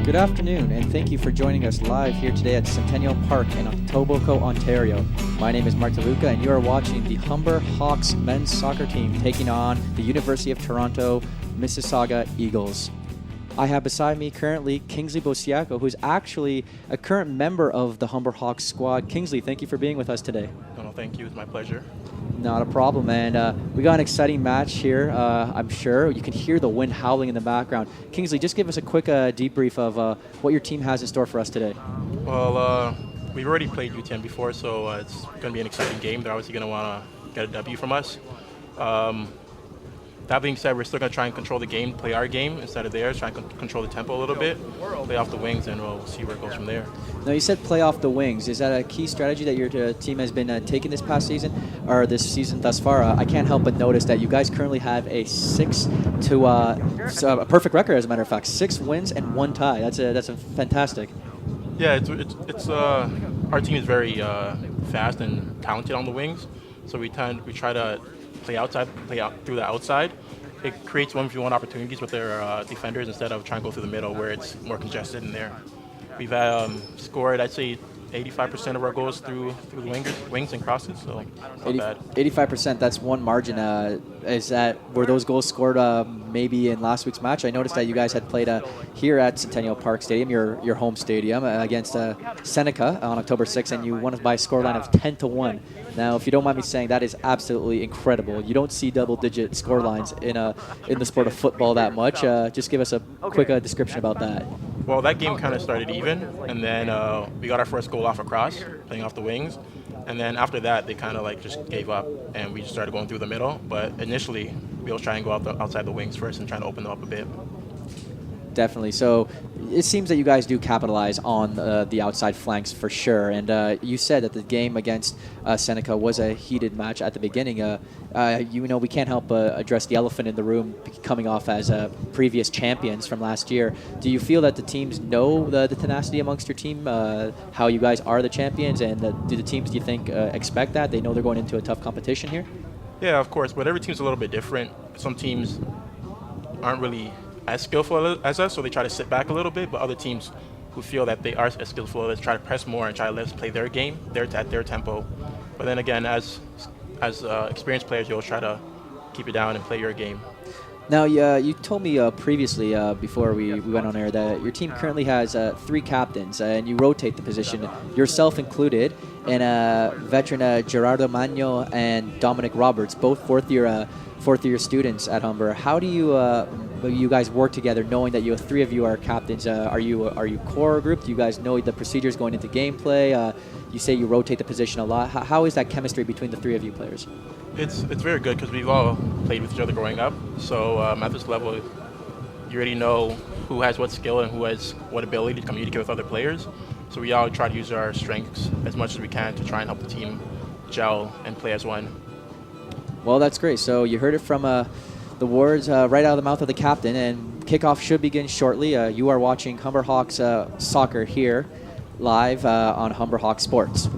Good afternoon, and thank you for joining us live here today at Centennial Park in Etobicoke, Ontario. My name is Mark DeLuca, and you are watching the Humber Hawks men's soccer team taking on the University of Toronto Mississauga Eagles. I have beside me currently Kingsley Bosiaco, who is actually a current member of the Humber Hawks squad. Kingsley, thank you for being with us today. No, thank you. It's my pleasure. Not a problem, and we got an exciting match here, I'm sure. You can hear the wind howling in the background. Kingsley, just give us a quick debrief of what your team has in store for us today. Well, we've already played UTM before, so it's going to be an exciting game. They're obviously going to want to get a W from us. That being said, we're still going to try and control the game, play our game instead of theirs, try and control the tempo a little bit, play off the wings, and we'll see where it goes from there. Now, you said play off the wings. Is that a key strategy that your team has been taking this past season, or this season thus far? I can't help but notice that you guys currently have a a perfect record, as a matter of fact. 6 wins and 1 tie. That's a fantastic. Yeah, it's our team is very fast and talented on the wings, so we try to play out through the outside. It creates 1v1 opportunities with their defenders instead of trying to go through the middle where it's more congested in there. We've scored, I'd say, 85% of our goals through the wings and crosses, so not bad. 85%, that's one margin. Were those goals scored maybe in last week's match? I noticed that you guys had played here at Centennial Park Stadium, your home stadium, against Seneca on October 6th, and you won by a scoreline of 10-1. Now, if you don't mind me saying, that is absolutely incredible. You don't see double-digit scorelines in the sport of football that much. Just give us a quick description about that. Well, that game kind of started even, and then we got our first goal off a cross, playing off the wings. And then after that, they kind of just gave up, and we just started going through the middle. But initially, we will try and go outside the wings first and try to open them up a bit. Definitely. So it seems that you guys do capitalize on the outside flanks for sure. And you said that the game against Seneca was a heated match at the beginning. We can't help address the elephant in the room coming off as previous champions from last year. Do you feel that the teams know the tenacity amongst your team, how you guys are the champions, and do the teams, do you think, expect that? They know they're going into a tough competition here? Yeah, of course, but every team's a little bit different. Some teams aren't really as skillful as us, so they try to sit back a little bit, but other teams who feel that they are as skillful as try to press more and try to let us play their game, at their tempo. But then again, as experienced players, you'll try to keep it down and play your game. Now, you told me previously, before we went on air, that your team currently has 3 captains, and you rotate the position, yourself included, and veteran Gerardo Magno and Dominic Roberts, both fourth-year students at Humber. How do you guys work together, knowing that 3 of you are captains? Are you core group? Do you guys know the procedures going into gameplay? You say you rotate the position a lot. How is that chemistry between the 3 of you players? It's very good because we've all played with each other growing up. So at this level, you already know who has what skill and who has what ability to communicate with other players. So we all try to use our strengths as much as we can to try and help the team gel and play as one. Well, that's great. So you heard it from the words right out of the mouth of the captain, and kickoff should begin shortly. You are watching Humber Hawks soccer here live on Humber Hawks Sports.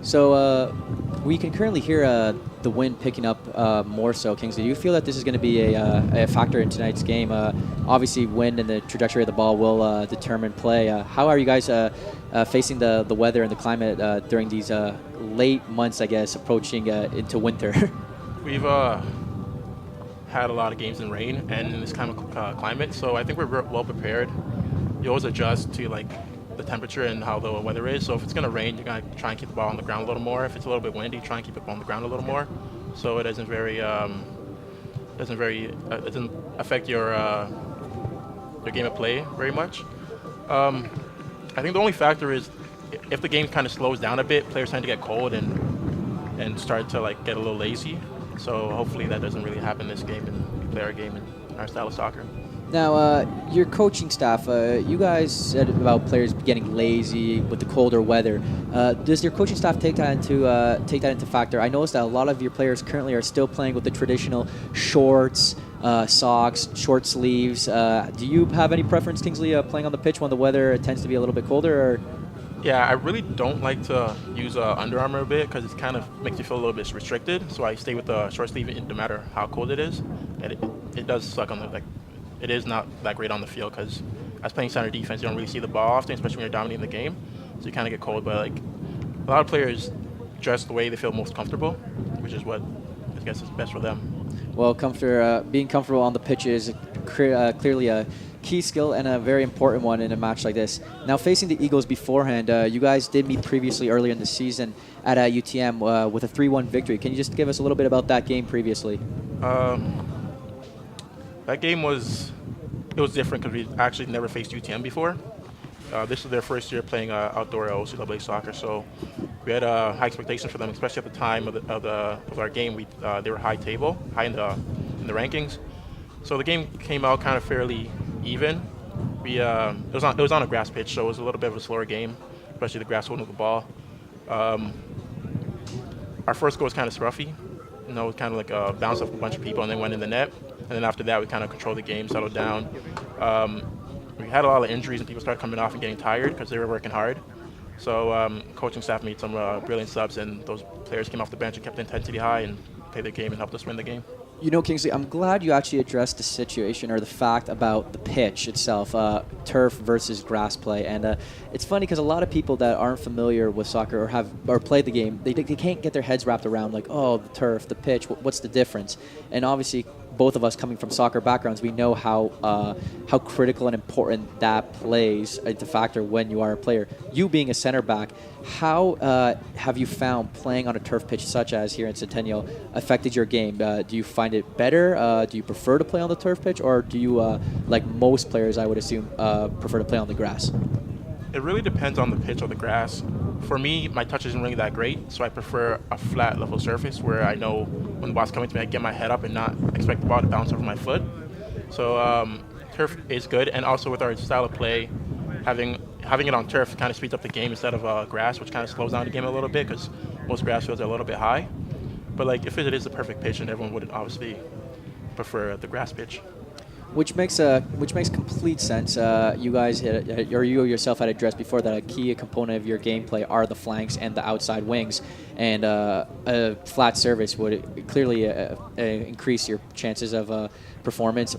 So we can currently hear the wind picking up more so, Kingsley. Do you feel that this is going to be a factor in tonight's game? Obviously, wind and the trajectory of the ball will determine play. How are you guys facing the weather and the climate during these late months, I guess, approaching into winter? We've had a lot of games in rain and in this kind of climate, so I think we're well prepared. You always adjust to the temperature and how the weather is. So if it's going to rain, you're going to try and keep the ball on the ground a little more. If it's a little bit windy, try and keep it on the ground a little more, so it doesn't affect your game of play very much. I think the only factor is if the game kind of slows down a bit, players tend to get cold and start to get a little lazy. So hopefully that doesn't really happen this game, and we play our game and our style of soccer. Now, your coaching staff, you guys said about players getting lazy with the colder weather. Does your coaching staff take that into factor? I noticed that a lot of your players currently are still playing with the traditional shorts, socks, short sleeves. Do you have any preference, Kingsley, playing on the pitch when the weather tends to be a little bit colder? Or Yeah, I really don't like to use Under Armour a bit because it kind of makes you feel a little bit restricted. So I stay with the short sleeve no matter how cold it is. And it does suck on the like. It is not that great on the field because as playing center defense, you don't really see the ball often, especially when you're dominating the game. So you kind of get cold. But like a lot of players dress the way they feel most comfortable, which is what I guess is best for them. well, being comfortable on the pitch is clearly a key skill and a very important one in a match like this. Now, facing the Eagles beforehand, you guys did meet previously earlier in the season at UTM with a 3-1 victory. Can you just give us a little bit about that game previously? That game was different because we actually never faced UTM before. This is their first year playing outdoor OCAA soccer, so we had high expectations for them, especially at the time of our game. They were high table, high in the rankings. So the game came out kind of fairly even. It was on a grass pitch, so it was a little bit of a slower game, especially the grass holding the ball. Um, our first goal was kind of scruffy. You know, it was kind of like a bounce off a bunch of people and then went in the net. And then after that, we kind of controlled the game, settled down. We had a lot of injuries and people started coming off and getting tired because they were working hard. So coaching staff made some brilliant subs, and those players came off the bench and kept the intensity high and played their game and helped us win the game. You know, Kingsley, I'm glad you actually addressed the situation or the fact about the pitch itself, turf versus grass play. And it's funny because a lot of people that aren't familiar with soccer or played the game, they can't get their heads wrapped around like, oh, the turf, the pitch, what's the difference? And obviously, both of us coming from soccer backgrounds, we know how critical and important that plays into factor when you are a player. You being a center back, how have you found playing on a turf pitch such as here in Centennial affected your game? Do you find it better? Do you prefer to play on the turf pitch, or do you, like most players, I would assume, prefer to play on the grass? It really depends on the pitch or the grass. For me, my touch isn't really that great, so I prefer a flat, level surface where I know when the ball's coming to me, I get my head up and not expect the ball to bounce over my foot. So turf is good, and also with our style of play, having it on turf kind of speeds up the game instead of grass, which kind of slows down the game a little bit because most grass fields are a little bit high. But like if it is the perfect pitch, then everyone would obviously prefer the grass pitch. Which makes complete sense. You guys or you yourself had addressed before that a key component of your gameplay are the flanks and the outside wings, and a flat service would clearly increase your chances of performance,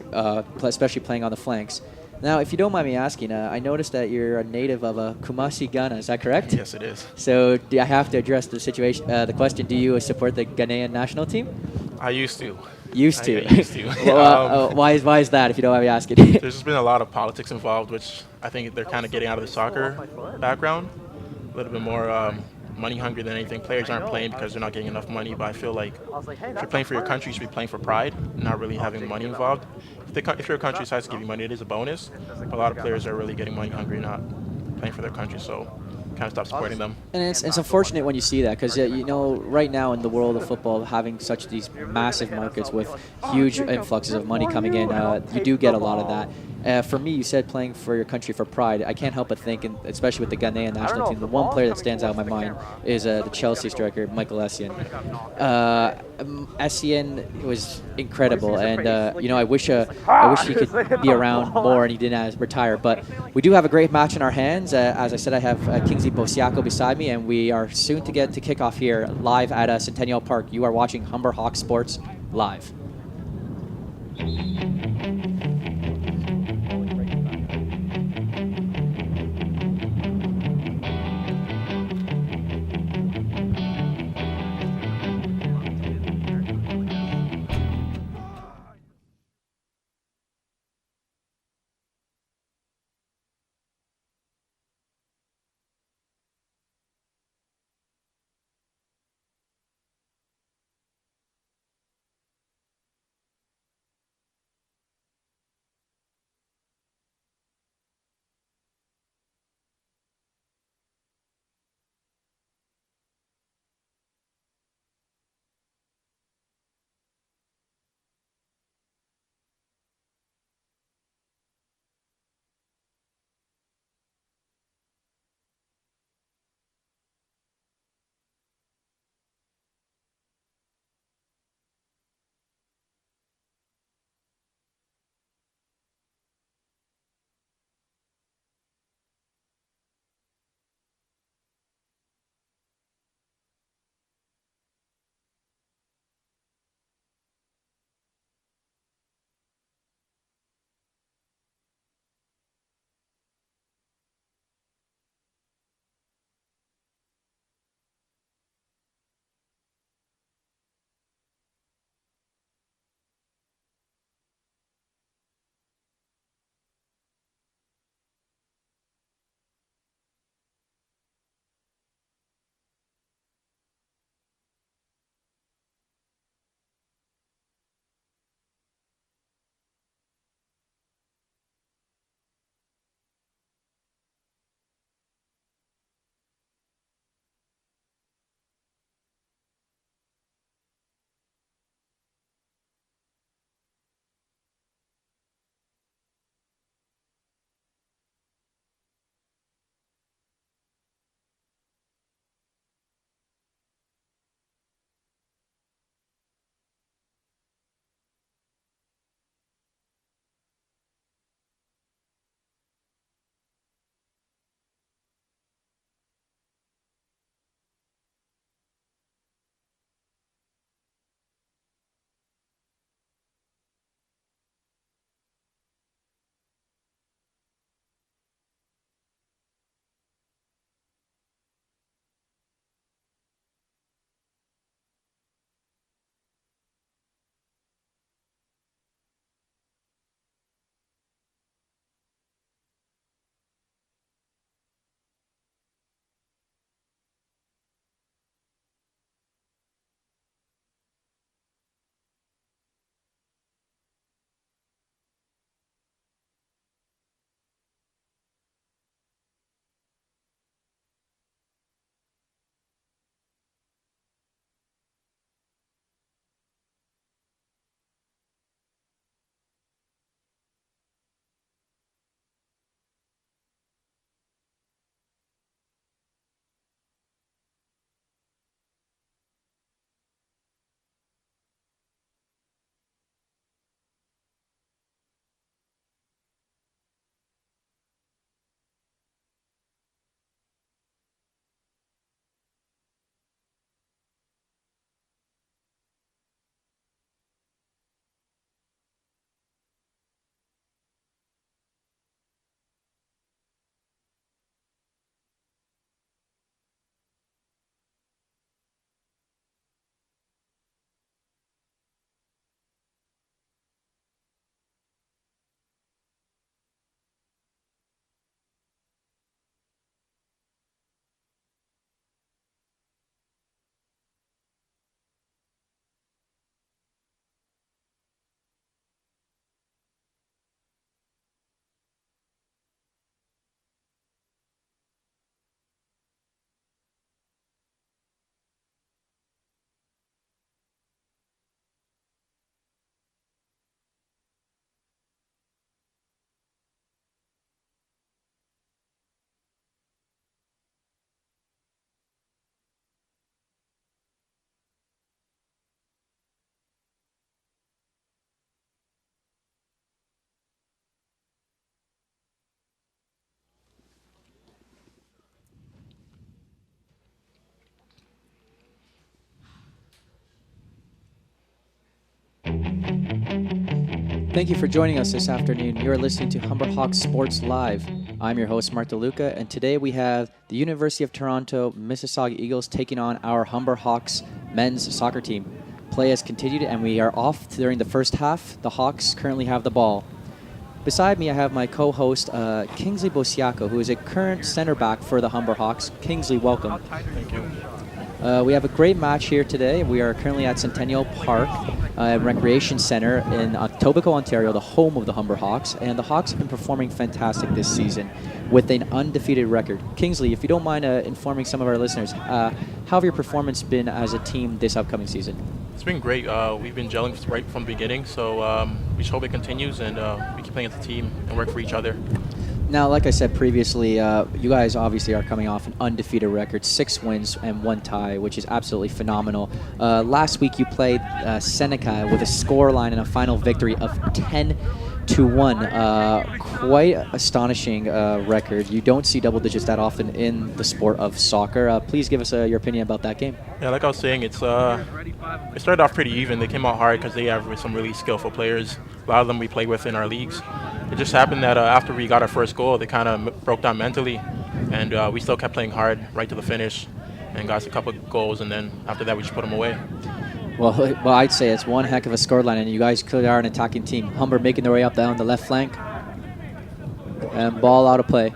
especially playing on the flanks. Now, if you don't mind me asking, I noticed that you're a native of Kumasi, Ghana. Is that correct? Yes, it is. So, do I have to address the situation? The question: do you support the Ghanaian national team? I used to. Used to. I used to. Well, why is that? If you don't mind me asking. There's just been a lot of politics involved, which I think they're kind of getting out of the soccer background. A little bit more money hungry than anything. Players aren't playing because they're not getting enough money, but I feel like if you're playing for your country, you should be playing for pride, not really having money involved. If your country decides to give you money, it is a bonus. But a lot of players are really getting money hungry, not playing for their country, so kind of stop supporting them. And it's unfortunate when you see that because, you know, right now in the world of football, having such these massive markets with huge influxes of money coming in, you do get a lot of that. For me, you said playing for your country for pride. I can't help but think, and especially with the Ghanaian national team, the one player that stands out in my mind is the Chelsea striker, Michael Essien. Essien was incredible, and you know, I wish he could be around more and he didn't retire. But we do have a great match in our hands. As I said, I have Kingsley Bosiako beside me, and we are soon to get to kick off here live at Centennial Park. You are watching Humber Hawk Sports live. Thank you for joining us this afternoon. You are listening to Humber Hawks Sports Live. I'm your host, Mark DeLuca, and today we have the University of Toronto Mississauga Eagles taking on our Humber Hawks men's soccer team. Play has continued, and we are off during the first half. The Hawks currently have the ball. Beside me, I have my co-host, Kingsley Bosiaco, who is a current center back for the Humber Hawks. Kingsley, welcome. Thank you. We have a great match here today. We are currently at Centennial Park Recreation Center in Etobicoke, Ontario, the home of the Humber Hawks. And the Hawks have been performing fantastic this season with an undefeated record. Kingsley, if you don't mind informing some of our listeners, how have your performance been as a team this upcoming season? It's been great. We've been gelling right from the beginning, so we just hope it continues and we keep playing as a team and work for each other. Now, like I said previously, you guys obviously are coming off an undefeated record, 6 wins and 1 tie, which is absolutely phenomenal. Last week you played Seneca with a scoreline and a final victory of 10-1. Quite astonishing record. You don't see double digits that often in the sport of soccer. Please give us your opinion about that game. Yeah, like I was saying, it started off pretty even. They came out hard because they have some really skillful players. A lot of them we play with in our leagues. It just happened that after we got our first goal, they kind of broke down mentally, and we still kept playing hard right to the finish and got us a couple of goals, and then after that we just put them away. Well, I'd say it's one heck of a scoreline, and you guys clearly are an attacking team. Humber making their way up down the left flank, and ball out of play.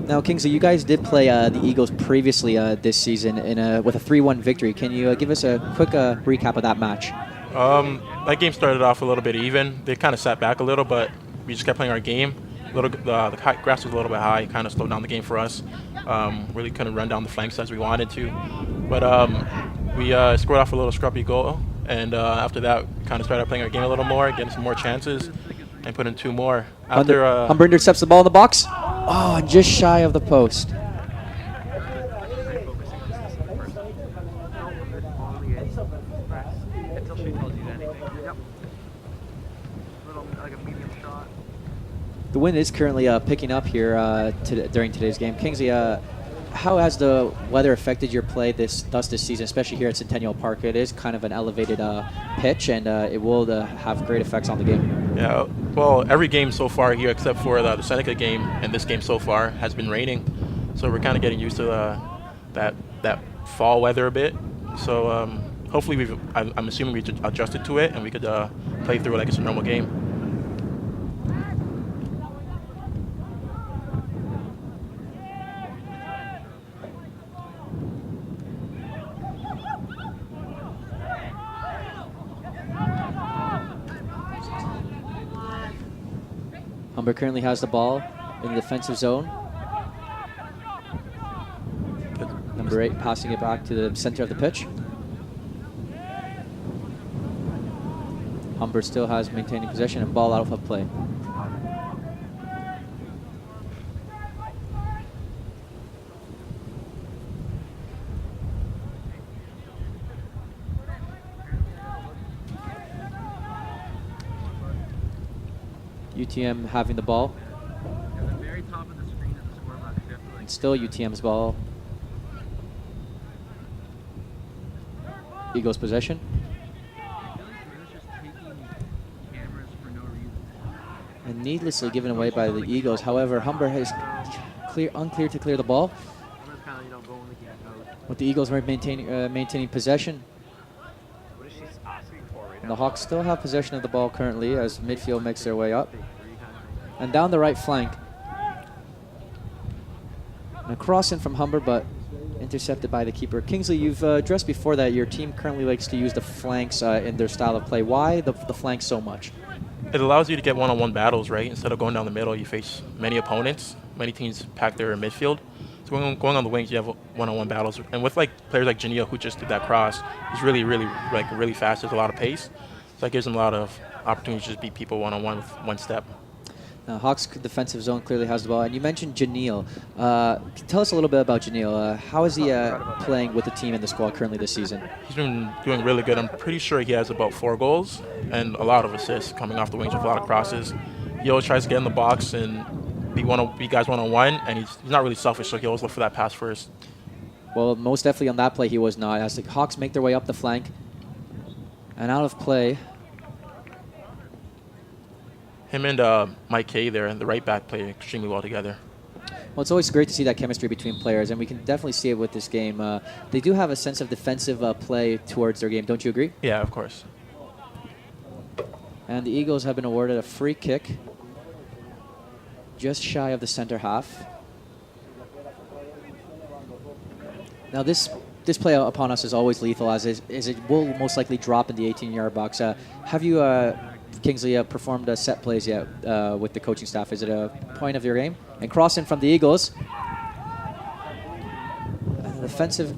Now, Kingsley, you guys did play the Eagles previously this season with a 3-1 victory. Can you give us a quick recap of that match? That game started off a little bit even. They kind of sat back a little, but we just kept playing our game. The grass was a little bit high, kind of slowed down the game for us. Really couldn't run down the flanks as we wanted to. But we scored off a little scrubby goal, and after that, we kind of started playing our game a little more, getting some more chances, and put in 2 more. Humber intercepts the ball in the box. Oh, and just shy of the post. The wind is currently picking up here during today's game. Kingsley, how has the weather affected your play this season, especially here at Centennial Park? It is kind of an elevated pitch, and it will have great effects on the game. Yeah, well, every game so far here, except for the Seneca game and this game so far, has been raining. So we're kind of getting used to that fall weather a bit. So hopefully I'm assuming we adjusted to it, and we could play through it like it's a normal game. Humber currently has the ball in the defensive zone. Number 8 passing it back to the center of the pitch. Humber still has maintaining possession and ball out of play. UTM having the ball. At the very top of the screen is the scoreboard. And still UTM's ball. Eagles possession. And needlessly given away by the Eagles. However, Humber is unclear to clear the ball. With the Eagles maintaining possession. And the Hawks still have possession of the ball currently as midfield makes their way up. And down the right flank. And a cross in from Humber, but intercepted by the keeper. Kingsley, you've addressed before that your team currently likes to use the flanks in their style of play. Why the flanks so much? It allows you to get one-on-one battles, right? Instead of going down the middle, you face many opponents. Many teams pack their midfield. So going on the wings, you have one-on-one battles. And with players like Janelle, who just did that cross, he's really fast. There's a lot of pace. So that gives him a lot of opportunities to just beat people one-on-one with one step. Now, Hawks defensive zone clearly has the ball. And you mentioned Janelle. Tell us a little bit about Janelle. How is he playing with the team and the squad currently this season? He's been doing really good. I'm pretty sure he has about 4 goals and a lot of assists coming off the wings with a lot of crosses. He always tries to get in the box and beat guys one-on-one, and he's not really selfish, so he always look for that pass first. Well, most definitely on that play he was not. As the Hawks make their way up the flank, And out of play. Him and Mike Kay there, the right back, play extremely well together. Well, it's always great to see that chemistry between players, and we can definitely see it with this game. They do have a sense of defensive play towards their game. Don't you agree? Yeah, of course. And the Eagles have been awarded a free kick just shy of the center half. Now this play upon us is always lethal, as it will most likely drop in the 18-yard box. Have you, Kingsley, performed set plays yet with the coaching staff? Is it a point of your game? And cross in from the Eagles. Defensive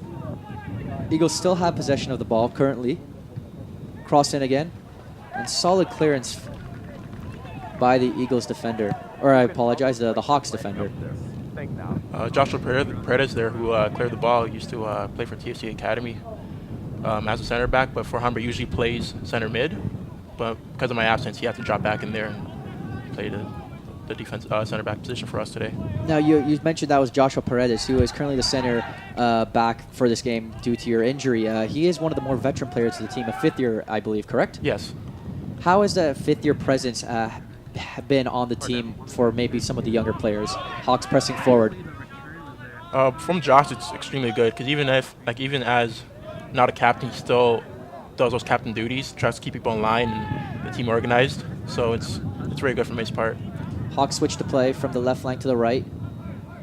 Eagles still have possession of the ball currently. Cross in again. And solid clearance by the Eagles defender. Or I apologize, the Hawks defender. Joshua Paredes there, who cleared the ball, used to play for TFC Academy as a center back, but for Humber usually plays center mid. But because of my absence, he had to drop back in there and play the defense center back position for us today. Now, you mentioned that was Joshua Paredes, who is currently the center back for this game due to your injury. He is one of the more veteran players of the team, a fifth year, I believe, correct? Yes. How has the fifth-year presence been on the team for maybe some of the younger players? Hawks pressing forward. From Josh, it's extremely good because even as not a captain, he still does those captain duties, tries to keep people in line and the team organized. So it's very good from his part. Hawks switch to play from the left flank to the right.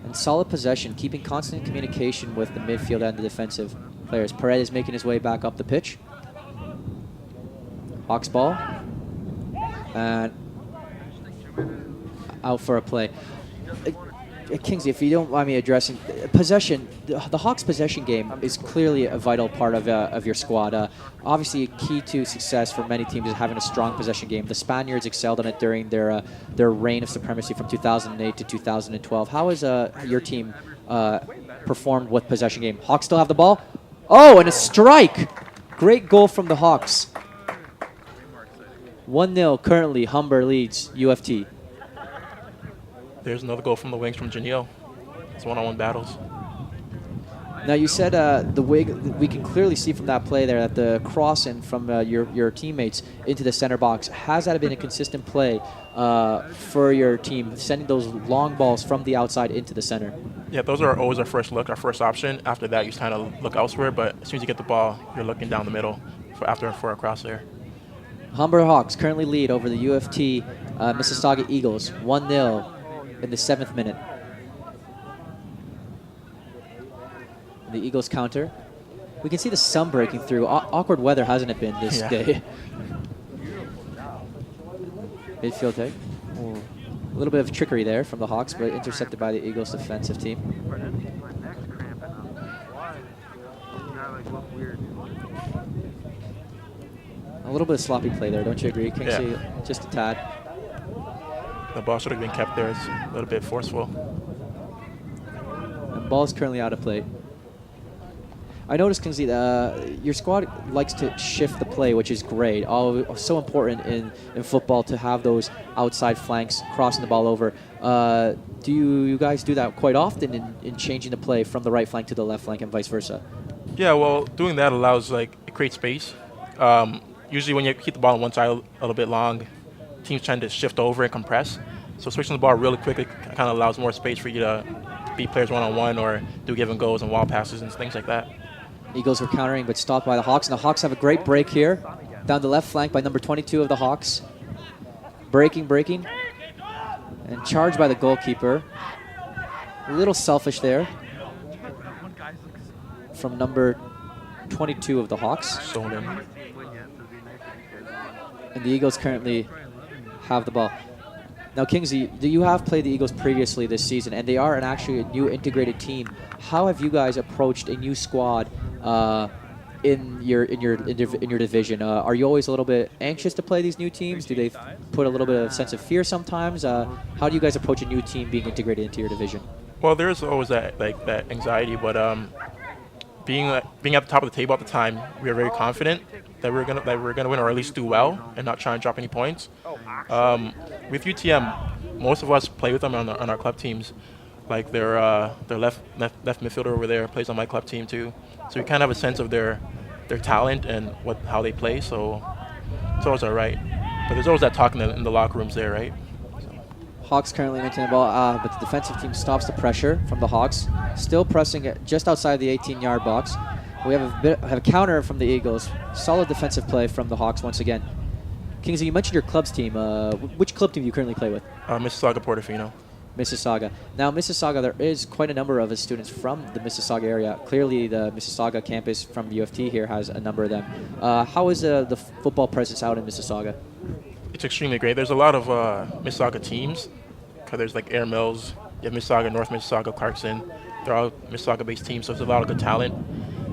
And solid possession, keeping constant communication with the midfield and the defensive players. Paredes making his way back up the pitch. Hawks ball. And out for a play. Kingsley, if you don't mind me addressing possession, the Hawks' possession game is clearly a vital part of your squad. Obviously, a key to success for many teams is having a strong possession game. The Spaniards excelled on it during their reign of supremacy from 2008 to 2012. How has your team performed with possession game? Hawks still have the ball. Oh, and a strike! Great goal from the Hawks. 1-0 currently. Humber leads UFT. There's another goal from the wings from Janelle. It's one-on-one battles. Now, you said we can clearly see from that play there that the cross in from your teammates into the center box, has that been a consistent play for your team, sending those long balls from the outside into the center? Yeah, those are always our first look, our first option. After that, you kind of look elsewhere, but as soon as you get the ball, you're looking down the middle for a cross there. Humber Hawks currently lead over the UFT Mississauga Eagles, 1-0 in the 7th minute. The Eagles counter. We can see the sun breaking through. Awkward weather, hasn't it been this day? Midfield take. A little bit of trickery there from the Hawks, but intercepted by the Eagles defensive team. A little bit of sloppy play there, don't you agree, Kingsley? Yeah. Just a tad. The ball should have been kept there. It's a little bit forceful. And ball is currently out of play. I noticed, Kingsley, your squad likes to shift the play, which is great. So important in football to have those outside flanks crossing the ball over. Do you guys do that quite often in changing the play from the right flank to the left flank and vice versa? Yeah, well, doing that allows, it creates space. Usually when you keep the ball on one side a little bit long, teams tend to shift over and compress. So switching the ball really quickly kind of allows more space for you to beat players one-on-one or do give and goes and wall passes and things like that. Eagles were countering, but stopped by the Hawks. And the Hawks have a great break here. Down the left flank by number 22 of the Hawks. Breaking. And charged by the goalkeeper. A little selfish there. From number 22 of the Hawks. And the Eagles currently have the ball. Now, Kingsley, you have played the Eagles previously this season, and they are actually a new integrated team. How have you guys approached a new squad in your division? Are you always a little bit anxious to play these new teams? Do they put a little bit of sense of fear sometimes? How do you guys approach a new team being integrated into your division? Well, there's always that anxiety, but being at the top of the table at the time, we are very confident that we're gonna win or at least do well and not try and drop any points. With UTM, most of us play with them on our club teams. Like their left midfielder over there plays on my club team too. So we kind of have a sense of their their talent and how they play. So it's always all right. But there's always that talk in the locker rooms there, right? Hawks currently maintaining the ball, but the defensive team stops the pressure from the Hawks. Still pressing it just outside the 18-yard box. We have a counter from the Eagles. Solid defensive play from the Hawks once again. Kingsley, you mentioned your club's team. Which club team do you currently play with? Mississauga Portofino. Mississauga. Now, Mississauga, there is quite a number of his students from the Mississauga area. Clearly, the Mississauga campus from the UFT here has a number of them. How is the football presence out in Mississauga? It's extremely great. There's a lot of Mississauga teams. There's like Air Mills, you have Mississauga, North Mississauga, Clarkson. They're all Mississauga-based teams, so there's a lot of good talent.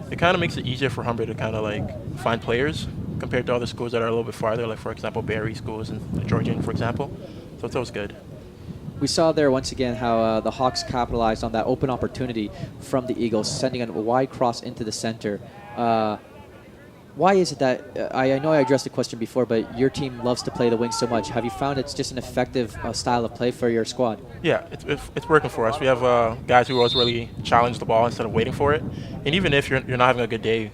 It kind of makes it easier for Humber to kind of like find players compared to other schools that are a little bit farther, like for example Barrie schools and Georgian, for example. So it's always good. We saw there once again how the Hawks capitalized on that open opportunity from the Eagles, sending a wide cross into the center. Why is it that, I know I addressed the question before, but your team loves to play the wings so much. Have you found it's just an effective style of play for your squad? Yeah, it's working for us. We have guys who always really challenge the ball instead of waiting for it. And even if you're not having a good day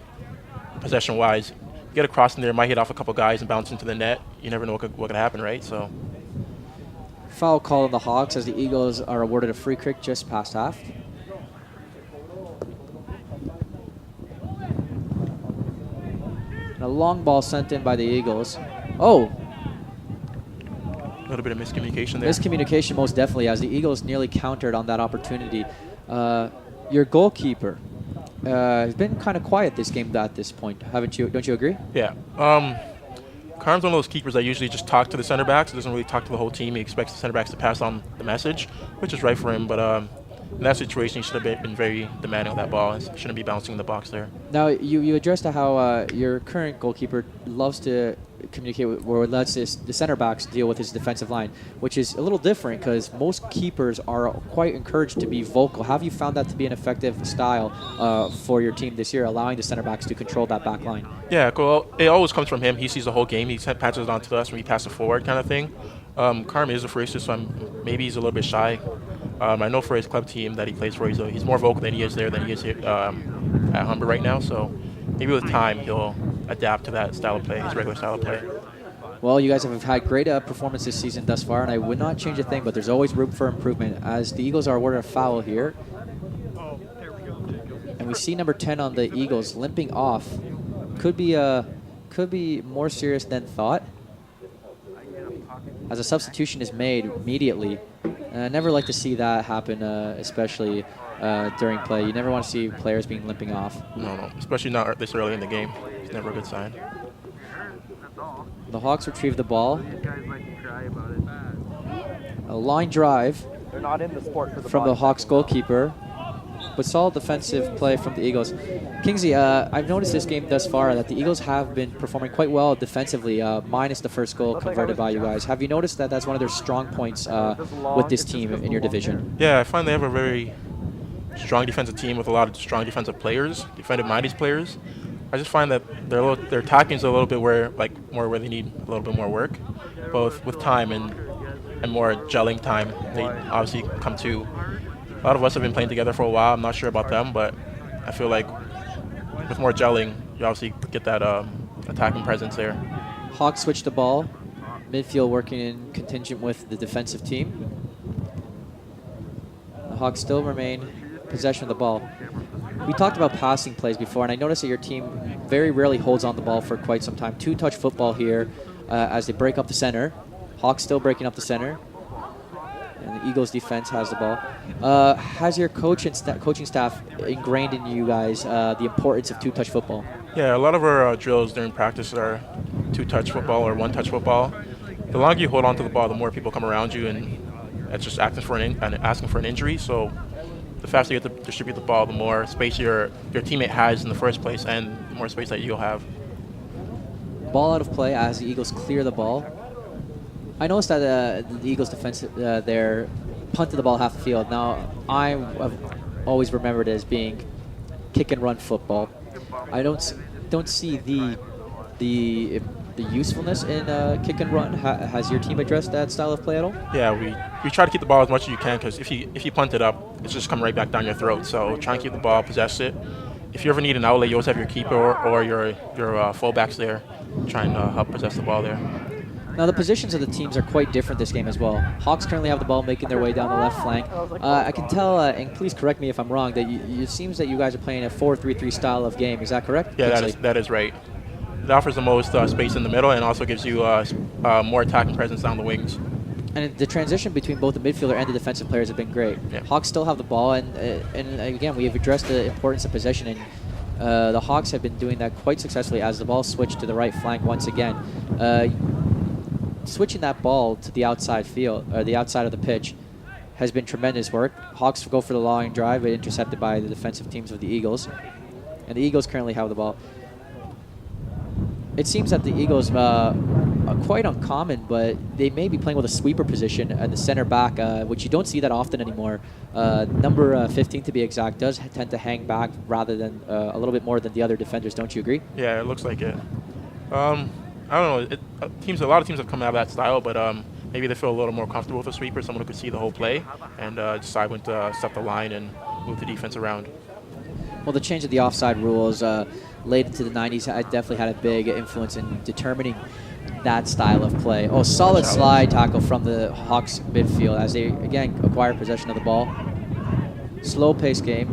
possession-wise, you get a cross in there, might hit off a couple guys and bounce into the net. You never know what could happen, right? So. Foul call on the Hawks as the Eagles are awarded a free kick just past half. And a long ball sent in by the Eagles. Oh! A little bit of miscommunication there. Miscommunication most definitely, as the Eagles nearly countered on that opportunity. Your goalkeeper has been kind of quiet this game at this point, haven't you? Don't you agree? Yeah. Carm's one of those keepers that usually just talk to the center backs. He doesn't really talk to the whole team. He expects the center backs to pass on the message, which is right for him. But in that situation, he should have been very demanding of that ball and shouldn't be bouncing in the box there. Now, you addressed how your current goalkeeper loves to communicate with, or lets the center backs deal with his defensive line, which is a little different because most keepers are quite encouraged to be vocal. Have you found that to be an effective style for your team this year, allowing the center backs to control that back line? Yeah, well, it always comes from him. He sees the whole game. He passes it on to us when we pass it forward kind of thing. Carm is a free so maybe he's a little bit shy. I know for his club team that he plays for, he's more vocal than he is there than he is here, at Humber right now. So maybe with time he'll adapt to that style of play, his regular style of play. Well, you guys have had great performance this season thus far, and I would not change a thing, but there's always room for improvement as the Eagles are awarded a foul here. And we see number 10 on the Eagles limping off. Could be more serious than thought, as a substitution is made immediately. And I never like to see that happen, especially during play. You never want to see players being limping off. No, especially not this early in the game. It's never a good sign. The Hawks retrieve the ball. A line drive from the Hawks goalkeeper, but solid defensive play from the Eagles. Kingsley, I've noticed this game thus far that the Eagles have been performing quite well defensively, minus the first goal converted by you guys. Have you noticed that that's one of their strong points with this team in your division? Yeah, I find they have a very strong defensive team with a lot of strong defensive players, defensive-minded players. I just find that their attacking's a little bit where they need a little bit more work, both with time and more gelling time. They obviously come to. A lot of us have been playing together for a while. I'm not sure about them, but I feel like with more gelling, you obviously get that attacking presence there. Hawks switch the ball. Midfield working in contingent with the defensive team. The Hawks still remain possession of the ball. We talked about passing plays before, and I noticed that your team very rarely holds on the ball for quite some time. Two-touch football here as they break up the center. Hawks still breaking up the center. And the Eagles defense has the ball. Has your coaching staff ingrained in you guys the importance of two-touch football? Yeah, a lot of our drills during practice are two-touch football or one-touch football. The longer you hold on to the ball, the more people come around you, and it's just asking for an injury. So the faster you get to distribute the ball, the more space your teammate has in the first place, and the more space that you'll have. Ball out of play as the Eagles clear the ball. I noticed that the Eagles defense there punted the ball half the field. Now, I've always remembered it as being kick and run football. I don't see the usefulness in kick and run. Has your team addressed that style of play at all? Yeah, we try to keep the ball as much as you can, because if you punt it up, it's just coming right back down your throat. So try and keep the ball, possess it. if you ever need an outlet, you always have your keeper or your fullbacks there trying to help possess the ball there. Now, the positions of the teams are quite different this game as well. Hawks currently have the ball making their way down the left flank. I can tell, and please correct me if I'm wrong, that it seems that you guys are playing a 4-3-3 style of game. Is that correct? Yeah, that is right. It offers the most space in the middle and also gives you more attacking presence down the wings. And the transition between both the midfielder and the defensive players have been great. Yeah. Hawks still have the ball, and again, we have addressed the importance of possession, and the Hawks have been doing that quite successfully as the ball switched to the right flank once again. Switching that ball to the outside field, or the outside of the pitch, has been tremendous work. Hawks go for the long drive, but intercepted by the defensive teams of the Eagles. And the Eagles currently have the ball. It seems that the Eagles are quite uncommon, but they may be playing with a sweeper position at the center back, which you don't see that often anymore. Number 15, to be exact, does tend to hang back rather than a little bit more than the other defenders. Don't you agree? Yeah, it looks like it. I don't know. A lot of teams have come out of that style, but maybe they feel a little more comfortable with a sweeper, someone who could see the whole play and decide when to step the line and move the defense around. Well, the change of the offside rules late into the 90s definitely had a big influence in determining that style of play. Oh, solid slide tackle from the Hawks midfield as they, again, acquire possession of the ball. Slow-paced game.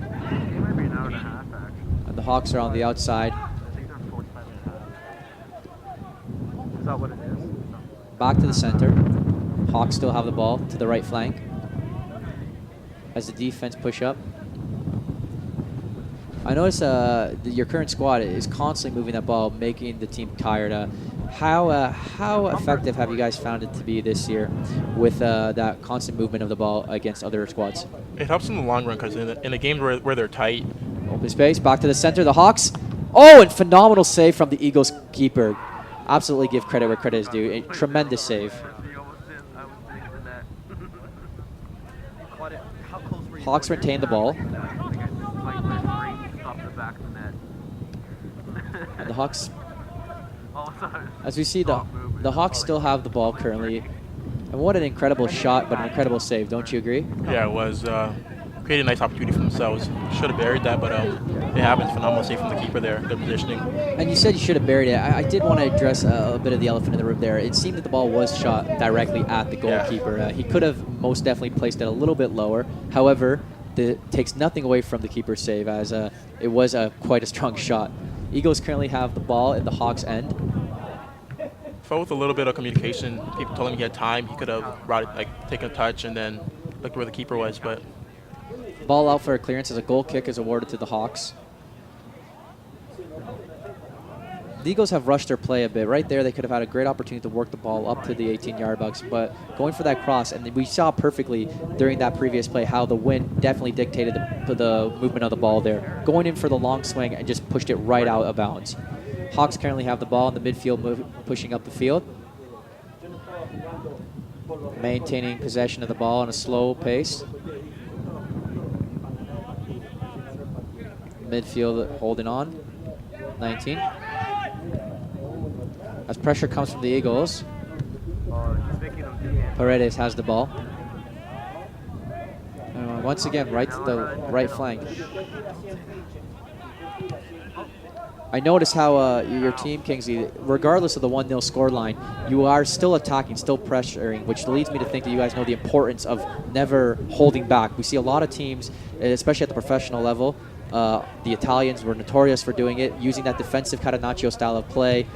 It might be an hour and a half, actually. And the Hawks are on the outside. I think they're 45 and a half. Is that what it is? Back to the center. Hawks still have the ball to the right flank as the defense push up. I notice your current squad is constantly moving that ball, making the team tired. How effective have you guys found it to be this year with that constant movement of the ball against other squads? It helps in the long run because in the games where they're tight. Open space, back to the center, the Hawks. Oh, and phenomenal save from the Eagles keeper. Absolutely give credit where credit is due. A tremendous save. He almost did. I was thinking of that. You caught it. How close were you? Hawks retain the ball. I think I like right off the back of the net. And the Hawks, All of a sudden, as we see, the Hawks still have the ball currently. And what an incredible shot, but an incredible save. Don't you agree? Yeah, it was created a nice opportunity for themselves. Should have buried that, but it happens. Phenomenal save from the keeper there. Good positioning. And you said you should have buried it. I did want to address a bit of the elephant in the room there. It seemed that the ball was shot directly at the goalkeeper. He could have most definitely placed it a little bit lower. However, it takes nothing away from the keeper's save, as it was quite a strong shot. Eagles currently have the ball in the Hawks' end. Felt with a little bit of communication. People told him he had time. He could have taken a touch and then looked where the keeper was, but. Ball out for a clearance as a goal kick is awarded to the Hawks. The Eagles have rushed their play a bit. Right there, they could have had a great opportunity to work the ball up to the 18-yard box, but going for that cross, and we saw perfectly during that previous play how the wind definitely dictated the movement of the ball there. Going in for the long swing and just pushed it right out of bounds. Hawks currently have the ball in the midfield, pushing up the field. Maintaining possession of the ball on a slow pace. Midfield holding on. 19. As pressure comes from the Eagles, he's making them do it. Paredes has the ball. Once again, right to the right flank. I notice how your team, Kingsley, regardless of the 1-0 scoreline, you are still attacking, still pressuring, which leads me to think that you guys know the importance of never holding back. We see a lot of teams, especially at the professional level, the Italians were notorious for doing it, using that defensive Catenaccio style of play,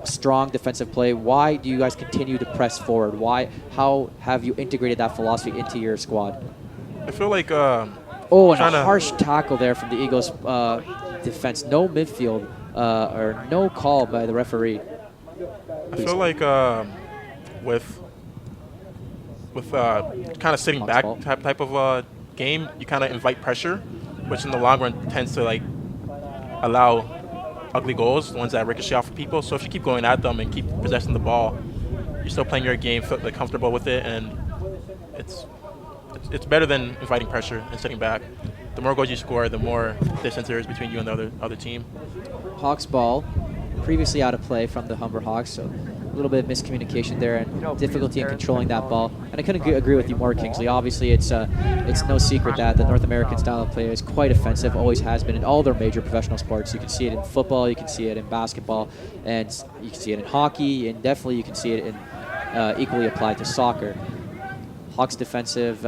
strong defensive play. Why do you guys continue to press forward? How have you integrated that philosophy into your squad? I feel like and a harsh tackle there from the Eagles defense. No midfield or no call by the referee. I feel like with kind of sitting back type of game, you kind of invite pressure, which in the long run tends to allow ugly goals, the ones that ricochet off of people. So if you keep going at them and keep possessing the ball, you're still playing your game, feel comfortable with it, and it's better than inviting pressure and sitting back. The more goals you score, the more distance there is between you and the other team. Hawks ball, previously out of play from the Humber Hawks. So a little bit of miscommunication there and difficulty in controlling that ball. And I couldn't agree with you more, Kingsley. Obviously, it's no secret that the North American style of play is quite offensive, always has been in all their major professional sports. You can see it in football, you can see it in basketball, and you can see it in hockey, and definitely you can see it in equally applied to soccer. Hawks defensive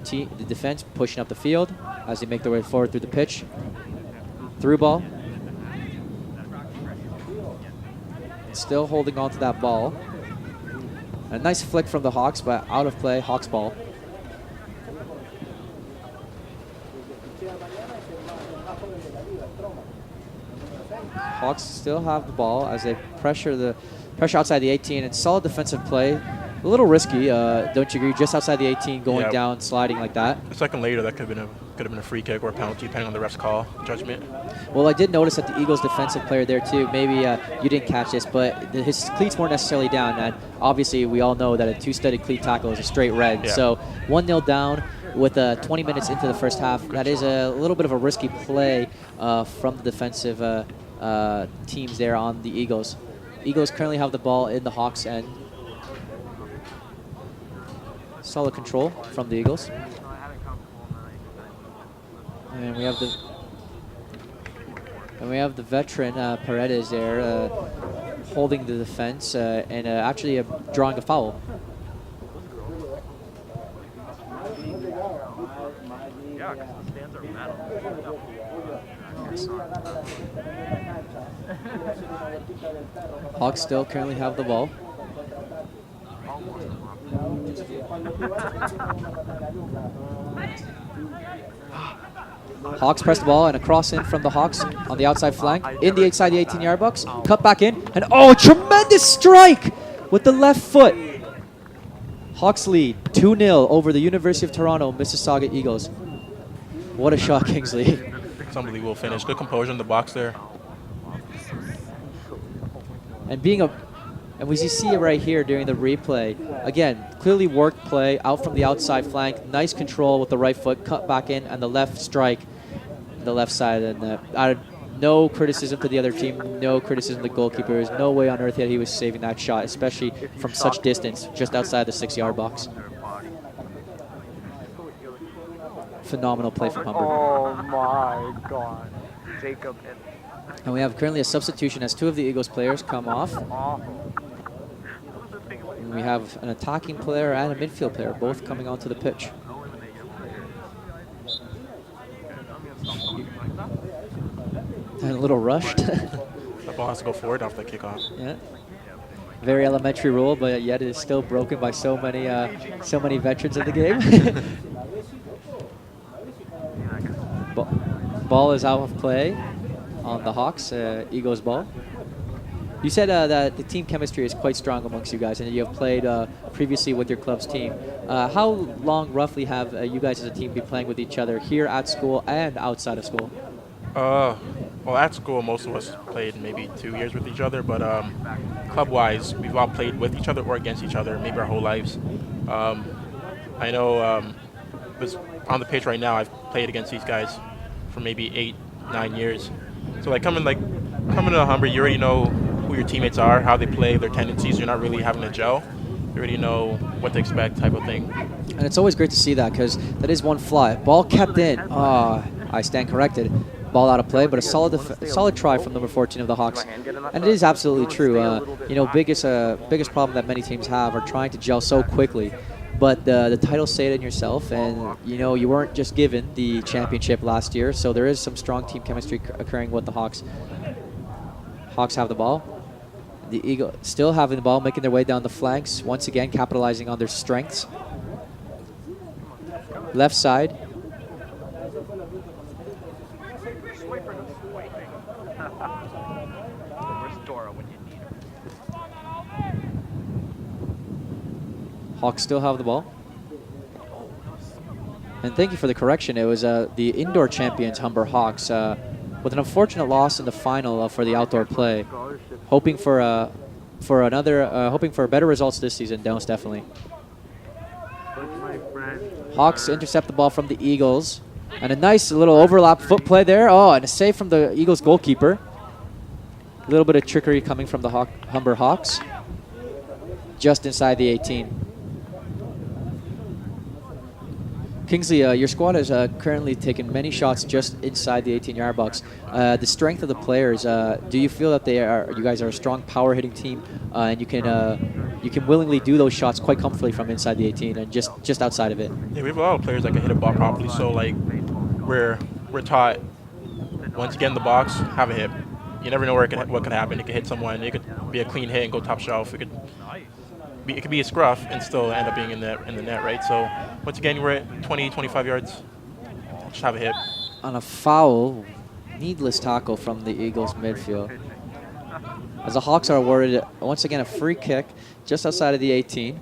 team, the defense pushing up the field as they make their way forward through the pitch. Through ball. Still holding on to that ball. A nice flick from the Hawks, but out of play. Hawks ball. Hawks still have the ball as they pressure outside the 18. It's solid defensive play. A little risky, don't you agree? Just outside the 18, going down, sliding like that. A second later, that could have been a free kick or a penalty, depending on the ref's call judgment. Well, I did notice that the Eagles' defensive player there too. Maybe you didn't catch this, but his cleats weren't necessarily down. And obviously, we all know that a two-studded cleat tackle is a straight red. Yeah. So 1-0 down with 20 minutes into the first half. That is a little bit of a risky play from the defensive teams there on the Eagles. Eagles currently have the ball in the Hawks' end. Solid control from the Eagles. And we have the veteran Paredes there holding the defense and actually drawing a foul. Yeah, because the stands are metal. Hawks still currently have the ball. Hawks press the ball and a cross in from the Hawks on the outside flank. Inside the 18-yard box. Cut back in. And tremendous strike with the left foot. Hawks lead 2-0 over the University of Toronto Mississauga Eagles. What a shot, Kingsley. It's unbelievable finish. Good composure in the box there. And we see it right here during the replay. Again, clearly worked play out from the outside flank. Nice control with the right foot, cut back in, and the left strike, the left side. And no criticism to the other team, no criticism to the goalkeeper. There's no way on earth that he was saving that shot, especially from such distance, just outside the 6-yard box. Phenomenal play from Humber. Oh my God. Jacob And we have currently a substitution as two of the Eagles players come off. And we have an attacking player and a midfield player, both coming onto the pitch. And a little rushed. The ball has to go forward off the kickoff. Yeah. Very elementary rule, but yet it is still broken by so many veterans of the game. Ball is out of play on the Hawks, Eagles ball. You said that the team chemistry is quite strong amongst you guys, and you have played previously with your club's team. How long roughly have you guys as a team been playing with each other here at school and outside of school? Well, at school, most of us played maybe 2 years with each other, but club-wise, we've all played with each other or against each other, maybe our whole lives. I know on the pitch right now, I've played against these guys for maybe 8-9 years. So like coming to Humber, you already know who your teammates are, how they play, their tendencies. You're not really having to gel. You already know what to expect, type of thing. And it's always great to see that, because that is one flaw. Ball kept in. I stand corrected. Ball out of play, but a solid try from number 14 of the Hawks. And it is absolutely true. Biggest problem that many teams have are trying to gel so quickly. But the title stayed in yourself, and you weren't just given the championship last year, so there is some strong team chemistry occurring with the Hawks. Hawks have the ball. The Eagles still having the ball, making their way down the flanks, once again capitalizing on their strengths. Left side. Hawks still have the ball. And thank you for the correction. It was the indoor champions, Humber Hawks, with an unfortunate loss in the final for the outdoor play. Hoping for better results this season, most definitely. Hawks intercept the ball from the Eagles. And a nice little overlap foot play there. And a save from the Eagles goalkeeper. A little bit of trickery coming from the Humber Hawks. just inside the 18. Kingsley, your squad has currently taken many shots just inside the 18-yard box. The strength of the players, do you feel that you guys are a strong power hitting team, and you can willingly do those shots quite comfortably from inside the 18 and just outside of it? Yeah, we have a lot of players that can hit a ball properly. So like, we're taught once you get in the box, have a hit. You never know what could happen. It could hit someone. It could be a clean hit and go top shelf. It could be a scruff and still end up being in the net, right? So once again, we're at 20, 25 yards. Just have a hit. On a foul, needless tackle from the Eagles midfield. As the Hawks are awarded, once again, a free kick just outside of the 18.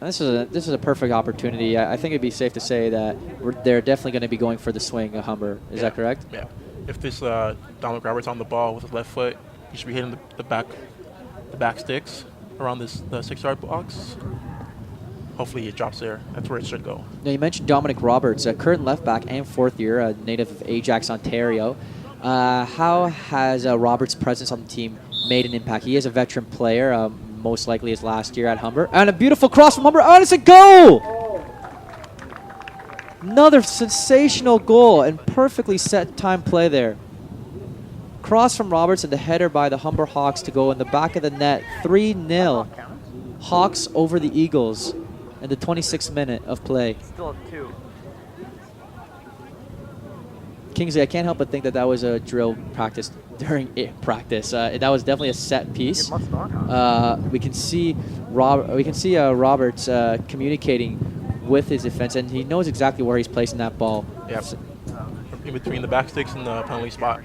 And this is a perfect opportunity. I think it'd be safe to say that they're definitely going to be going for the swing, Humber. Is that correct? Yeah. If this Dominic Roberts on the ball with his left foot, he should be hitting the back sticks around the 6-yard box. Hopefully it drops there. That's where it should go. Now you mentioned Dominic Roberts, a current left back and fourth year, a native of Ajax, Ontario. How has Roberts' presence on the team made an impact? He is a veteran player, most likely his last year at Humber. And a beautiful cross from Humber. Oh, it's a goal! Another sensational goal and perfectly set time play there. Cross from Roberts and the header by the Humber Hawks to go in the back of the net. 3-0. Hawks over the Eagles in the 26th minute of play. Still at 2. Kingsley, I can't help but think that was a drill practice during practice. That was definitely a set piece. We can see Roberts communicating with his defense, and he knows exactly where he's placing that ball. Yep. In between the back sticks and the penalty spot.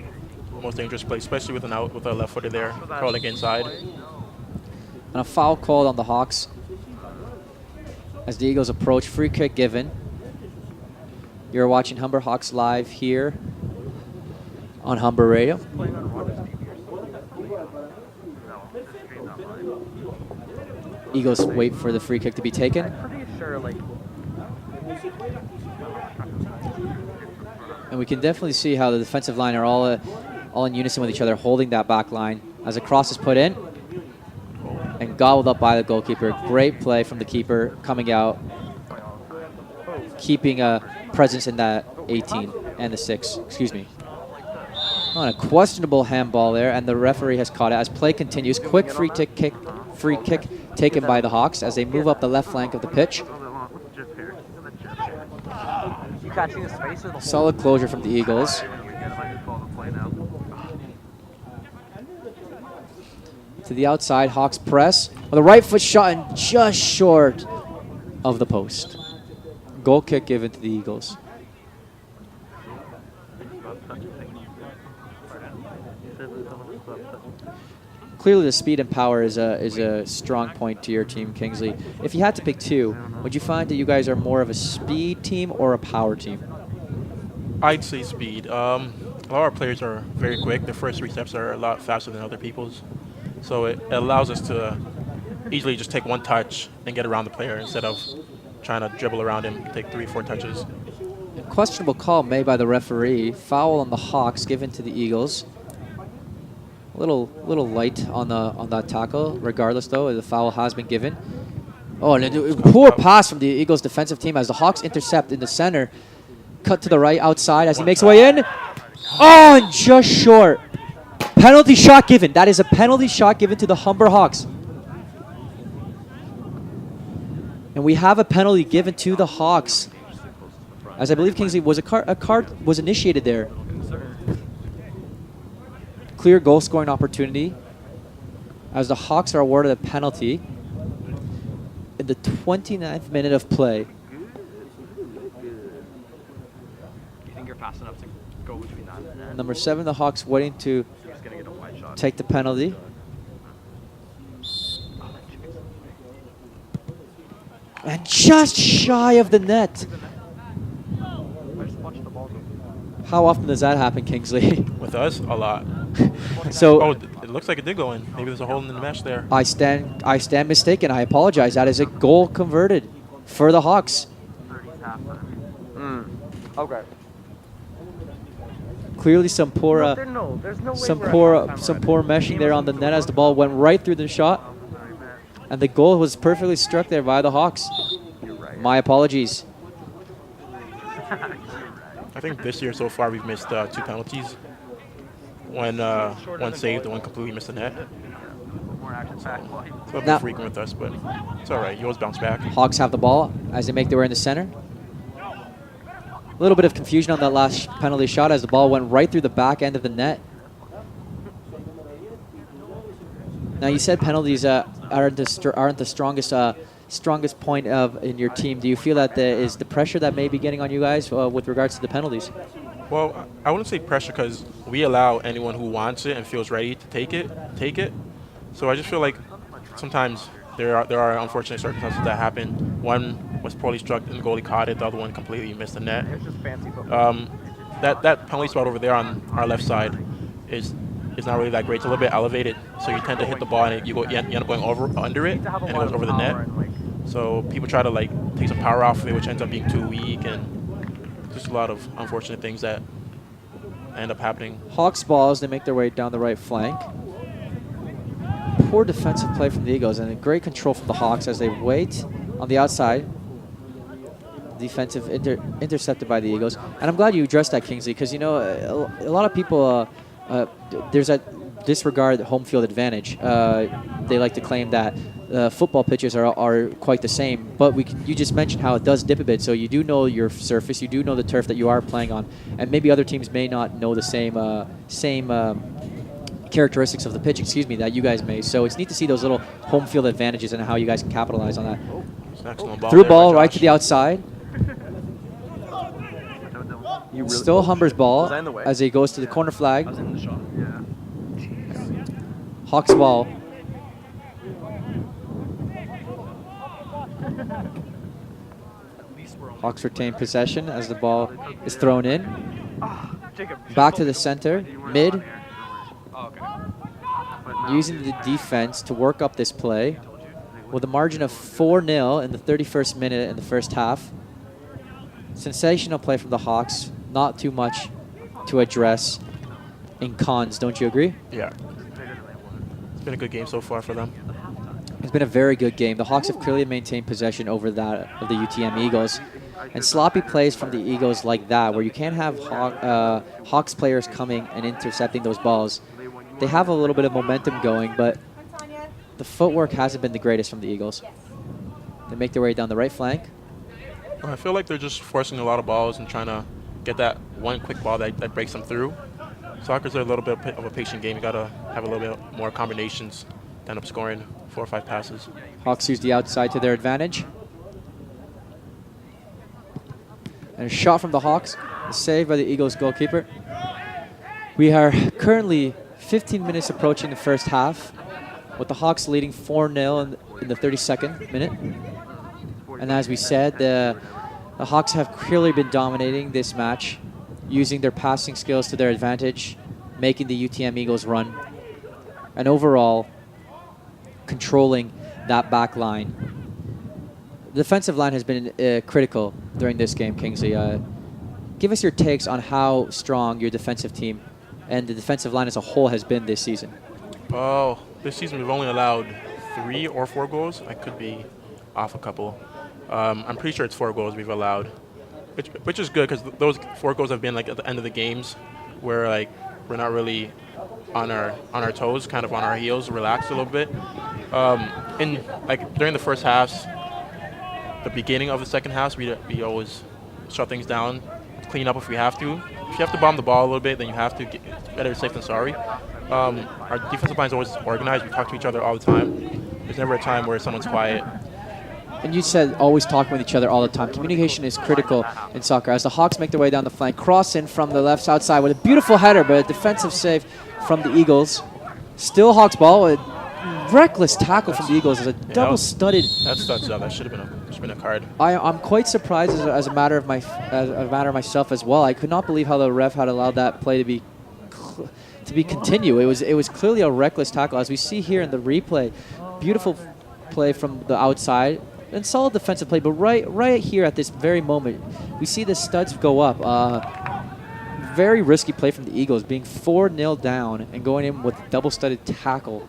Most dangerous place, especially with a left footer there, crawling inside. And a foul called on the Hawks as the Eagles approach. Free kick given. You're watching Humber Hawks live here on Humber Radio. Eagles wait for the free kick to be taken. I'm pretty sure, like, and we can definitely see how the defensive line are all in unison with each other, holding that back line as a cross is put in and gobbled up by the goalkeeper. Great play from the keeper coming out, keeping a presence in that 18 and the 6, excuse me. On a questionable handball there, and the referee has caught it as play continues. Quick free kick taken by the Hawks as they move up the left flank of the pitch. Solid closure from the Eagles. To the outside, Hawks press with a right foot shot and just short of the post. Goal kick given to the Eagles. Clearly the speed and power is a strong point to your team, Kingsley. If you had to pick two, would you find that you guys are more of a speed team or a power team? I'd say speed. A lot of our players are very quick. Their first 3 steps are a lot faster than other people's. So it allows us to easily just take one touch and get around the player instead of trying to dribble around him, take 3-4 touches. A questionable call made by the referee. Foul on the Hawks given to the Eagles. A little light on that tackle. Regardless, though, the foul has been given. Oh, and a poor pass from the Eagles defensive team as the Hawks intercept in the center. Cut to the right outside as he makes way in. Oh, and just short. Penalty shot given. That is a penalty shot given to the Humber Hawks. And we have a penalty given to the Hawks. As I believe, Kingsley, was a card was initiated there. Clear goal scoring opportunity as the Hawks are awarded a penalty in the 29th minute of play. Do you think you're fast enough to go between that and that? Number 7, the Hawks waiting to He's gonna get a wide shot. take the penalty. And just shy of the net. I just watched the ball go. How often does that happen, Kingsley? With us, a lot. So Oh, it looks like it did go in. Maybe there's a hole in the mesh there. I stand mistaken. I apologize. That is a goal converted for the Hawks. 30's half time. Okay. Clearly some poor, No, there's no way some we're at poor, halftime some already. poor The meshing game there is on the moving net so as the ball went right through the shot, I'm sorry, Matt. and the goal was perfectly struck there by the Hawks. You're right. My apologies. I think this year so far we've missed 2 penalties. One saved and one completely missed the net. More action packed. It's a bit Now- frequent with us, but it's all right. You always bounce back. Hawks have the ball as they make their way in the center. A little bit of confusion on that last penalty shot as the ball went right through the back end of the net. Now you said penalties aren't the strongest point of in your team. Do you feel that is the pressure that may be getting on you guys with regards to the penalties? Well, I wouldn't say pressure because we allow anyone who wants it and feels ready to take it. So I just feel like sometimes there are unfortunate circumstances that happen. One was poorly struck and the goalie caught it. The other one completely missed the net. It's just fancy football. That penalty spot over there on our left side is not really that great. It's a little bit elevated, so you tend to hit the ball and you end up going under it, and it goes over the net. So people try to like take some power off of it, which ends up being too weak, and just a lot of unfortunate things that end up happening. Hawks ball as they make their way down the right flank. Poor defensive play from the Eagles and a great control from the Hawks as they wait on the outside. Defensive intercepted by the Eagles. And I'm glad you addressed that, Kingsley, because you know a lot of people there's that disregard home field advantage. They like to claim that football pitches are quite the same, but you just mentioned how it does dip a bit, so you do know your surface, you do know the turf that you are playing on, and maybe other teams may not know the same characteristics of the pitch, that you guys may. So it's neat to see those little home field advantages and how you guys can capitalize on that. It's an excellent ball. Through there ball by right Josh. to the outside. Still Humber's ball Was I in the way? as he goes to the corner flag. I was in the shot. Yeah. Hawks ball. Hawks retain possession as the ball is thrown in. Jacob. Back to the center, mid, Oh, okay. But now using the defense to work up this play with a margin of 4-0 in the 31st minute in the first half. Sensational play from the Hawks. Not too much to address in cons, don't you agree? Yeah. It's been a good game so far for them. It's been a very good game. The Hawks have clearly maintained possession over that of the UTM Eagles. And sloppy plays from the Eagles like that, where you can't have Hawks players coming and intercepting those balls. They have a little bit of momentum going, but the footwork hasn't been the greatest from the Eagles. They make their way down the right flank. I feel like they're just forcing a lot of balls and trying to get that one quick ball that breaks them through. Soccer's a little bit of a patient game. You got to have a little bit more combinations to end up scoring 4 or 5 passes. Hawks use the outside to their advantage. And a shot from the Hawks, a save by the Eagles goalkeeper. We are currently 15 minutes approaching the first half, with the Hawks leading 4-0 in the 32nd minute. And as we said, the Hawks have clearly been dominating this match, using their passing skills to their advantage, making the UTM Eagles run, and overall controlling that back line. The defensive line has been critical during this game, Kingsley. Give us your takes on how strong your defensive team and the defensive line as a whole has been this season. Oh, this season we've only allowed 3 or 4 goals. I could be off a couple. I'm pretty sure it's 4 goals we've allowed, which is good because those 4 goals have been like at the end of the games where like we're not really on our toes, kind of on our heels, relaxed a little bit. And like during the first halves, the beginning of the second half, we always shut things down, clean up if we have to. If you have to bomb the ball a little bit, then you have to. Better safe than sorry. Our defensive line is always organized. We talk to each other all the time. There's never a time where someone's quiet. And you said always talking with each other all the time. Communication is critical in soccer. As the Hawks make their way down the flank, cross in from the left outside with a beautiful header, but a defensive save from the Eagles. Still Hawks ball. A reckless tackle from the Eagles. It's a double-studded. That's studs up. That should have been a card. I'm quite surprised as a matter of myself as well. I could not believe how the ref had allowed that play to be continue. It was clearly a reckless tackle, as we see here in the replay. Beautiful play from the outside and solid defensive play, but right here at this very moment, we see the studs go up. very risky play from the Eagles, being 4-0 down and going in with double-studded tackle.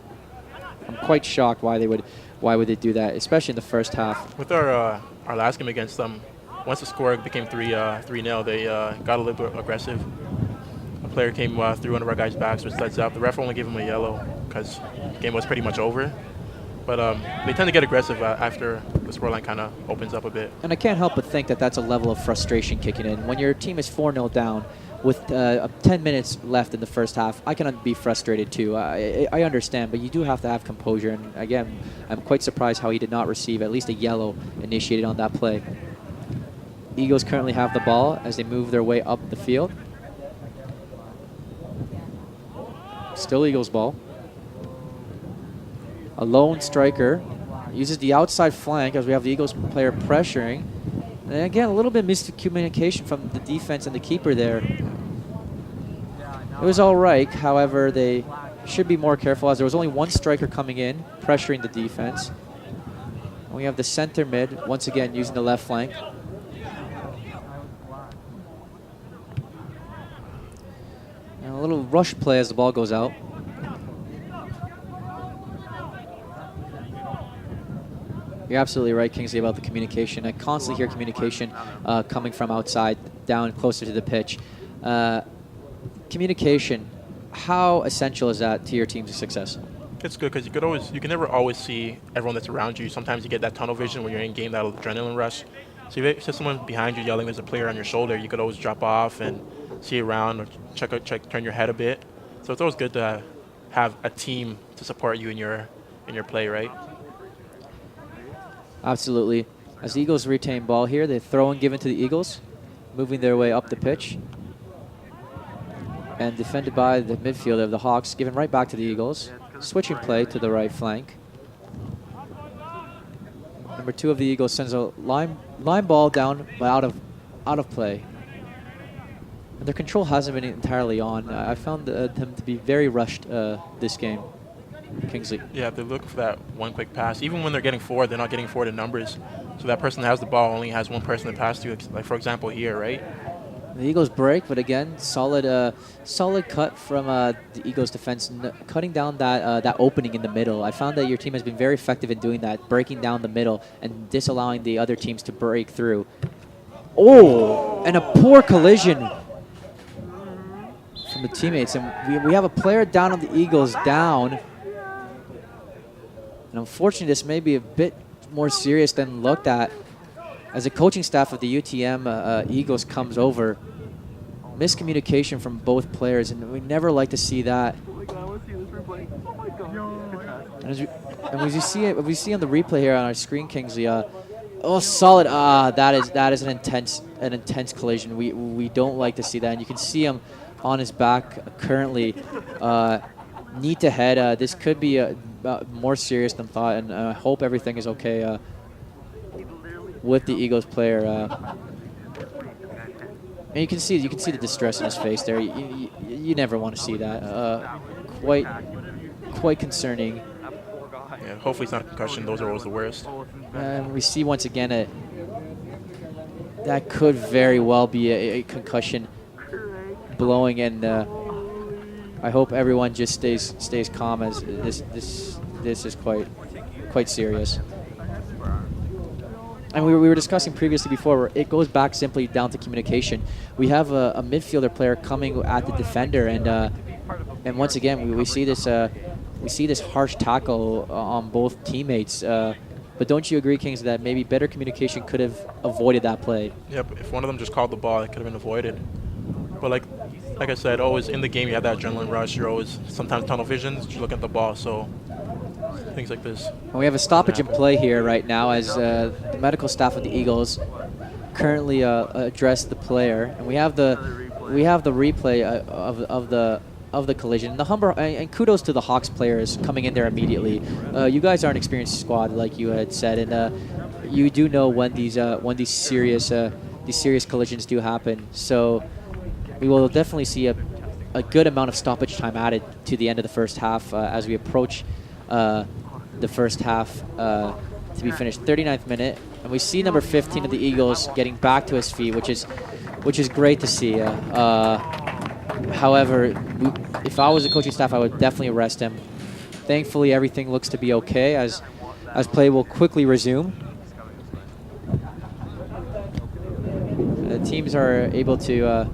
I'm quite shocked why would they do that, especially in the first half. With our last game against them, once the score became 3-0, they got a little bit aggressive. A player came through one of our guys' backs, which led up. The ref only gave him a yellow because the game was pretty much over. But they tend to get aggressive after the scoreline kind of opens up a bit. And I can't help but think that that's a level of frustration kicking in. When your team is 4-0 down with 10 minutes left in the first half, I can be frustrated too. I understand, but you do have to have composure. And again, I'm quite surprised how he did not receive at least a yellow initiated on that play. Eagles currently have the ball as they move their way up the field. Still Eagles ball. A lone striker uses the outside flank as we have the Eagles player pressuring. And again, a little bit miscommunication from the defense and the keeper there. It was all right. However, they should be more careful as there was only one striker coming in, pressuring the defense. And we have the center mid, once again, using the left flank. And a little rush play as the ball goes out. You're absolutely right, Kingsley, about the communication. I constantly hear communication coming from outside, down closer to the pitch. Communication, how essential is that to your team's success? It's good because you can never always see everyone that's around you. Sometimes you get that tunnel vision when you're in game, that adrenaline rush. So if there's someone behind you yelling, there's a player on your shoulder, you could always drop off and see around or turn your head a bit. So it's always good to have a team to support you in your play, right? Absolutely. As the Eagles retain ball here, they throw and give it to the Eagles, moving their way up the pitch. And defended by the midfielder of the Hawks, given right back to the Eagles. Switching play to the right flank. Number 2 of the Eagles sends a line ball down, but out of play. And their control hasn't been entirely on. I found them to be very rushed this game. Kingsley. Yeah, they look for that one quick pass. Even when they're getting forward, they're not getting forward in numbers. So that person that has the ball only has one person to pass to, like for example here, right? The Eagles break, but again, solid cut from the Eagles defense, cutting down that opening in the middle. I found that your team has been very effective in doing that, breaking down the middle and disallowing the other teams to break through. Oh, and a poor collision from the teammates. And we have a player down on the Eagles down. And unfortunately, this may be a bit more serious than looked at as the coaching staff of the UTM Eagles comes over. Miscommunication from both players, and we never like to see that. And as we see on the replay here on our screen, Kingsley, solid. That is an intense collision. We don't like to see that, and you can see him on his back currently, knee to head. This could be more serious than thought, and I hope everything is okay with the Eagles player. And you can see the distress in his face there. You never want to see that. Quite concerning. Yeah, hopefully it's not a concussion. Those are always the worst. And we see once again that could very well be a concussion blowing, and I hope everyone just stays calm as this is quite serious. And we were discussing previously before, where it goes back simply down to communication. We have a midfielder player coming at the defender, and once again we see this harsh tackle on both teammates. But don't you agree, Kings, that maybe better communication could have avoided that play? Yep. If one of them just called the ball, it could have been avoided. But like I said, always in the game you have that adrenaline rush. You're always sometimes tunnel vision. You look at the ball, so things like this. And we have a stoppage in play here right now as the medical staff of the Eagles currently address the player, and we have the replay of the collision. The Humber, and kudos to the Hawks players coming in there immediately. You guys are an experienced squad, like you had said, and you do know when these serious collisions do happen. So we will definitely see a good amount of stoppage time added to the end of the first half as we approach the first half to be finished. 39th minute, and we see number 15 of the Eagles getting back to his feet, which is great to see. However, if I was a coaching staff, I would definitely rest him. Thankfully, everything looks to be okay as play will quickly resume. The teams are able to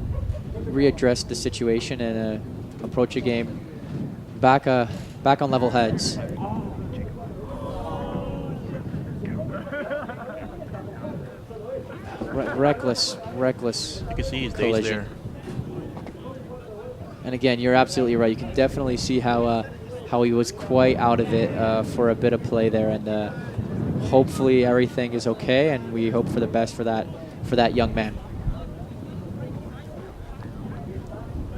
readdress the situation and approach a game back on level heads. Reckless You can see his days collision. there. And again, you're absolutely right. You can definitely see how he was quite out of it for a bit of play there, and hopefully everything is okay, and we hope for the best for that young man.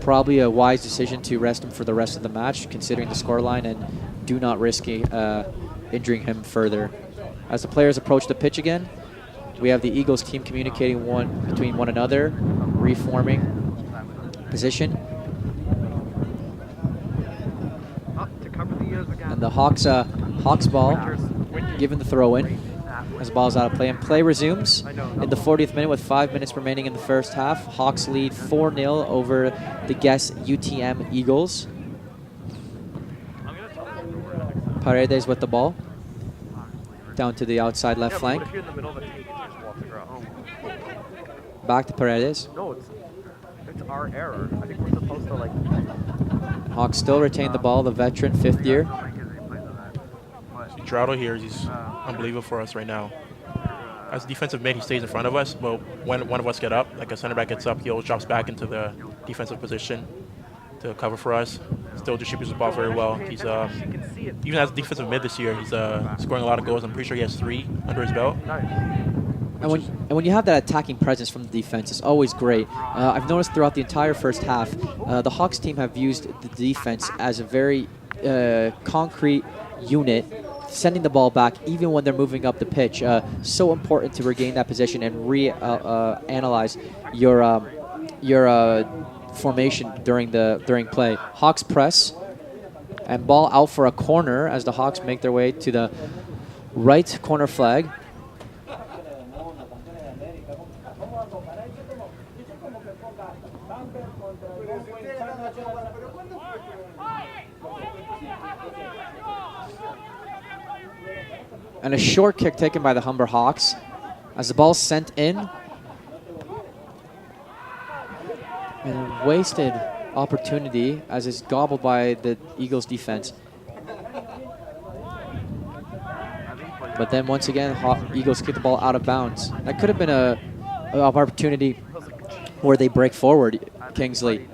Probably a wise decision to rest him for the rest of the match, considering the scoreline, and do not risk injuring him further. As the players approach the pitch again, we have the Eagles team communicating between one another, reforming position. And the Hawks ball, given the throw-in, as the ball is out of play. And play resumes in the 40th minute with 5 minutes remaining in the first half. Hawks lead 4-0 over the guest UTM Eagles. Paredes with the ball. Down to the outside left flank. Back to Paredes. No, it's our error. I think we're supposed to like. Hawks still retain the ball, the veteran, 5th year. Gerardo here, he's unbelievable for us right now. As a defensive mid, he stays in front of us, but when one of us get up, like a center back gets up, he always drops back into the defensive position to cover for us. Still distributes the ball very well. He's even as a defensive mid this year, he's scoring a lot of goals. I'm pretty sure he has 3 under his belt. And when you have that attacking presence from the defense, it's always great. I've noticed throughout the entire first half, the Hawks team have used the defense as a very concrete unit, sending the ball back even when they're moving up the pitch. So important to regain that position and analyze your formation during play. Hawks press and ball out for a corner as the Hawks make their way to the right corner flag. And a short kick taken by the Humber Hawks as the ball's sent in. And a wasted opportunity as it's gobbled by the Eagles defense. But then once again, Eagles kick the ball out of bounds. That could have been an opportunity where they break forward, Kingsley.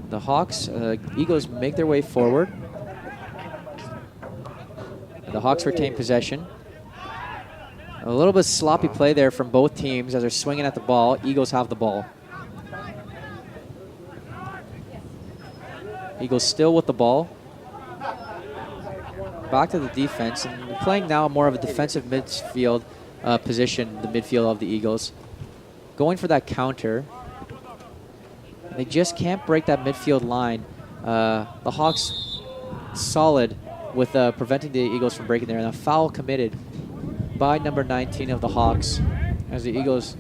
The Hawks, Eagles make their way forward. The Hawks retain possession. A little bit sloppy play there from both teams as they're swinging at the ball. Eagles have the ball. Eagles still with the ball. Back to the defense, and playing now more of a defensive midfield position, the midfield of the Eagles. Going for that counter. They just can't break that midfield line. The Hawks solid with preventing the Eagles from breaking there. And a foul committed by number 19 of the Hawks as the Eagles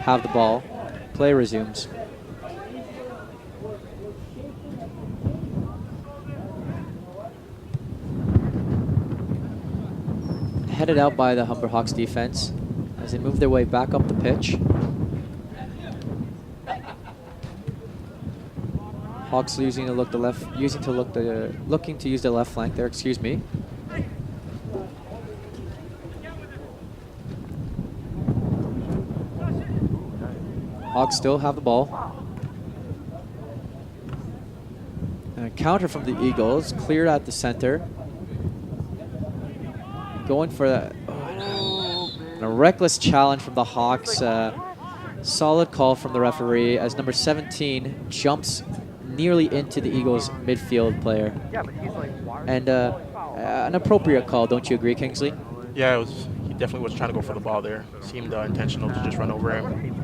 have the ball. Play resumes. Headed out by the Humber Hawks defense as they move their way back up the pitch. Hawks looking to use the left flank there, excuse me. Hawks still have the ball. And a counter from the Eagles, cleared at the center. Going for that. A reckless challenge from the Hawks. Solid call from the referee as number 17 jumps nearly into the Eagles midfield player. And an appropriate call, don't you agree, Kingsley? Yeah, he definitely was trying to go for the ball there. Seemed intentional to just run over him.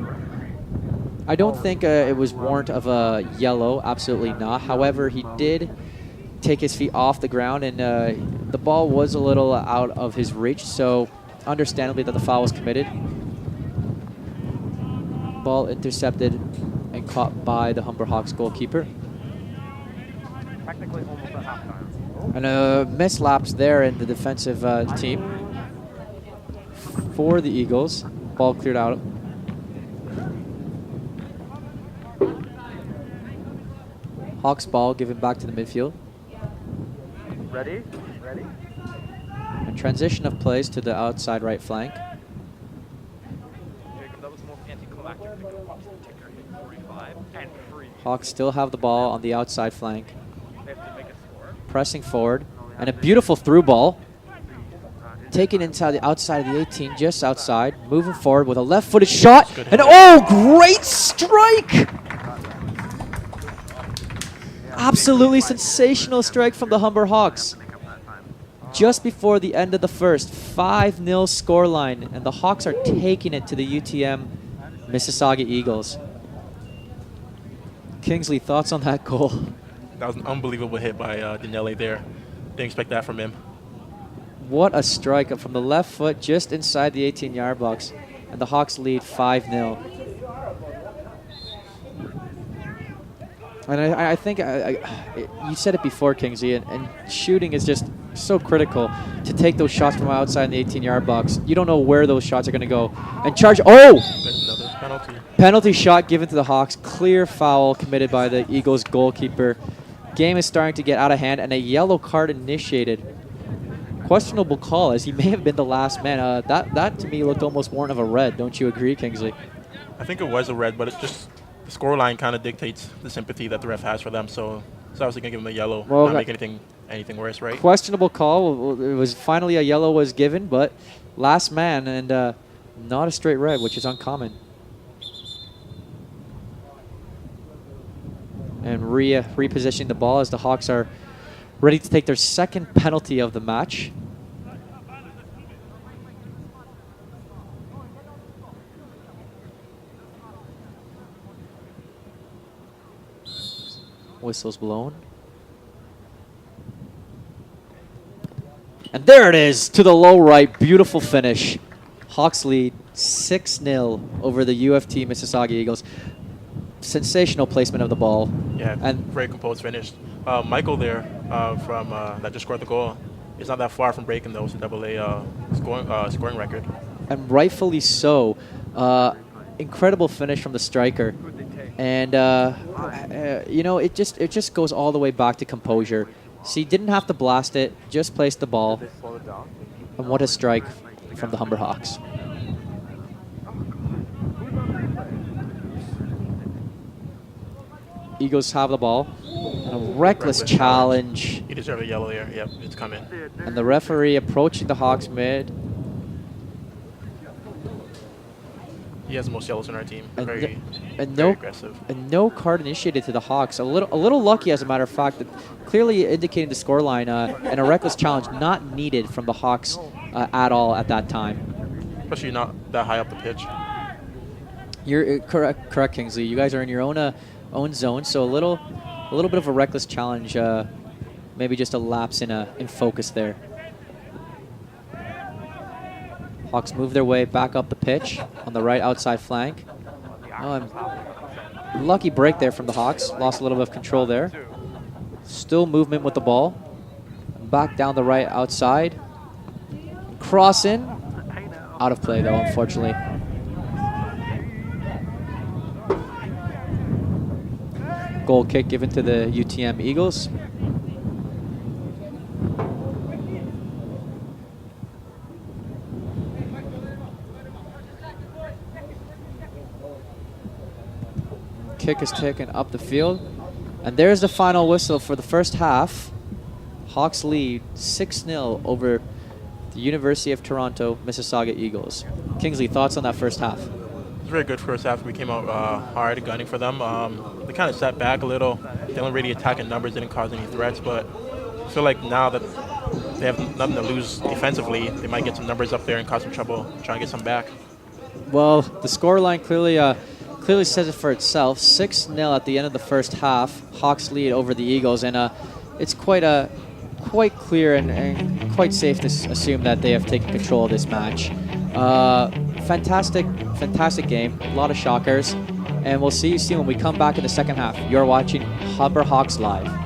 I don't think it was warrant of a yellow, absolutely not. However, he did take his feet off the ground, and the ball was a little out of his reach, so understandably that the foul was committed. Ball intercepted and caught by the Humber Hawks goalkeeper. Technically almost at halftime. And a mislapse there in the defensive team for the Eagles. Ball cleared out. Hawks ball given back to the midfield. Ready? Ready? And transition of plays to the outside right flank. Jacob, that was the most anticlimactic thing I've possibly taken. Hit 45 and free. Hawks still have the ball on the outside flank. They have to make a score. Pressing forward. And a beautiful through ball. Taken inside the outside of the 18, just outside. Moving forward with a left-footed shot. And oh, great strike! Absolutely sensational strike from the Humber Hawks. Just before the end of the first, 5-0 scoreline, and the Hawks are taking it to the UTM Mississauga Eagles. Kingsley, thoughts on that goal? That was an unbelievable hit by Daniele there. Didn't expect that from him. What a strike from the left foot just inside the 18-yard box, and the Hawks lead 5-0. And I think you said it before, Kingsley, and shooting is just so critical to take those shots from outside the 18-yard box. You don't know where those shots are going to go. And charge. Oh! There's another penalty. Penalty shot given to the Hawks. Clear foul committed by the Eagles goalkeeper. Game is starting to get out of hand, and a yellow card initiated. Questionable call, as he may have been the last man. That to me looked almost more of a red. Don't you agree, Kingsley? I think it was a red, but it's just the scoreline kind of dictates the sympathy that the ref has for them. So it's obviously going to give him a yellow, Well, not make anything worse, right? Questionable call. It was finally a yellow was given, but last man and not a straight red, which is uncommon. And repositioning the ball as the Hawks are ready to take their second penalty of the match. Whistles blown. And there it is, to the low right, beautiful finish. Hawks lead 6-0 over the UFT Mississauga Eagles. Sensational placement of the ball. Yeah, and very composed finish. Michael there from that just scored the goal is not that far from breaking those AA scoring record. And rightfully so. Incredible finish from the striker. And you know, it just goes all the way back to composure. See, didn't have to blast it, just placed the ball. And what a strike from the Humber Hawks. Eagles have the ball. And a reckless challenge. He deserved a yellow here. Yep, it's coming. And the referee approaching the Hawks mid. He has the most yellows in our team. And Very no aggressive. And no card initiated to the Hawks. A little lucky, as a matter of fact, that clearly indicating the scoreline and a reckless challenge not needed from the Hawks at all at that time. Especially not that high up the pitch. You're correct, Kingsley. You guys are in your own zone, so a little bit of a reckless challenge, maybe just a lapse in focus there. Hawks move their way back up the pitch on the right outside flank. Lucky break there from the Hawks. Lost a little bit of control there. Still movement with the ball. Back down the right outside. Cross in. Out of play though, unfortunately. Goal kick given to the UTM Eagles. Kick is taken up the field. And there's the final whistle for the first half. Hawks lead 6-0 over the University of Toronto Mississauga Eagles. Kingsley, thoughts on that first half? It was a very good first half. We came out hard and gunning for them. They kind of sat back a little. They didn't really attack in numbers, didn't cause any threats, but I feel like now that they have nothing to lose defensively, they might get some numbers up there and cause some trouble trying to get some back. Well, the scoreline clearly says it for itself. 6-0 at the end of the first half. Hawks lead over the Eagles, and it's quite clear and quite safe to assume that they have taken control of this match. fantastic, fantastic game. A lot of shockers. And we'll see you soon when we come back in the second half. You're watching Humber Hawks Live.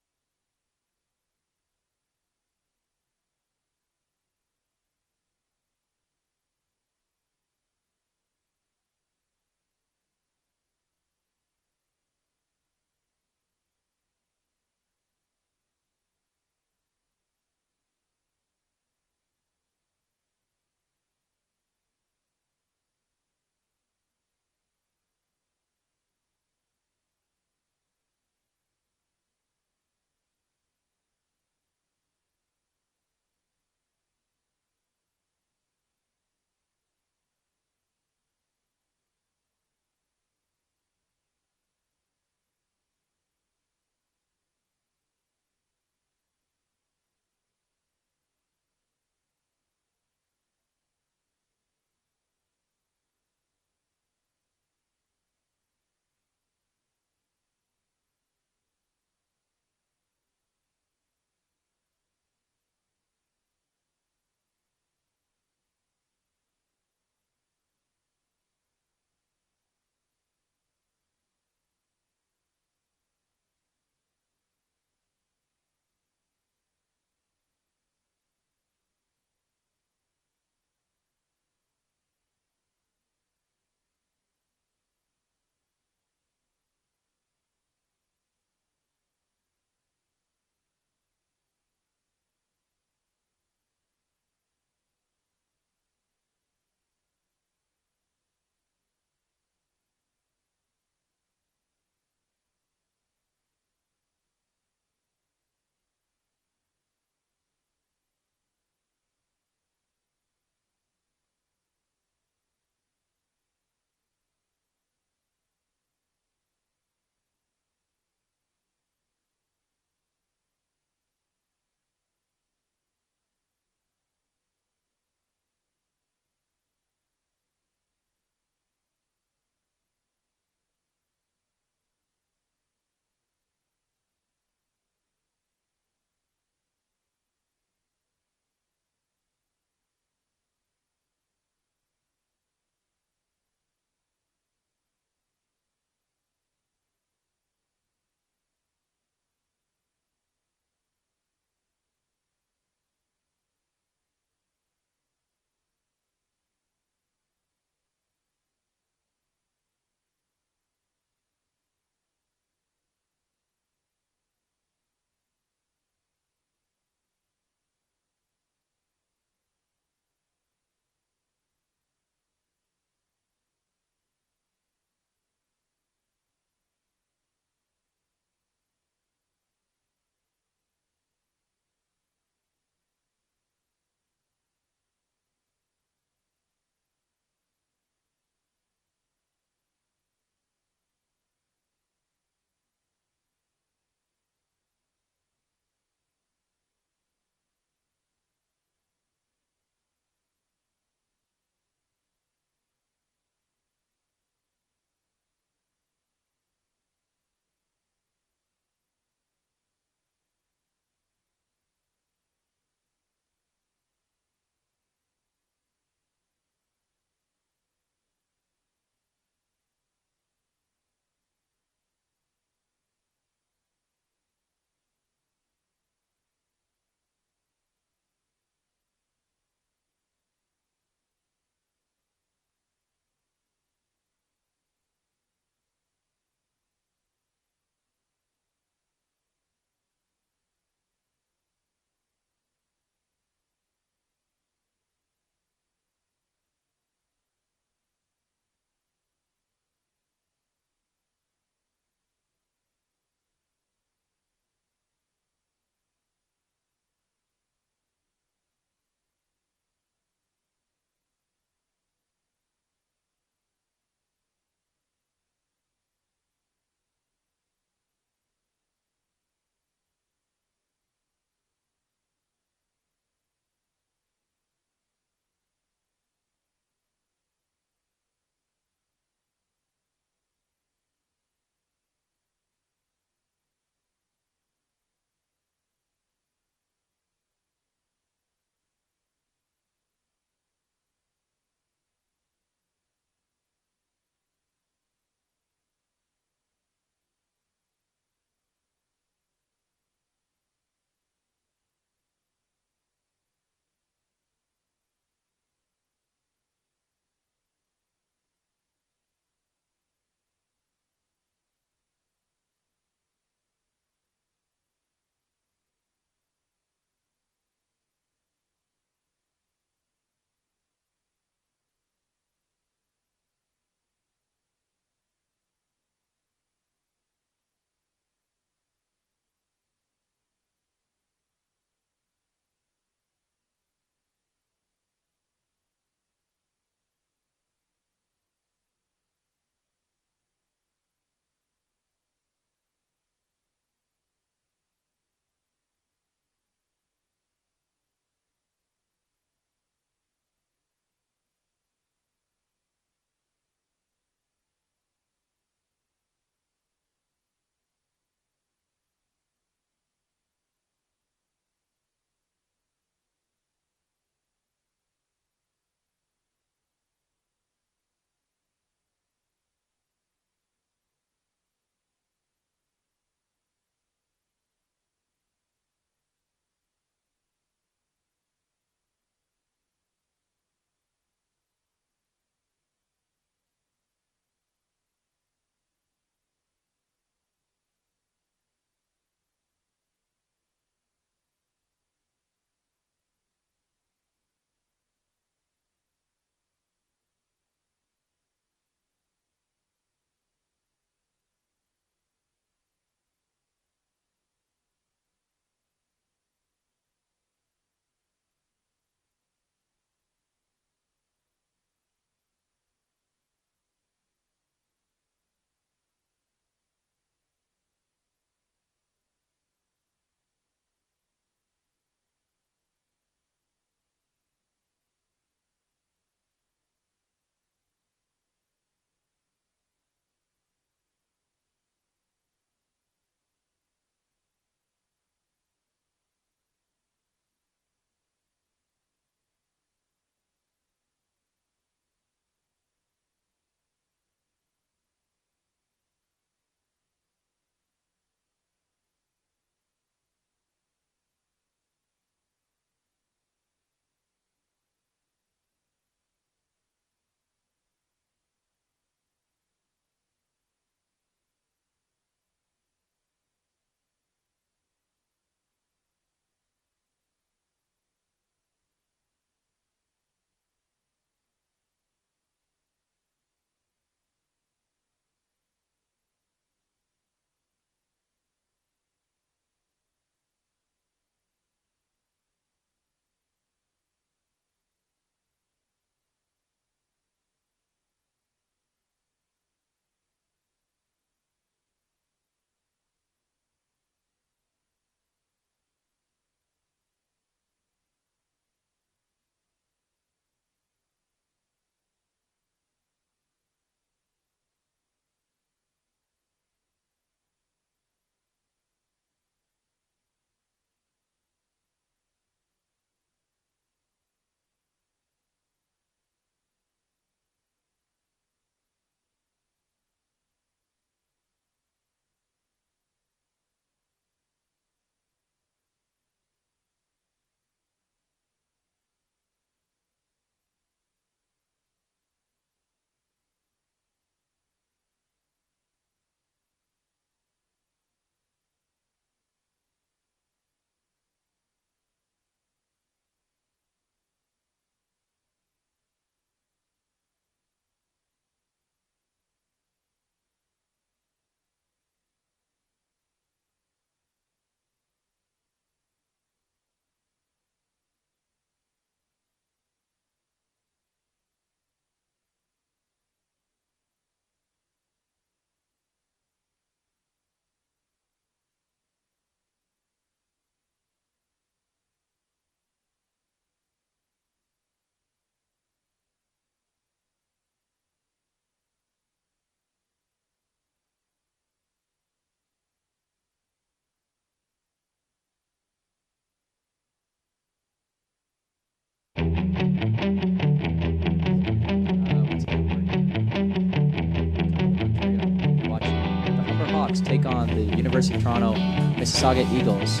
take on the University of Toronto Mississauga Eagles.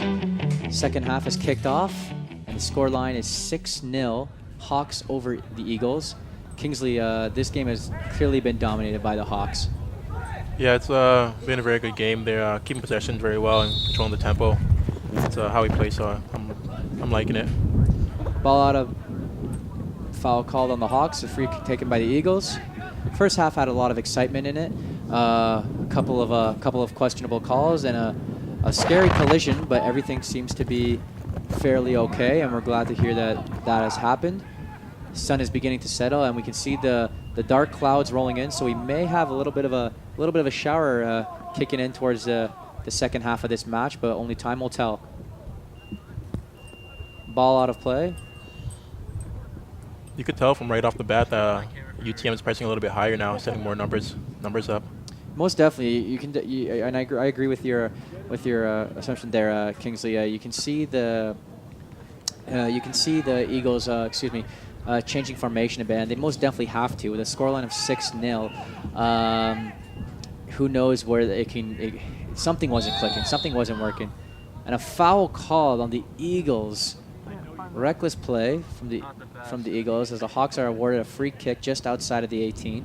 Second half has kicked off, and the score line is 6-0 Hawks over the Eagles. Kingsley, this game has clearly been dominated by the Hawks. Yeah, it's been a very good game. They're keeping possession very well and controlling the tempo. It's how we play, so I'm liking it. Ball out of foul called on the Hawks, a free kick taken by the Eagles. First half had a lot of excitement in it. A couple of questionable calls and a scary collision, but everything seems to be fairly okay, and we're glad to hear that has happened. The sun is beginning to settle, and we can see the dark clouds rolling in, so we may have a little bit of a shower kicking in towards the second half of this match, but only time will tell. Ball out of play. You could tell from right off the bat that UTM is pressing a little bit higher now, setting more numbers up. Most definitely, and I agree with your assumption there, Kingsley. You can see the Eagles, changing formation a bit, and they most definitely have to with a scoreline of 6-0. Who knows where something wasn't clicking, something wasn't working, and a foul called on the Eagles. Reckless play from the Eagles as the Hawks are awarded a free kick just outside of the 18.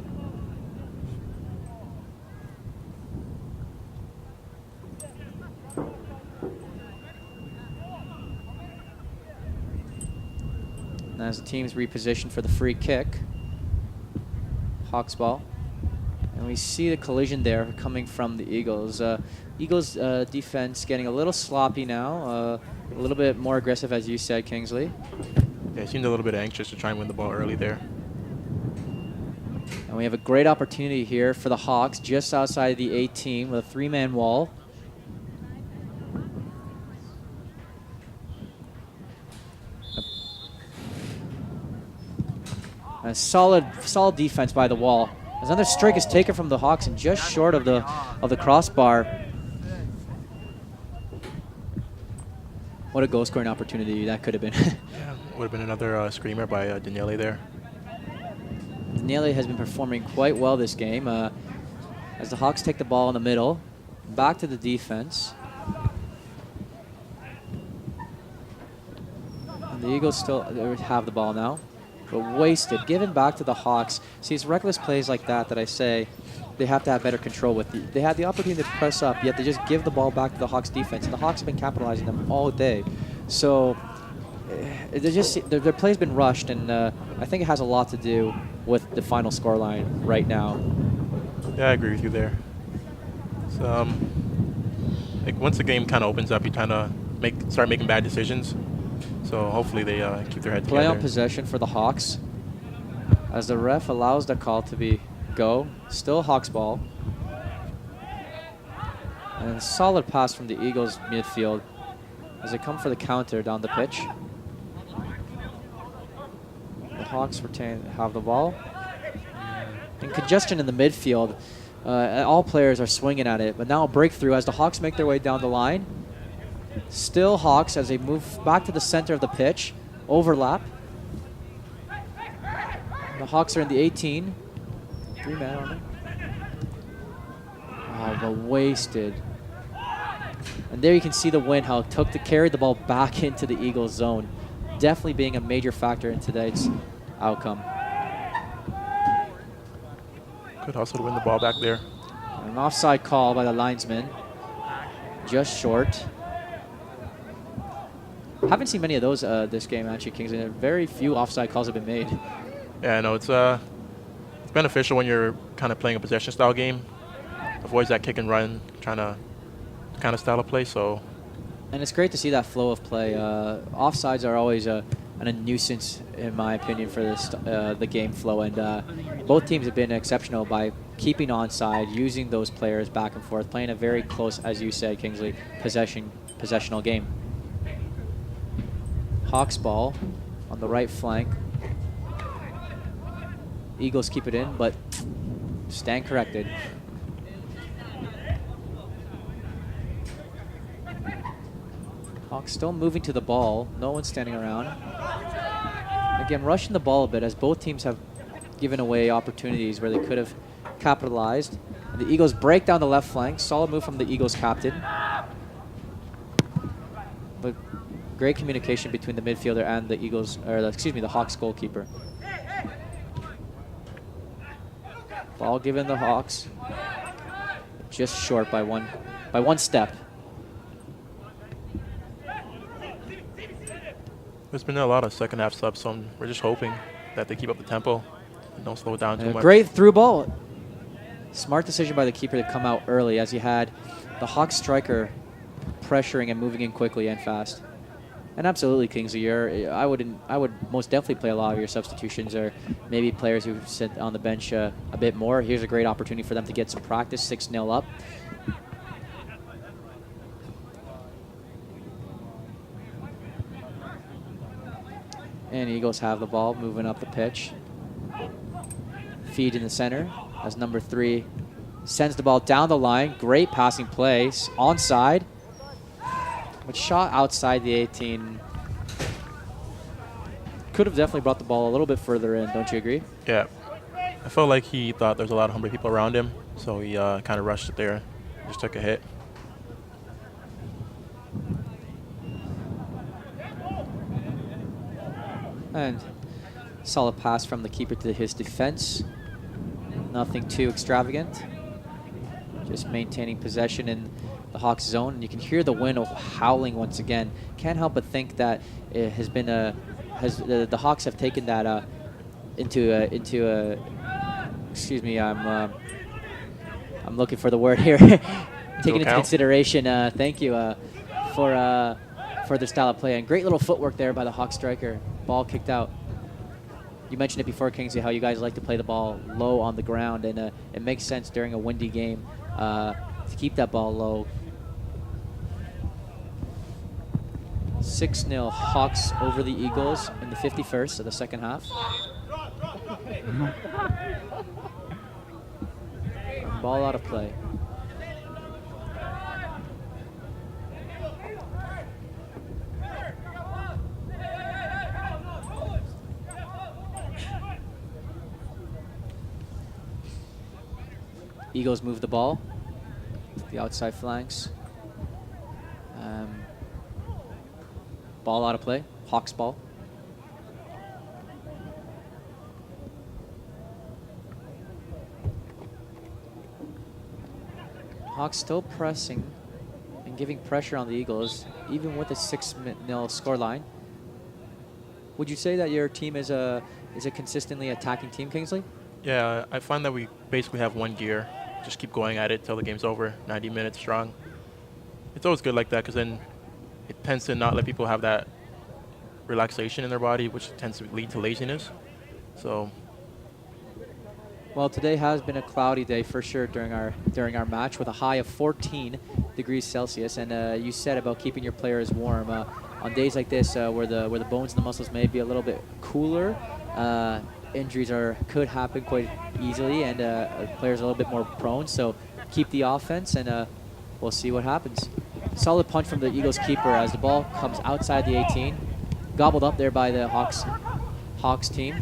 And as the teams reposition for the free kick, Hawks ball. And we see the collision there coming from the Eagles. Eagles defense getting a little sloppy now, a little bit more aggressive, as you said, Kingsley. Yeah, seemed a little bit anxious to try and win the ball early there. And we have a great opportunity here for the Hawks just outside the 18 with a three-man wall. A solid defense by the wall. As another strike is taken from the Hawks and just short of the crossbar. What a goal scoring opportunity that could have been. Yeah, would have been another screamer by Daniele there. Daniele has been performing quite well this game. As the Hawks take the ball in the middle, back to the defense. And the Eagles still have the ball now, but wasted, given back to the Hawks. See, it's reckless plays like that I say they have to have better control with. They had the opportunity to press up, yet they just give the ball back to the Hawks defense, and the Hawks have been capitalizing them all day. So their play's been rushed, and I think it has a lot to do with the final scoreline right now. Yeah, I agree with you there. So, like once the game kind of opens up, you kind of start making bad decisions. So hopefully they keep their head together. Play on possession for the Hawks, as the ref allows the call to be go. Still Hawks ball. And a solid pass from the Eagles midfield as they come for the counter down the pitch. The Hawks have the ball. And congestion in the midfield. All players are swinging at it, but now a breakthrough as the Hawks make their way down the line. Still Hawks as they move back to the center of the pitch. Overlap. The Hawks are in the 18. 3-man on them. Oh, but wasted. And there you can see the wind, how it took to carry the ball back into the Eagles zone. Definitely being a major factor in today's outcome. Good hustle to win the ball back there. An offside call by the linesman. Just short. Haven't seen many of those this game, actually, Kingsley. Very few offside calls have been made. Yeah, I know. It's beneficial when you're kind of playing a possession-style game. Avoids that kick and run, trying to kind of style of play. So, and it's great to see that flow of play. Offsides are always a nuisance, in my opinion, for this the game flow. And both teams have been exceptional by keeping onside, using those players back and forth, playing a very close, as you said, Kingsley, possessional game. Hawks ball on the right flank. Eagles keep it in, but stand corrected. Hawks still moving to the ball. No one's standing around. Again, rushing the ball a bit as both teams have given away opportunities where they could have capitalized. And the Eagles break down the left flank. Solid move from the Eagles captain. But great communication between the midfielder and the Eagles, or the Hawks goalkeeper. Ball given the Hawks. Just short by one step. There's been a lot of second half subs, so we're just hoping that they keep up the tempo and don't slow it down too much. Great through ball. Smart decision by the keeper to come out early, as you had the Hawks striker pressuring and moving in quickly and fast. And absolutely, Kingsley, I would most definitely play a lot of your substitutions, or maybe players who sit on the bench a bit more. Here's a great opportunity for them to get some practice. 6-0 up. And Eagles have the ball, moving up the pitch. Feed in the center as number 3 sends the ball down the line. Great passing play, onside. But shot outside the 18. Could have definitely brought the ball a little bit further in, don't you agree? Yeah. I felt like he thought there was a lot of Humber people around him, so he kind of rushed it there. Just took a hit. And solid pass from the keeper to his defense. Nothing too extravagant. Just maintaining possession in the Hawks zone. And you can hear the wind howling once again. Can't help but think that it has been the Hawks have taken that excuse me, I'm looking for the word here. Taken into consideration, thank you, for their style of play. And great little footwork there by the Hawks striker. Ball kicked out. You mentioned it before, Kingsley, how you guys like to play the ball low on the ground, and it makes sense during a windy game to keep that ball low. 6-0 Hawks over the Eagles in the 51st of the second half. Ball out of play. Eagles move the ball to the outside flanks. Ball out of play. Hawks ball. Hawks still pressing and giving pressure on the Eagles, even with a 6-0 scoreline. Would you say that your team is a consistently attacking team, Kingsley? Yeah, I find that we basically have one gear. Just keep going at it till the game's over, 90 minutes strong. It's always good like that, because then it tends to not let people have that relaxation in their body, which tends to lead to laziness. So, well, today has been a cloudy day for sure during our match, with a high of 14 degrees Celsius. And you said about keeping your players warm. On days like this, where the bones and the muscles may be a little bit cooler, injuries could happen quite easily, and players are a little bit more prone. So keep the offense, and we'll see what happens. Solid punch from the Eagles keeper as the ball comes outside the 18. Gobbled up there by the Hawks team.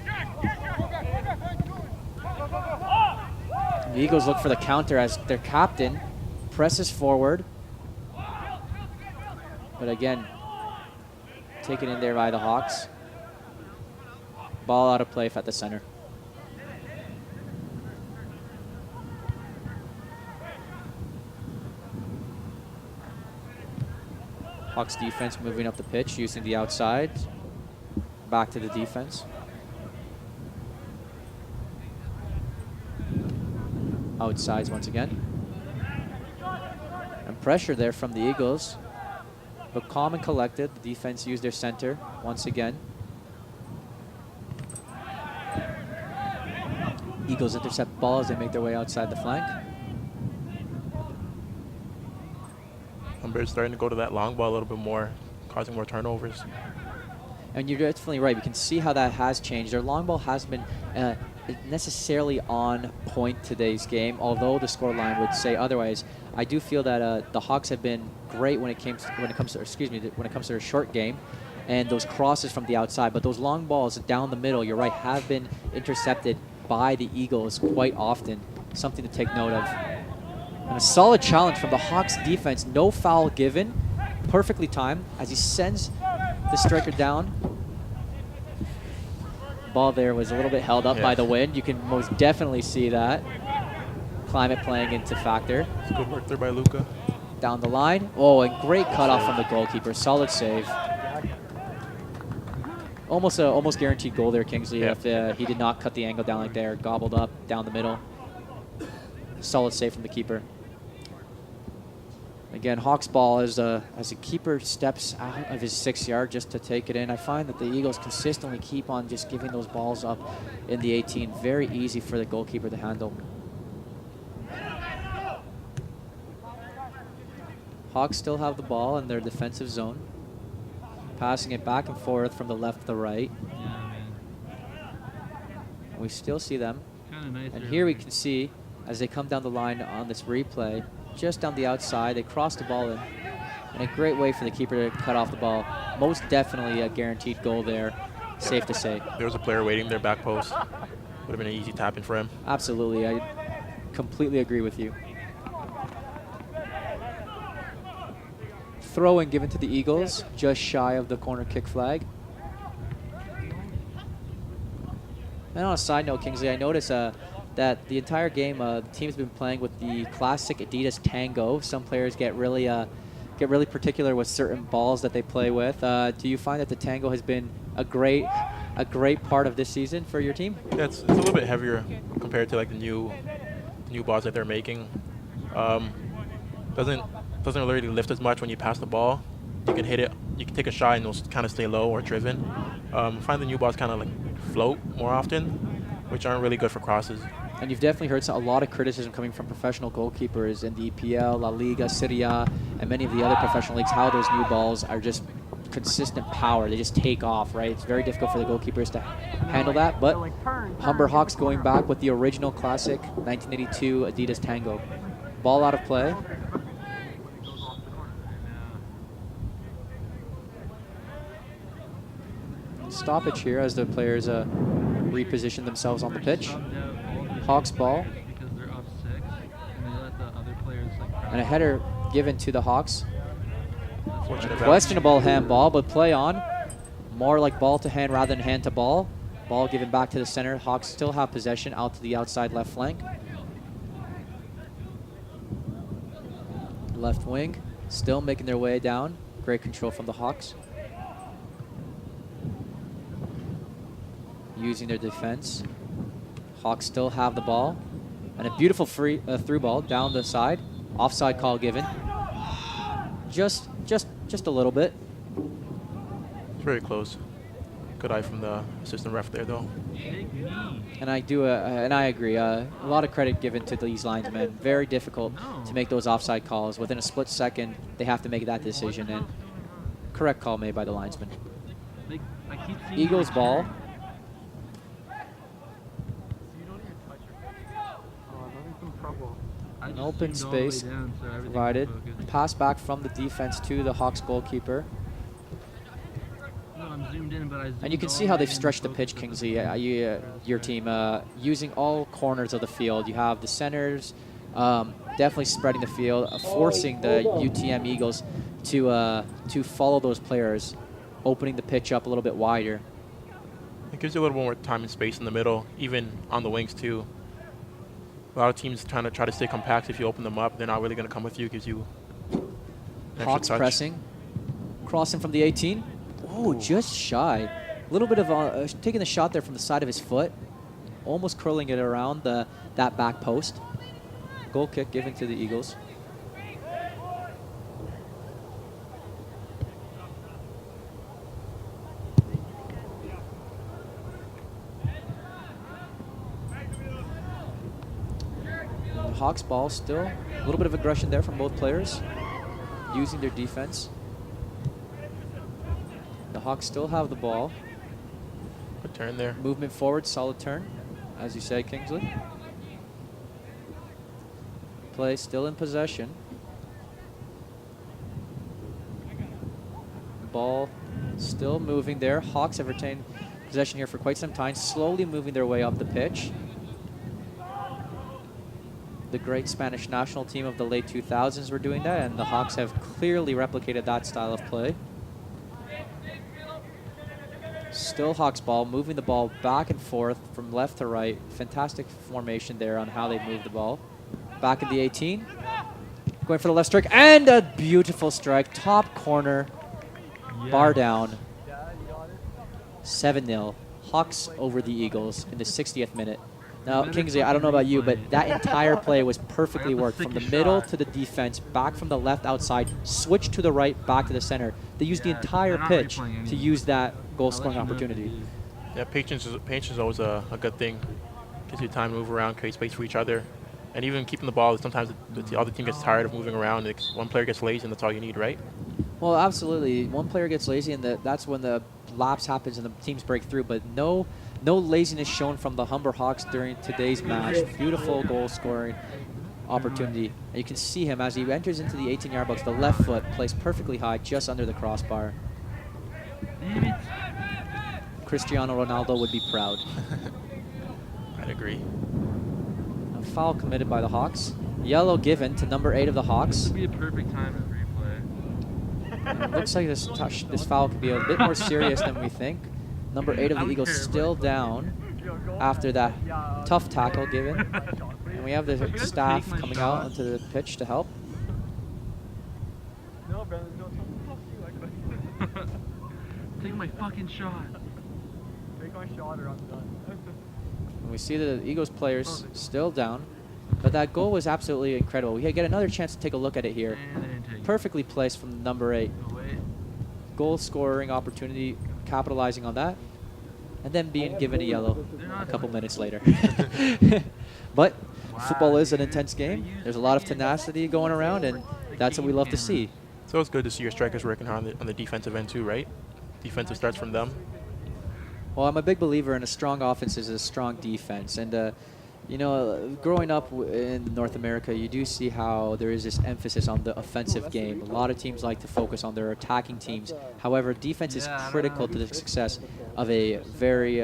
The Eagles look for the counter as their captain presses forward. But again, taken in there by the Hawks. Ball out of play at the center. Hawks defense moving up the pitch, using the outside. Back to the defense. Outsides once again. And pressure there from the Eagles. But calm and collected. The defense used their center once again. Eagles intercept ball as they make their way outside the flank. Humber is starting to go to that long ball a little bit more, causing more turnovers. And you're definitely right. We can see how that has changed. Their long ball hasn't been necessarily on point today's game, although the scoreline would say otherwise. I do feel that the Hawks have been great when it comes to their short game, and those crosses from the outside. But those long balls down the middle, you're right, have been intercepted by the Eagles quite often. Something to take note of. And a solid challenge from the Hawks defense. No foul given. Perfectly timed as he sends the striker down. Ball there was a little bit held up by the wind. You can most definitely see that. Climate playing into factor. It's good work there by Luka. Down the line. Oh, and great cutoff from the goalkeeper. Solid save. Almost guaranteed goal there, Kingsley, if he did not cut the angle down like there. Gobbled up down the middle. Solid save from the keeper. Again, Hawks ball as the keeper steps out of his 6-yard just to take it in. I find that the Eagles consistently keep on just giving those balls up in the 18. Very easy for the goalkeeper to handle. Hawks still have the ball in their defensive zone. Passing it back and forth from the left to the right. Yeah, man. We still see them. Kind of nice. And here we can see, as they come down the line on this replay, just down the outside, they cross the ball in. And a great way for the keeper to cut off the ball. Most definitely a guaranteed goal there, safe to say. There was a player waiting there, back post. Would have been an easy tap in for him. Absolutely, I completely agree with you. Throw in given to the Eagles, just shy of the corner kick flag. And on a side note, Kingsley, I noticed that the entire game, the team's been playing with the classic Adidas Tango. Some players get really particular with certain balls that they play with. Do you find that the Tango has been a great part of this season for your team? Yeah, it's a little bit heavier compared to like the new balls that they're making. Doesn't really lift as much when you pass the ball. You can hit it, you can take a shot and it'll kind of stay low or driven. I find the new balls kind of like float more often, which aren't really good for crosses. And you've definitely heard a lot of criticism coming from professional goalkeepers in the EPL, La Liga, Serie A, and many of the other professional leagues, how those new balls are just consistent power. They just take off, right? It's very difficult for the goalkeepers to handle that, but Humber Hawks going back with the original classic 1982 Adidas Tango. Ball out of play. Stoppage here as the players reposition themselves on the pitch. Hawks ball. Because they're up 6, and they let the other players like. And a header given to the Hawks. Fortunate Questionable handball, but play on. More like ball to hand rather than hand to ball. Ball given back to the center. Hawks still have possession out to the outside left flank. Left wing still making their way down. Great control from the Hawks. Using their defense. Hawks still have the ball. And a beautiful through ball down the side. Offside call given. Just a little bit. It's very close. Good eye from the assistant ref there, though. And I agree. A lot of credit given to these linesmen. Very difficult to make those offside calls. Within a split second, they have to make that decision. And correct call made by the linesman. Eagles ball. An open space provided. Pass back from the defense to the Hawks goalkeeper. And you can see how they've stretched the pitch, Kingsley. Your team using all corners of the field. You have the centers definitely spreading the field, forcing the UTM Eagles to follow those players, opening the pitch up a little bit wider. It gives you a little more time and space in the middle, even on the wings too. A lot of teams try to stay compact. If you open them up, they're not really going to come with you. Gives you an extra Hawks touch. pressing, crossing from the 18. Oh, just shy. A little bit of taking the shot there from the side of his foot, almost curling it around that back post. Goal kick given to the Eagles. Hawks ball still. A little bit of aggression there from both players, using their defense. The Hawks still have the ball. Good turn there. Movement forward, solid turn, as you say, Kingsley. Play still in possession. Ball still moving there. Hawks have retained possession here for quite some time, slowly moving their way up the pitch. The great Spanish national team of the late 2000s were doing that, and the Hawks have clearly replicated that style of play. Still Hawks ball, moving the ball back and forth from left to right. Fantastic formation there on how they move the ball. Back in the 18. Going for the left strike, and a beautiful strike. Top corner, bar down. 7-0. Hawks over the Eagles in the 60th minute. Now, Kingsley, I don't know about you, but that entire play was perfectly worked. From the middle to the defense, back from the left outside, switch to the right, back to the center. They used the entire pitch to use that goal-scoring opportunity. Yeah, patience is always a good thing. Gives you time to move around, create space for each other. And even keeping the ball, sometimes the other team gets tired of moving around. One player gets lazy, and that's all you need, right? Well, absolutely. One player gets lazy, and that's when the lapse happens and the teams break through. But no laziness shown from the Humber Hawks during today's match. Beautiful goal-scoring opportunity. And you can see him as he enters into the 18-yard box. The left foot placed perfectly high, just under the crossbar. Cristiano Ronaldo would be proud. I'd agree. A foul committed by the Hawks. Yellow given to number 8 of the Hawks. This would be a perfect time to replay. It looks like this foul could be a bit more serious than we think. Number 8 of the Eagles still down after that tough tackle given. And we have the staff coming out onto the pitch to help. No, Brandon, don't talk to you like that. Take my fucking shot. Take my shot or I'm done. And we see the Eagles players still down. But that goal was absolutely incredible. We get another chance to take a look at it here. Perfectly placed from number 8. Goal scoring opportunity, capitalizing on that, and then being given a yellow a couple minutes later. But football is an intense game. There's a lot of tenacity going around, and that's what we love to see. So it's good to see your strikers working hard on the defensive end too, right? Defensive starts from them. Well, I'm a big believer in a strong offense is a strong defense, and you know, growing up in North America, you do see how there is this emphasis on the offensive game. A lot of teams like to focus on their attacking teams. However, defense is critical to the success of a very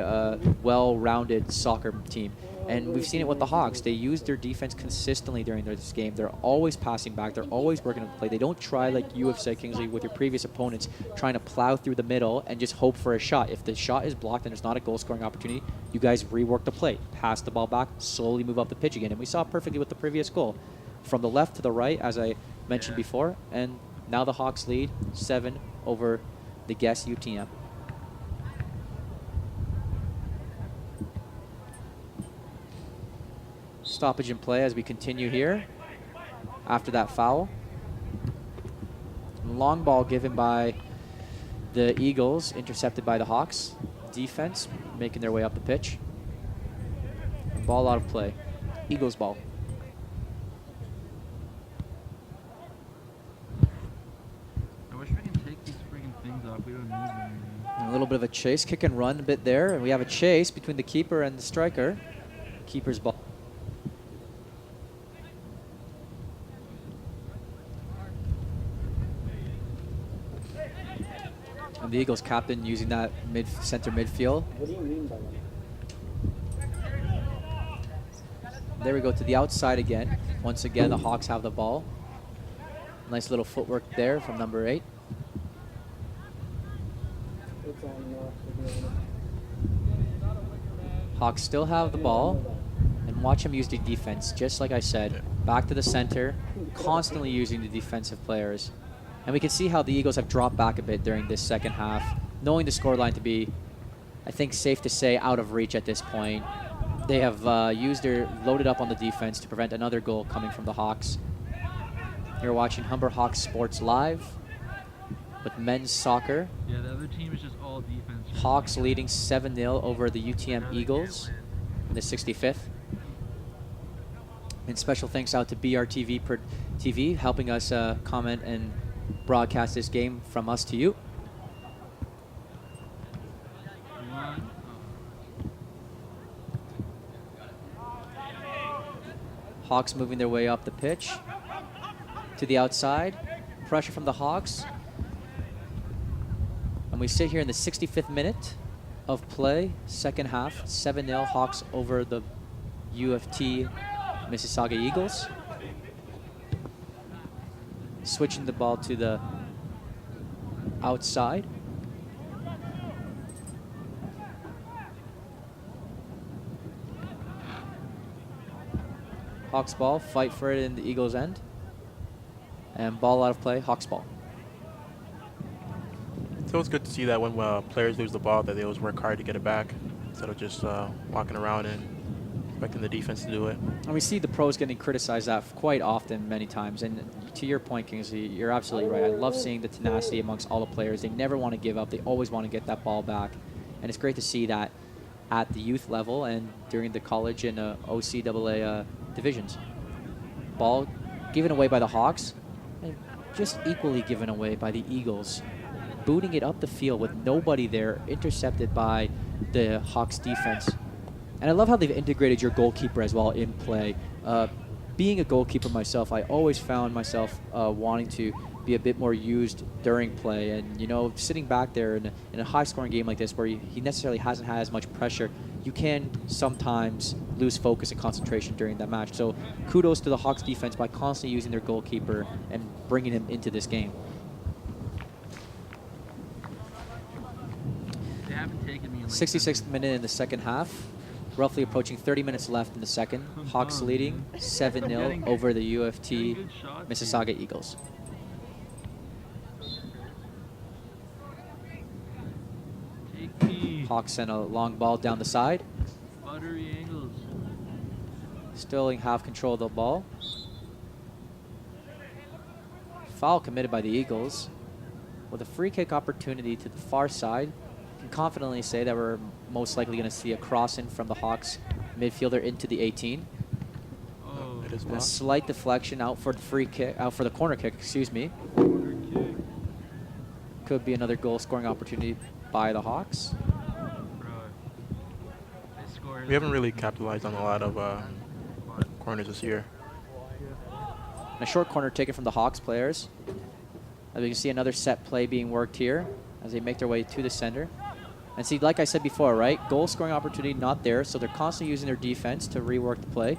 well-rounded soccer team. And we've seen it with the Hawks. They use their defense consistently during this game. They're always passing back. They're always working on play. They don't try, like you have said, Kingsley, with your previous opponents, trying to plow through the middle and just hope for a shot. If the shot is blocked and there's not a goal-scoring opportunity, you guys rework the play. Pass the ball back, slowly move up the pitch again. And we saw it perfectly with the previous goal. From the left to the right, as I mentioned before. And now the Hawks lead 7 over the guest UTM. Stoppage in play as we continue here after that foul. Long ball given by the Eagles, intercepted by the Hawks. Defense making their way up the pitch. Ball out of play. Eagles ball. I wish we could take these freaking things off. We don't need them anymore. A little bit of a chase, kick and run a bit there. And we have a chase between the keeper and the striker. Keeper's ball. And the Eagles captain using that center midfield. What do you mean by that? There we go to the outside again. Once again, the Hawks have the ball. Nice little footwork there from number 8. It's on Hawks still have the ball. And watch him use the defense, just like I said. Back to the center, constantly using the defensive players. And we can see how the Eagles have dropped back a bit during this second half, knowing the scoreline to be, I think, safe to say, out of reach at this point. They have loaded up on the defense to prevent another goal coming from the Hawks. You're watching Humber Hawks Sports Live with men's soccer. Yeah, the other team is just all defense. Hawks leading 7-0 over the UTM Eagles in the 65th. And special thanks out to BRTV TV helping us comment and broadcast this game from us to you. Hawks moving their way up the pitch to the outside. Pressure from the Hawks. And we sit here in the 65th minute of play, second half, 7-0 Hawks over the UFT Mississauga Eagles. Switching the ball to the outside. Hawks ball, fight for it in the Eagles' end. And ball out of play, Hawks ball. It's always good to see that when players lose the ball, that they always work hard to get it back instead of just walking around and expecting the defense to do it. And we see the pros getting criticized that quite often, many times. And to your point, Kingsley, you're absolutely right. I love seeing the tenacity amongst all the players. They never want to give up. They always want to get that ball back. And it's great to see that at the youth level and during the college and OCAA divisions. Ball given away by the Hawks and just equally given away by the Eagles. Booting it up the field with nobody there, intercepted by the Hawks defense. And I love how they've integrated your goalkeeper as well in play. Being a goalkeeper myself, I always found myself wanting to be a bit more used during play. And, you know, sitting back there in a high-scoring game like this where he necessarily hasn't had as much pressure, you can sometimes lose focus and concentration during that match. So kudos to the Hawks defense by constantly using their goalkeeper and bringing him into this game. They haven't taken me in like 66th minute in the second half. Roughly approaching 30 minutes left in the second. Hawks leading 7-0 over the UFT Mississauga Eagles. Take me. Hawks send a long ball down the side. Buttery angles. Still have control of the ball. Foul committed by the Eagles. With a free kick opportunity to the far side, can confidently say that we're most likely going to see a cross in from the Hawks midfielder into the 18. Oh, It is A blocked. slight deflection out for the free kick, out for the corner kick, excuse me. corner kick. Could be another goal scoring opportunity by the Hawks. Bro. They scored. We haven't really capitalized on a lot of corners this year. And a short corner taken from the Hawks players. As we can see another set play being worked here as they make their way to the center. And see, like I said before, right? Goal scoring opportunity not there, so they're constantly using their defense to rework the play.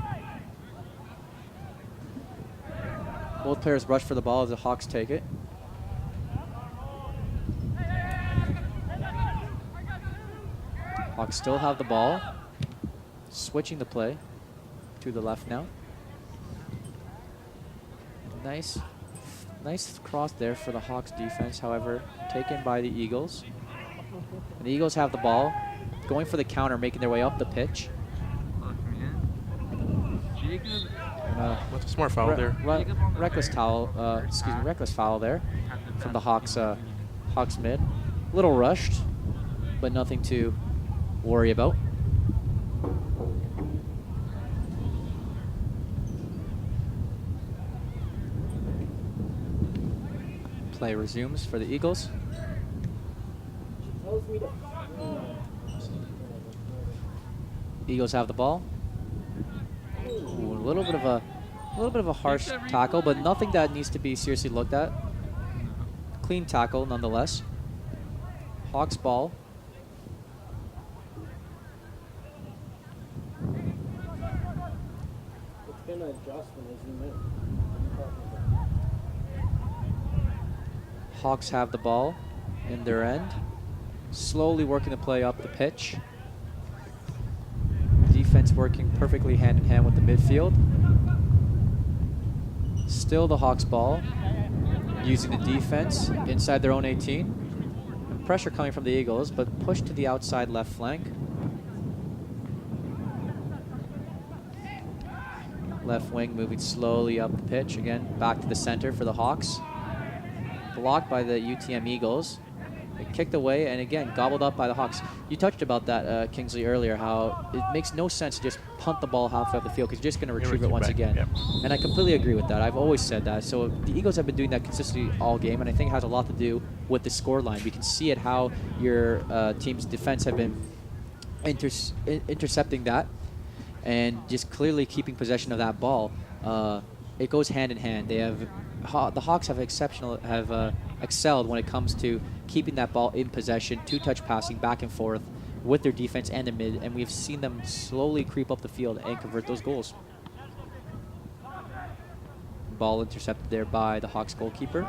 Both players rush for the ball as the Hawks take it. Hawks still have the ball. Switching the play to the left now. Nice cross there for the Hawks defense, however, taken by the Eagles. And the Eagles have the ball, going for the counter, making their way up the pitch. Look, man. Jacob. What's a smart foul there? Reckless foul there from the Hawks, Hawks mid. A little rushed, but nothing to worry about. Play resumes for the Eagles. Tells me to. Eagles have the ball. Ooh, a little bit of a harsh tackle, but nothing that needs to be seriously looked at. Clean tackle nonetheless. Hawks ball. It's been an adjustment, isn't it? Hawks have the ball in their end. Slowly working the play up the pitch. Defense working perfectly hand in hand with the midfield. Still the Hawks ball. Using the defense inside their own 18. Pressure coming from the Eagles, but pushed to the outside left flank. Left wing moving slowly up the pitch. Again, back to the center for the Hawks. Blocked by the UTM Eagles. They kicked away and again gobbled up by the Hawks. You touched about that, Kingsley, earlier, how it makes no sense to just punt the ball halfway up the field because you're just going to retrieve it once back, again. yep. And I completely agree with that. I've always said that. So the Eagles have been doing that consistently all game, and I think it has a lot to do with the score line. We can see it how your team's defense have been intercepting that and just clearly keeping possession of that ball. It goes hand in hand. They have the Hawks have excelled when it comes to keeping that ball in possession, two-touch passing back and forth with their defense and their mid, and we've seen them slowly creep up the field and convert those goals. Ball intercepted there by the Hawks goalkeeper.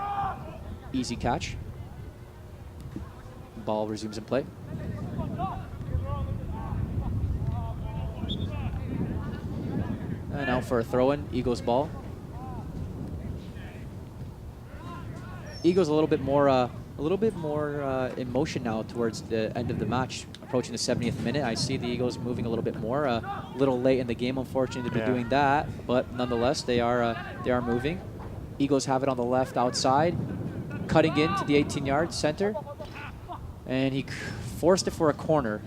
Easy catch. Ball resumes in play. And now for a throw-in, Eagles ball. Eagles a little bit more in motion now towards the end of the match, approaching the 70th minute. I see the Eagles moving a little bit more. A little late in the game, unfortunately, to be doing that, but nonetheless, they are moving. Eagles have it on the left outside, cutting into the 18-yard center, and he forced it for a corner.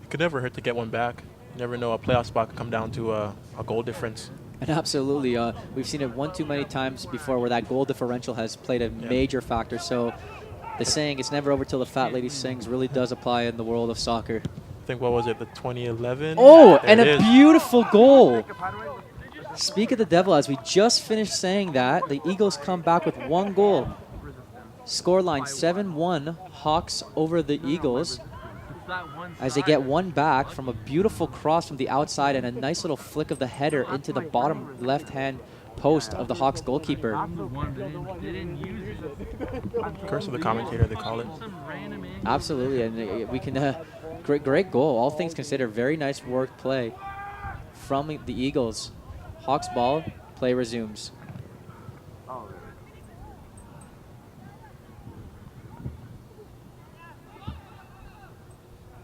It could never hurt to get one back. You never know, a playoff spot could come down to a goal difference. And absolutely, we've seen it one too many times before where that goal differential has played a major factor. So the saying, it's never over till the fat lady sings, really does apply in the world of soccer. I think, what was it, the 2011? Oh, there and it a is. beautiful goal. Speak of the devil, as we just finished saying that, the Eagles come back with one goal. Scoreline 7-1, Hawks over the Eagles, as they get one back from a beautiful cross from the outside and a nice little flick of the header into the bottom left-hand post of the Hawks goalkeeper. Curse of the commentator, they call it. Absolutely, and we can, great goal. All things considered, very nice work play from the Eagles. Hawks ball, play resumes.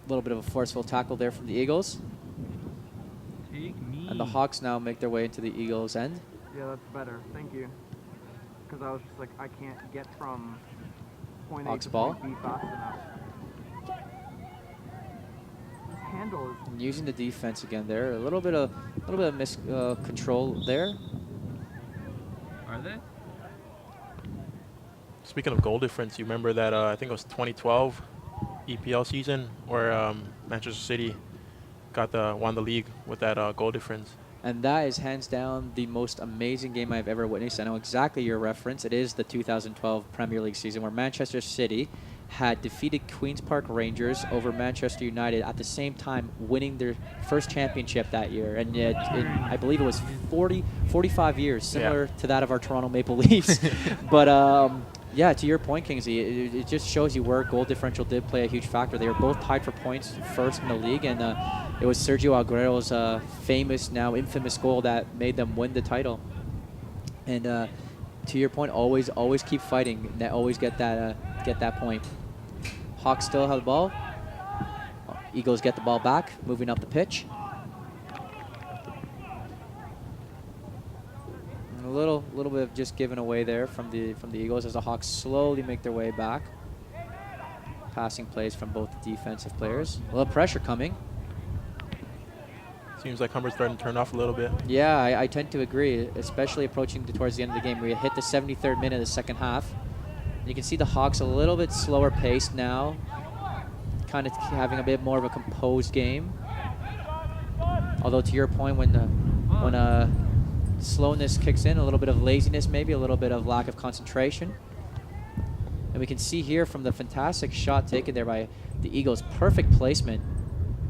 A little bit of a forceful tackle there from the Eagles. And the Hawks now make their way into the Eagles' end. Yeah, that's better. Thank you. Because I was just like, I can't get from point A Hawks to ball. point B fast enough. This handle is Using the defense again there. A little bit of control there. Are they? Speaking of goal difference, you remember that, I think it was 2012 EPL season where Manchester City won the league with that goal difference. And that is hands down the most amazing game I've ever witnessed. I know exactly your reference. It is the 2012 Premier League season where Manchester City had defeated Queen's Park Rangers over Manchester United at the same time winning their first championship that year. And I believe it was 45 years, similar to that of our Toronto Maple Leafs. But yeah, to your point, Kingsley, it just shows you where goal differential did play a huge factor. They were both tied for points first in the league, and it was Sergio Aguero's famous, now infamous goal that made them win the title. And to your point, always keep fighting. And always get that point. Hawks still have the ball. Eagles get the ball back, moving up the pitch. A little bit of just giving away there from the Eagles as the Hawks slowly make their way back. Passing plays from both the defensive players. A little pressure coming. Seems like Humber's starting to turn off a little bit. Yeah, I tend to agree, especially approaching towards the end of the game. We hit the 73rd minute of the second half. And you can see the Hawks a little bit slower paced now, kind of having a bit more of a composed game. Although to your point, when slowness kicks in, a little bit of laziness, maybe a little bit of lack of concentration. And we can see here from the fantastic shot taken there by the Eagles, perfect placement.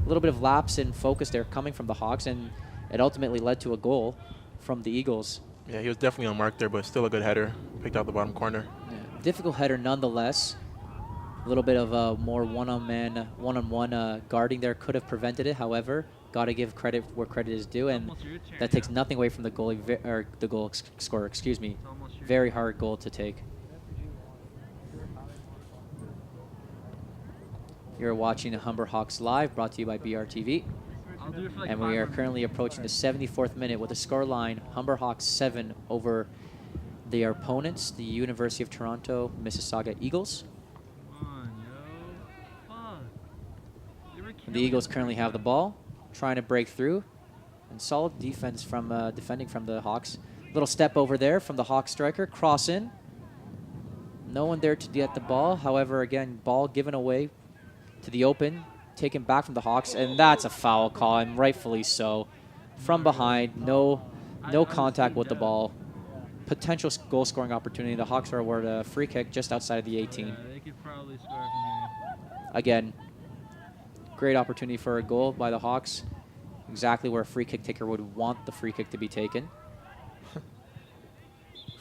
A little bit of lapse in focus there coming from the Hawks, and it ultimately led to a goal from the Eagles. Yeah, he was definitely on mark there, but still a good header. Picked out the bottom corner. Yeah. Difficult header nonetheless. A little bit of more one-on-one guarding there could have prevented it. However, got to give credit where credit is due, and that takes nothing away from the goalie or the goal scorer. Excuse me. Very hard goal to take. You're watching Humber Hawks Live, brought to you by BRTV. And we are currently approaching the 74th minute with a scoreline, Humber Hawks 7 over their opponents, the University of Toronto Mississauga Eagles. The Eagles currently have the ball, trying to break through, and solid defense from defending from the Hawks. Little step over there from the Hawks striker, cross in. No one there to get the ball. However, again, ball given away to the open, taken back from the Hawks, and that's a foul call, and rightfully so. From behind, no contact with the ball. Potential goal-scoring opportunity. The Hawks are awarded a free kick just outside of the 18. Yeah, they could probably score from here. Again, great opportunity for a goal by the Hawks. Exactly where a free kick taker would want the free kick to be taken.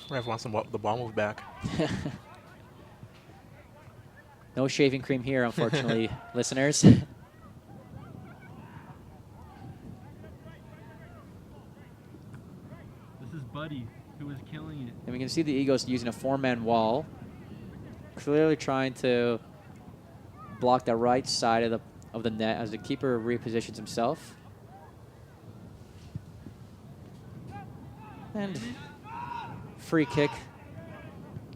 Ref wants the ball moved back. No shaving cream here, unfortunately, listeners. This is Buddy, who was killing it. And we can see the Eagles using a 4-man wall, clearly trying to block the right side of the net as the keeper repositions himself. And free kick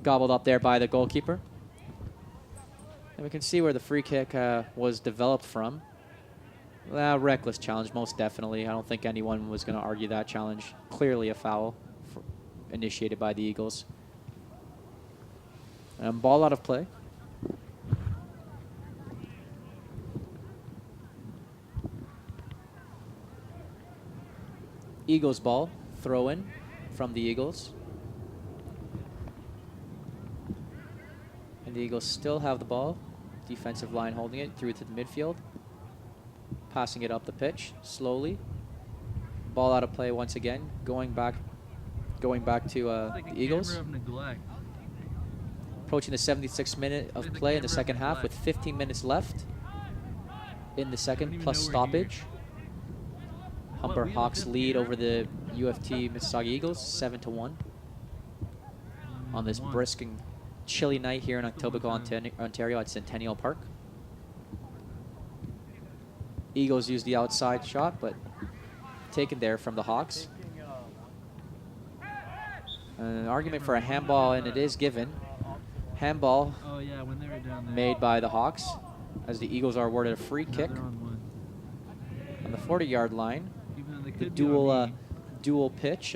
gobbled up there by the goalkeeper. And we can see where the free kick was developed from. Reckless challenge, most definitely. I don't think anyone was going to argue that challenge. Clearly a foul initiated by the Eagles. Ball out of play. Eagles ball, throw in from the Eagles. And the Eagles still have the ball. Defensive line holding it through to the midfield. Passing it up the pitch slowly. Ball out of play once again. Going back to Like the a Eagles. camera of neglect. Approaching the 76th minute of Like the play in the camera second of half with neglect. 15 minutes left in the second even plus know we're here. stoppage. Humber we have a Hawks fifth lead gear? over the UFT Mississauga Eagles 7-1 on this One. brisk and chilly night here in That's the one Etobicoke, time. Ontario at Centennial Park. Eagles use the outside shot, but taken there from the Hawks. An argument for a handball, and it is given. Handball Oh yeah, when they were down there. made by the Hawks as the Eagles are awarded a free Now kick they're on one. on the 40-yard line. Even though they The could be on me. dual pitch,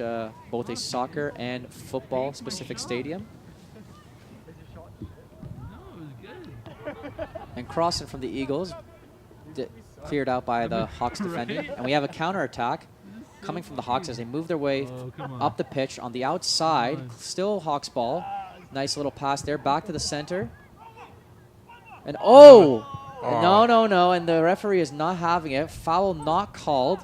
both a soccer and football specific stadium. No, it was good. And crossing from the Eagles, cleared out by the Hawks defender. Right? And we have a counterattack coming from the Hawks as they move their way Oh, come on. up the pitch on the outside. Come on. Still Hawks ball. Nice little pass there, back to the center. And oh! No. And the referee is not having it. Foul not called.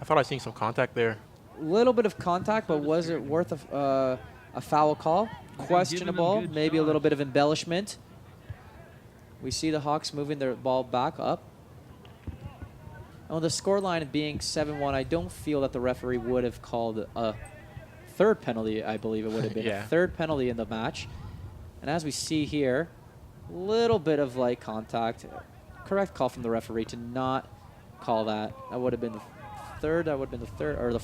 I thought I seen some contact there. Little bit of contact, but was it worth a foul call? Questionable. good Maybe a little shots. bit of embellishment. We see the Hawks moving their ball back up. On the scoreline being 7-1, I don't feel that the referee would have called a third penalty. I believe it would have been Yeah. a third penalty in the match. And as we see here, little bit of light contact. Correct call from the referee to not call that. That would have been the third. That would have been the third, or the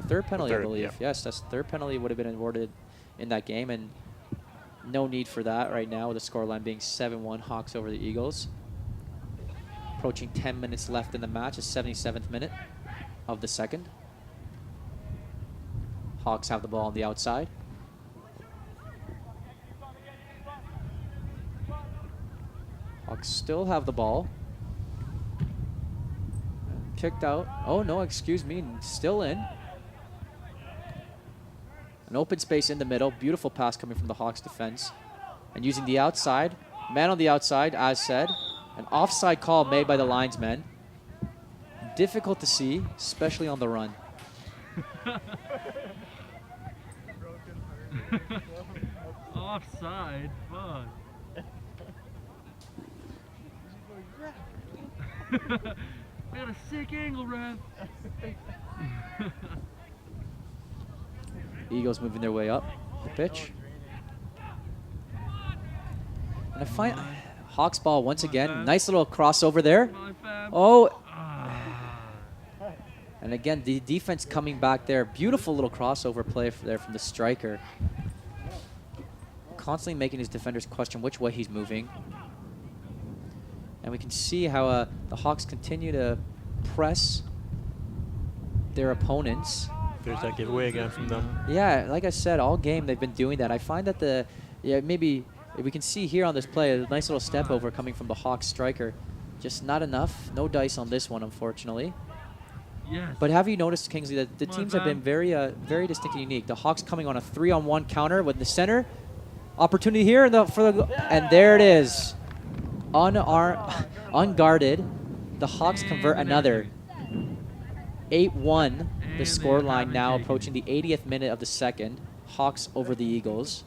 third penalty, I third, believe. yeah. Yes, that's the third penalty would have been awarded in that game, and no need for that right now with the scoreline being 7-1 Hawks over the Eagles. Approaching 10 minutes left in the match, the 77th minute of the second. Hawks have the ball on the outside. Hawks still have the ball. Kicked out. Oh, no, excuse me. Still in. An open space in the middle. Beautiful pass coming from the Hawks defense. And using the outside. Man on the outside, as said. An offside call made by the linesman. Difficult to see, especially on the run. Offside. Fuck. I got a sick angle, ref. Eagles moving their way up the pitch. And a fine Hawks ball once again. Nice little crossover there. Come on, Fab. Oh, Ah. and again, the defense coming back there. Beautiful little crossover play there from the striker. Constantly making his defenders question which way he's moving. And we can see how the Hawks continue to press their opponents. There's that giveaway again from them. Yeah, like I said, all game they've been doing that. I find that maybe we can see here on this play a nice little step over coming from the Hawks striker. Just not enough. No dice on this one, unfortunately. Yes. But have you noticed, Kingsley, that the Come on, teams have been fam. very distinct and unique. The Hawks coming on a 3-on-1 counter with the center. Opportunity here and there it is. Unguarded. The Hawks And convert an another. injury. 8-1, the And they score line haven't now taken. approaching the 80th minute of the second. Hawks over the Eagles.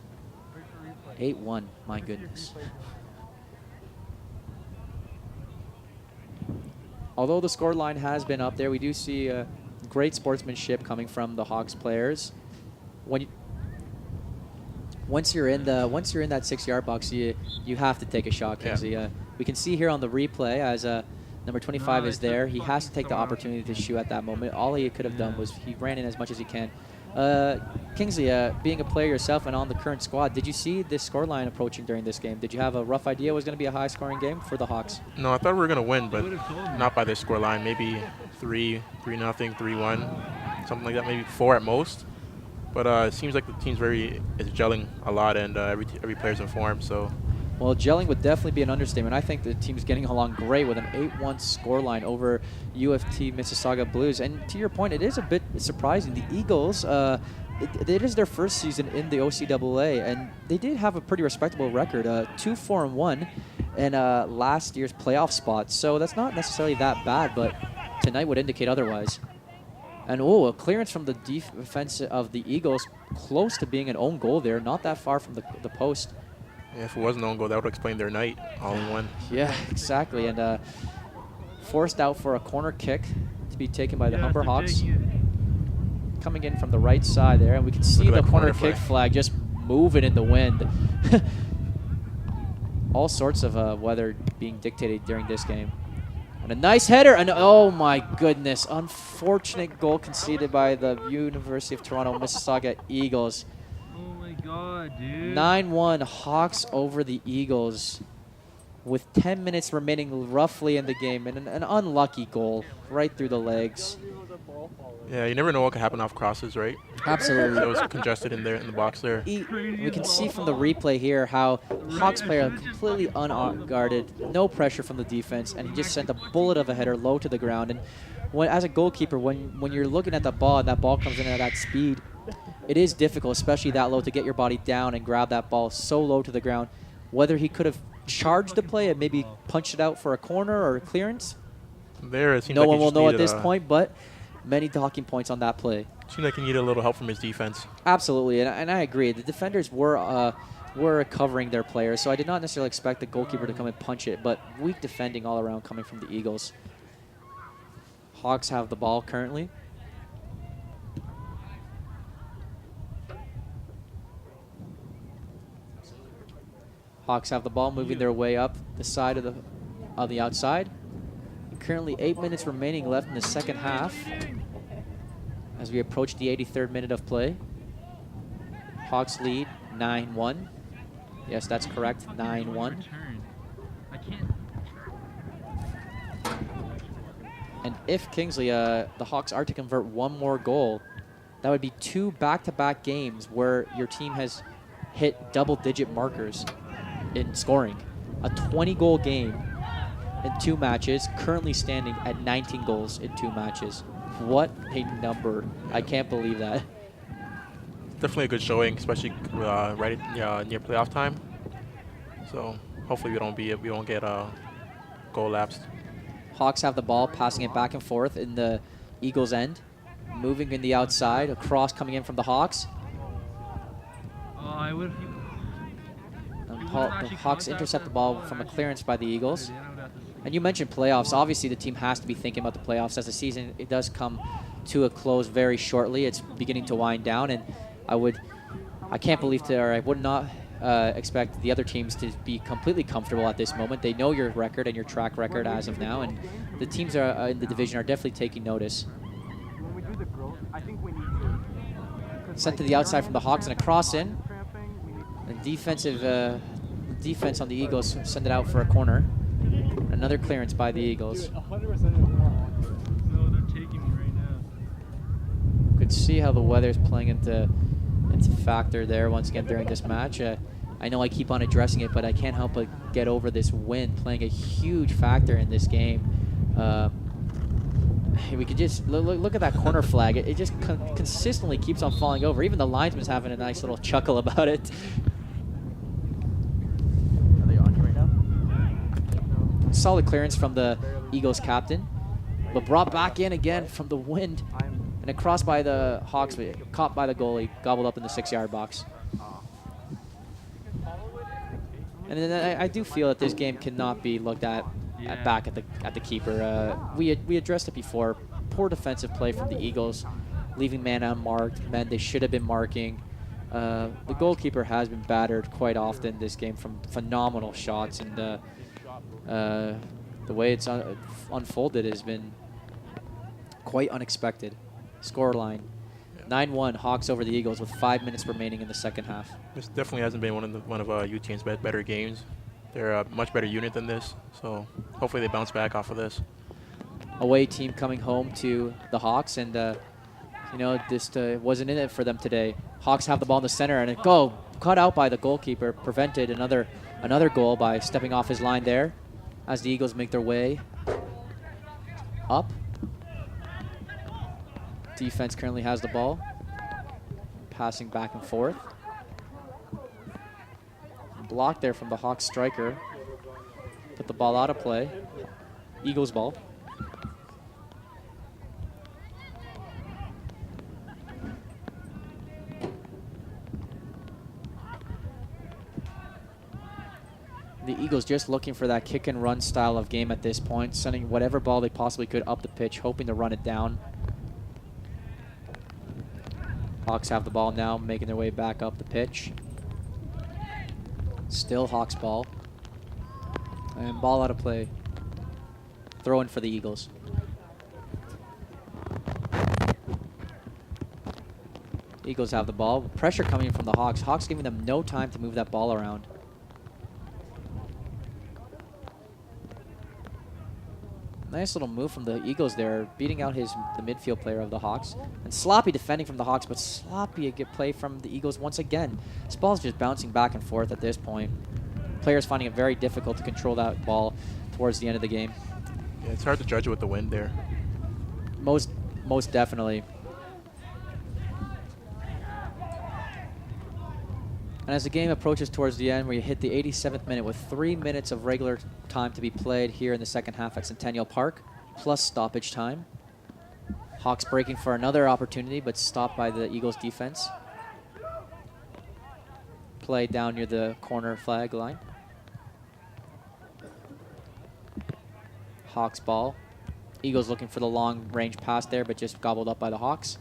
8-1, my goodness. Although the scoreline has been up there, we do see great sportsmanship coming from the Hawks players. Once you're in that 6-yard box, you have to take a shot, Kingsley. We can see here on the replay as number 25 is there. He has to take the opportunity to shoot at that moment. All he could have done was he ran in as much as he can. Kingsley, being a player yourself and on the current squad, did you see this scoreline approaching during this game? Did you have a rough idea it was going to be a high-scoring game for the Hawks? No, I thought we were going to win, but not by this scoreline. Maybe 3-0, 3-1, something like that. Maybe 4 at most. But it seems like the team's is gelling a lot, and every player's in form. So, well, gelling would definitely be an understatement. I think the team's getting along great with an 8-1 scoreline over UFT Mississauga Blues. And to your point, it is a bit surprising. The Eagles, it is their first season in the OCAA, and they did have a pretty respectable record, 2-4-1 in last year's playoff spot. So that's not necessarily that bad, but tonight would indicate otherwise. And a clearance from the defense of the Eagles, close to being an own goal there, not that far from the post. Yeah, if it wasn't an own goal, that would explain their night all in one. Yeah, exactly. And forced out for a corner kick to be taken by the Humber Hawks. Coming in from the right side there, and we can see the corner kick flag just moving in the wind. All sorts of weather being dictated during this game. And a nice header, and oh my goodness, unfortunate goal conceded by the University of Toronto Mississauga Eagles. Oh my god, dude. 9-1 Hawks over the Eagles with 10 minutes remaining roughly in the game, and an unlucky goal right through the legs. Yeah, you never know what could happen off crosses, right? Absolutely. It was congested in the box there. We can see from the replay here how Hawks player completely unguarded, no pressure from the defense, and he just sent a bullet of a header low to the ground. And as a goalkeeper, when you're looking at the ball and that ball comes in at that speed, it is difficult, especially that low, to get your body down and grab that ball so low to the ground. Whether he could have charged the play and maybe punched it out for a corner or a clearance, no one will know at this point, but many talking points on that play. Seemed like he needed a little help from his defense. Absolutely, and I agree. The defenders were covering their players, so I did not necessarily expect the goalkeeper to come and punch it, but weak defending all around coming from the Eagles. Hawks have the ball currently. Hawks have the ball, moving their way up the side of the outside. Currently 8 minutes remaining left in the second half as we approach the 83rd minute of play. Hawks lead 9-1. Yes, that's correct, 9-1. And if Kingsley, the Hawks are to convert one more goal, that would be 2 back-to-back games where your team has hit double-digit markers in scoring. A 20-goal game in 2 matches, currently standing at 19 goals in 2 matches. What a number. I can't believe that. Definitely a good showing, especially right near playoff time. So hopefully we won't get goal lapsed. Hawks have the ball, passing it back and forth in the Eagles' end. Moving in the outside, a cross coming in from the Hawks. The Hawks intercept the ball from a clearance by the Eagles. And you mentioned playoffs. Obviously, the team has to be thinking about the playoffs as the season does come to a close very shortly. It's beginning to wind down, and I would not expect the other teams to be completely comfortable at this moment. They know your record and your track record as of now, and the teams in the division are definitely taking notice. Sent to the outside from the Hawks and a cross in. And defense on the Eagles send it out for a corner. Another clearance by the Eagles. No, they're taking me right now. You could see how the weather is playing into factor there once again during this match. I know I keep on addressing it, but I can't help but get over this wind playing a huge factor in this game. We could just look at that corner flag. It just consistently keeps on falling over. Even the linesman's having a nice little chuckle about it. Are they on right now? Solid clearance from the Eagles captain, but brought back in again from the wind. And it crossed by the Hawks, but caught by the goalie, gobbled up in the 6-yard box. And then I do feel that this game cannot be looked at back at the keeper. We addressed it before. Poor defensive play from the Eagles, leaving man unmarked, men they should have been marking. The goalkeeper has been battered quite often this game from phenomenal shots, and the way it's unfolded has been quite unexpected. Scoreline 9-1 Hawks over the Eagles with 5 minutes remaining in the second half. This definitely hasn't been one of UTN's better games. They're a much better unit than this, so hopefully they bounce back off of this. Away team coming home to the Hawks, and you know, this wasn't in it for them today. Hawks have the ball in the center, and it cut out by the goalkeeper, prevented another goal by stepping off his line there as the Eagles make their way up. Defense currently has the ball, passing back and forth. Blocked there from the Hawks striker. Put the ball out of play. Eagles ball. The Eagles just looking for that kick and run style of game at this point, sending whatever ball they possibly could up the pitch, hoping to run it down. Hawks have the ball now, making their way back up the pitch. Still Hawks ball. And ball out of play. Throw in for the Eagles. Eagles have the ball. Pressure coming in from the Hawks. Hawks giving them no time to move that ball around. Nice little move from the Eagles there, beating out the midfield player of the Hawks. And sloppy defending from the Hawks, but sloppy good play from the Eagles once again. This ball's just bouncing back and forth at this point. Players finding it very difficult to control that ball towards the end of the game. Yeah, it's hard to judge it with the wind there. Most definitely. And as the game approaches towards the end, we hit the 87th minute with 3 minutes of regular time to be played here in the second half at Centennial Park, plus stoppage time. Hawks breaking for another opportunity, but stopped by the Eagles defense. Play down near the corner flag line. Hawks ball. Eagles looking for the long range pass there, but just gobbled up by the Hawks.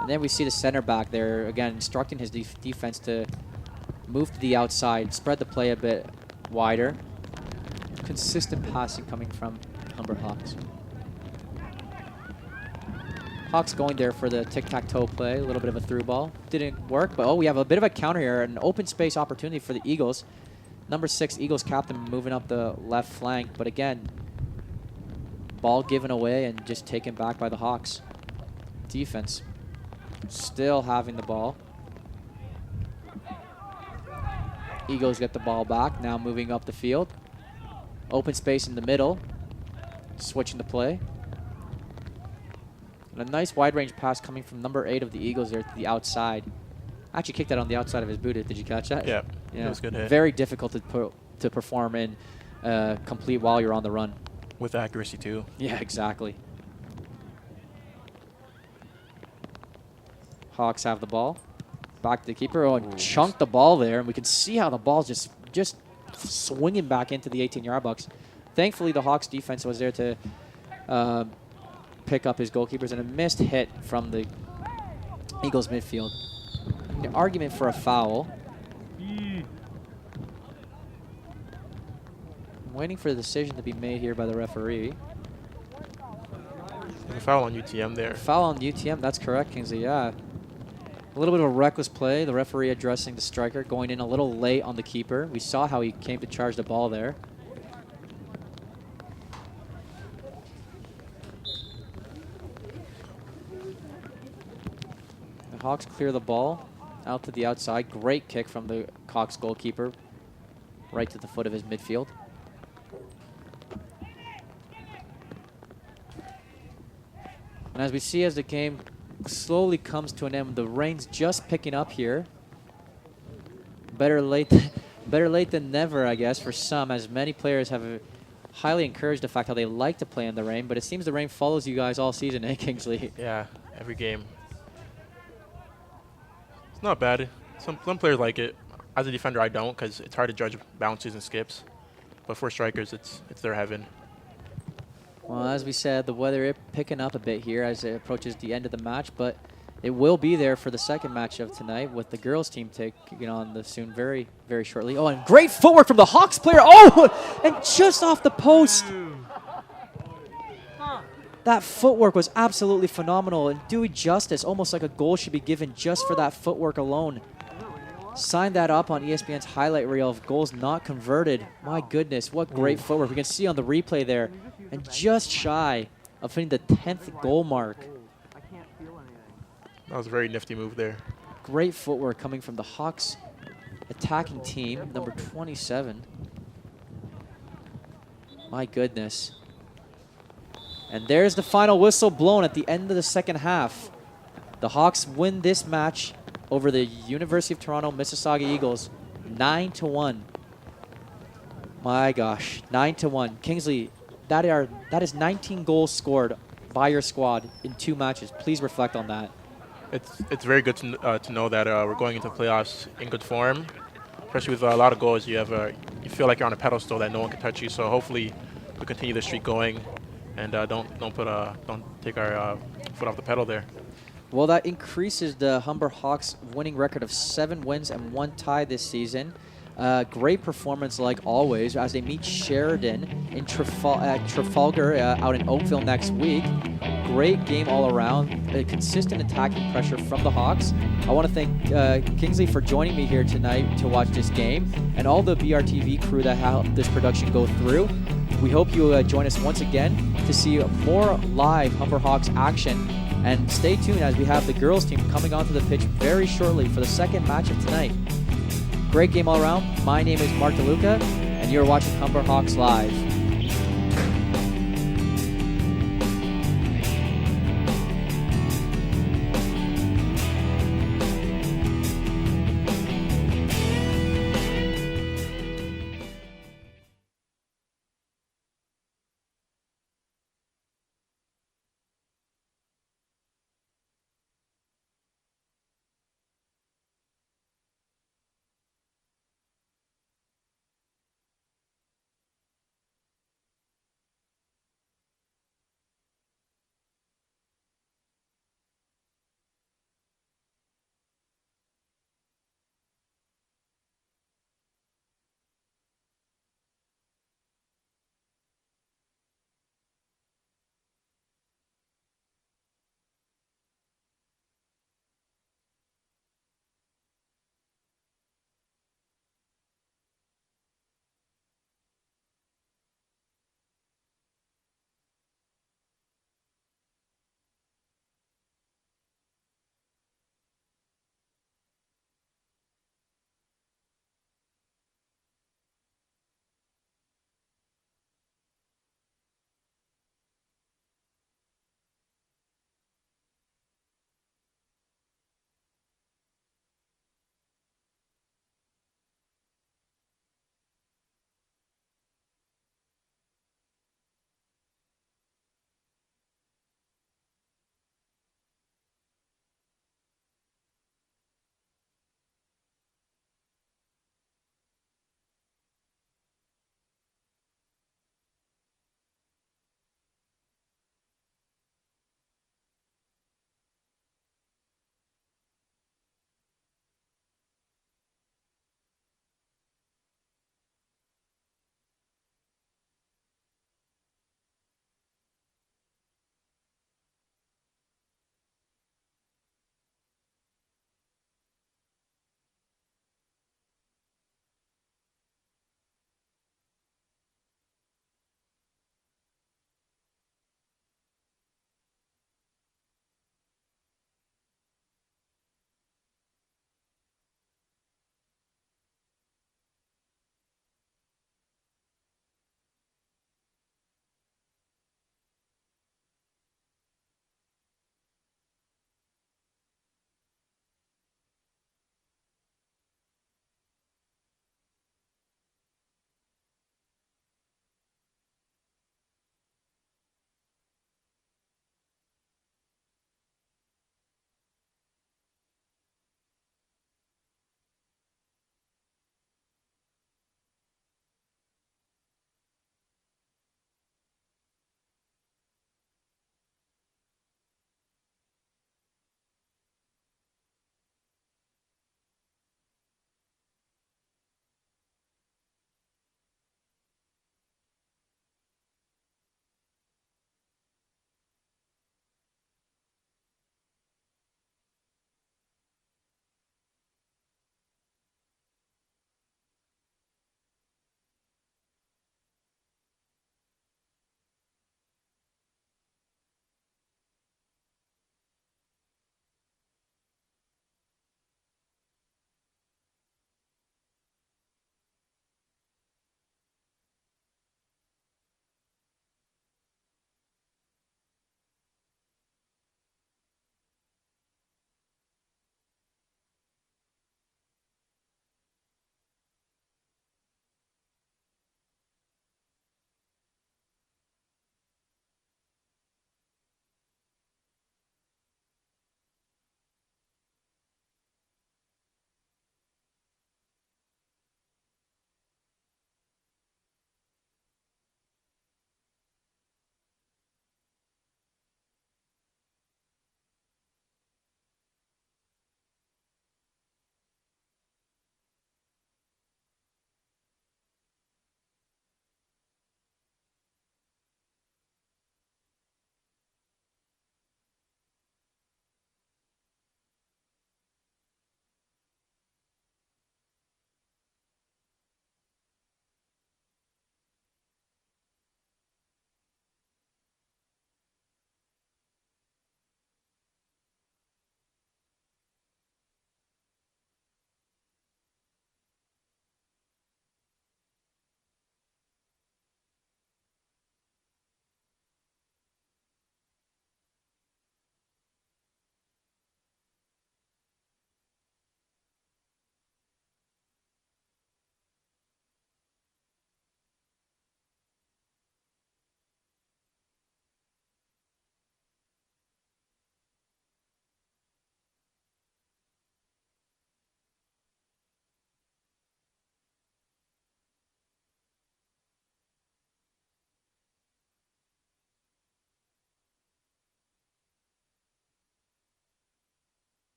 And then we see the center back there, again, instructing his defense to move to the outside, spread the play a bit wider. Consistent passing coming from Humber Hawks. Hawks going there for the tic-tac-toe play, a little bit of a through ball. Didn't work, but we have a bit of a counter here, an open space opportunity for the Eagles. Number 6, Eagles captain, moving up the left flank, but again, ball given away and just taken back by the Hawks. Defense still having the ball. Eagles get the ball back, now moving up the field. Open space in the middle, switching the play. And a nice wide range pass coming from number 8 of the Eagles there to the outside. Actually kicked that on the outside of his boot. Did you catch that? Yeah, that was a good hit. Very difficult to perform in complete while you're on the run. With accuracy too. Yeah, exactly. Hawks have the ball. Back to the keeper. Oh, and chunked the ball there. And we can see how the ball's just swinging back into the 18-yard box. Thankfully, the Hawks defense was there to pick up his goalkeepers, and a missed hit from the Eagles midfield. An argument for a foul. I'm waiting for the decision to be made here by the referee. A foul on UTM there. Foul on UTM, that's correct, Kingsley, yeah. A little bit of a reckless play. The referee addressing the striker, going in a little late on the keeper. We saw how he came to charge the ball there. The Hawks clear the ball out to the outside. Great kick from the Hawks goalkeeper, right to the foot of his midfield. And as we see as the game slowly comes to an end, the rain's just picking up here. Better late than never, I guess, for some, as many players have highly encourage the fact how they like to play in the rain, but it seems the rain follows you guys all season, eh, Kingsley? Yeah, every game. It's not bad. Some players like it. As a defender, I don't because it's hard to judge bounces and skips. But for strikers, it's their heaven. Well, as we said, the weather is picking up a bit here as it approaches the end of the match, but it will be there for the second match of tonight with the girls team taking on the soon very, very shortly. Oh, and great footwork from the Hawks player. Oh, and just off the post. That footwork was absolutely phenomenal and Dewey justice. Almost like a goal should be given just for that footwork alone. Sign that up on ESPN's highlight reel of goals not converted. My goodness, what great footwork. We can see on the replay there. And just shy of hitting the 10th goal mark. That was a very nifty move there. Great footwork coming from the Hawks attacking team, number 27. My goodness. And there's the final whistle blown at the end of the second half. The Hawks win this match over the University of Toronto Mississauga Eagles 9-1. My gosh, 9-1. Kingsley, that is 19 goals scored by your squad in 2 matches. Please reflect on that. It's very good to know that we're going into playoffs in good form, especially with a lot of goals. You feel like you're on a pedestal that no one can touch you. So hopefully we continue the streak going, and don't take our foot off the pedal there. Well, that increases the Humber Hawks winning record of 7 wins and 1 tie this season. Great performance like always as they meet Sheridan in Trafalgar out in Oakville next week. Great game all around. Consistent attacking pressure from the Hawks. I want to thank Kingsley for joining me here tonight to watch this game and all the BRTV crew that helped this production go through. We hope you join us once again to see more live Humber Hawks action. And stay tuned as we have the girls team coming onto the pitch very shortly for the second match of tonight. Great game all around. My name is Mark DeLuca, and you're watching Humber Hawks Live.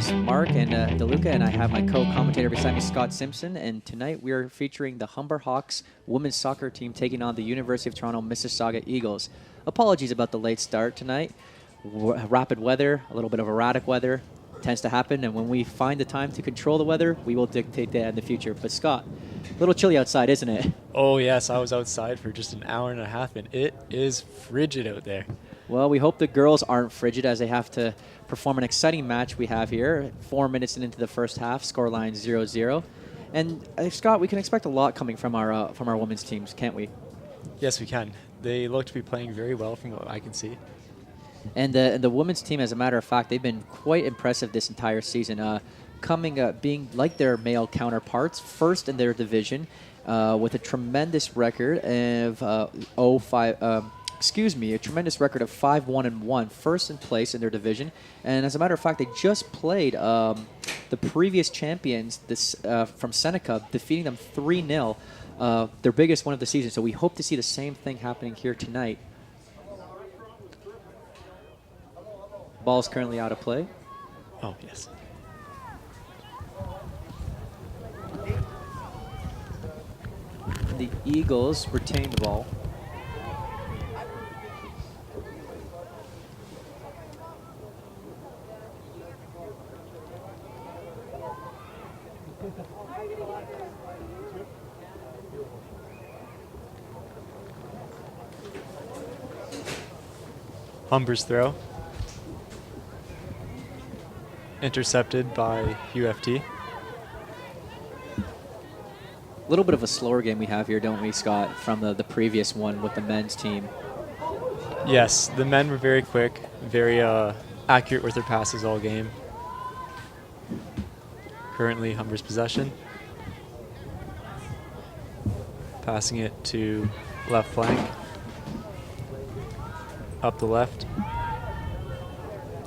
is Mark and DeLuca, and I have my co-commentator beside me, Scott Simpson. And tonight we are featuring the Humber Hawks women's soccer team taking on the University of Toronto Mississauga Eagles. Apologies about the late start tonight. Rapid weather, a little bit of erratic weather tends to happen, and when we find the time to control the weather, we will dictate that in the future. But Scott, a little chilly outside, isn't it? Oh yes, I was outside for just an hour and a half, and it is frigid out there. Well, we hope the girls aren't frigid as they have to perform an exciting match we have here. 4 minutes into the first half, scoreline 0-0. And Scott, we can expect a lot coming from our women's teams, can't we? Yes, we can. They look to be playing very well from what I can see. And the women's team, as a matter of fact, they've been quite impressive this entire season, being like their male counterparts, first in their division, with a tremendous record of a tremendous record of 5-1-1, first in place in their division. And as a matter of fact, they just played the previous champions from Seneca, defeating them 3-0, their biggest one of the season. So we hope to see the same thing happening here tonight. Ball's currently out of play. Oh, yes. The Eagles retain the ball. Humber's throw. Intercepted by UFT. A little bit of a slower game we have here, don't we, Scott, from the previous one with the men's team? Yes, the men were very quick, very accurate with their passes all game. Currently Humber's possession. Passing it to left flank. Up the left.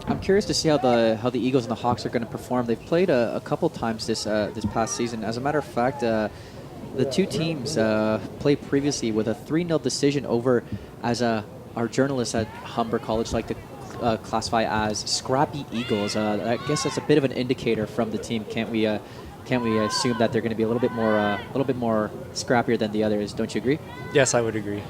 I'm curious to see how the Eagles and the Hawks are going to perform. They've played a couple times this past season. As a matter of fact, the two teams played previously with a 3-0 decision over, as our journalists at Humber College like to classify as scrappy Eagles. I guess that's a bit of an indicator from the team. Can't we assume that they're going to be a little bit more scrappier than the others? Don't you agree? Yes, I would agree.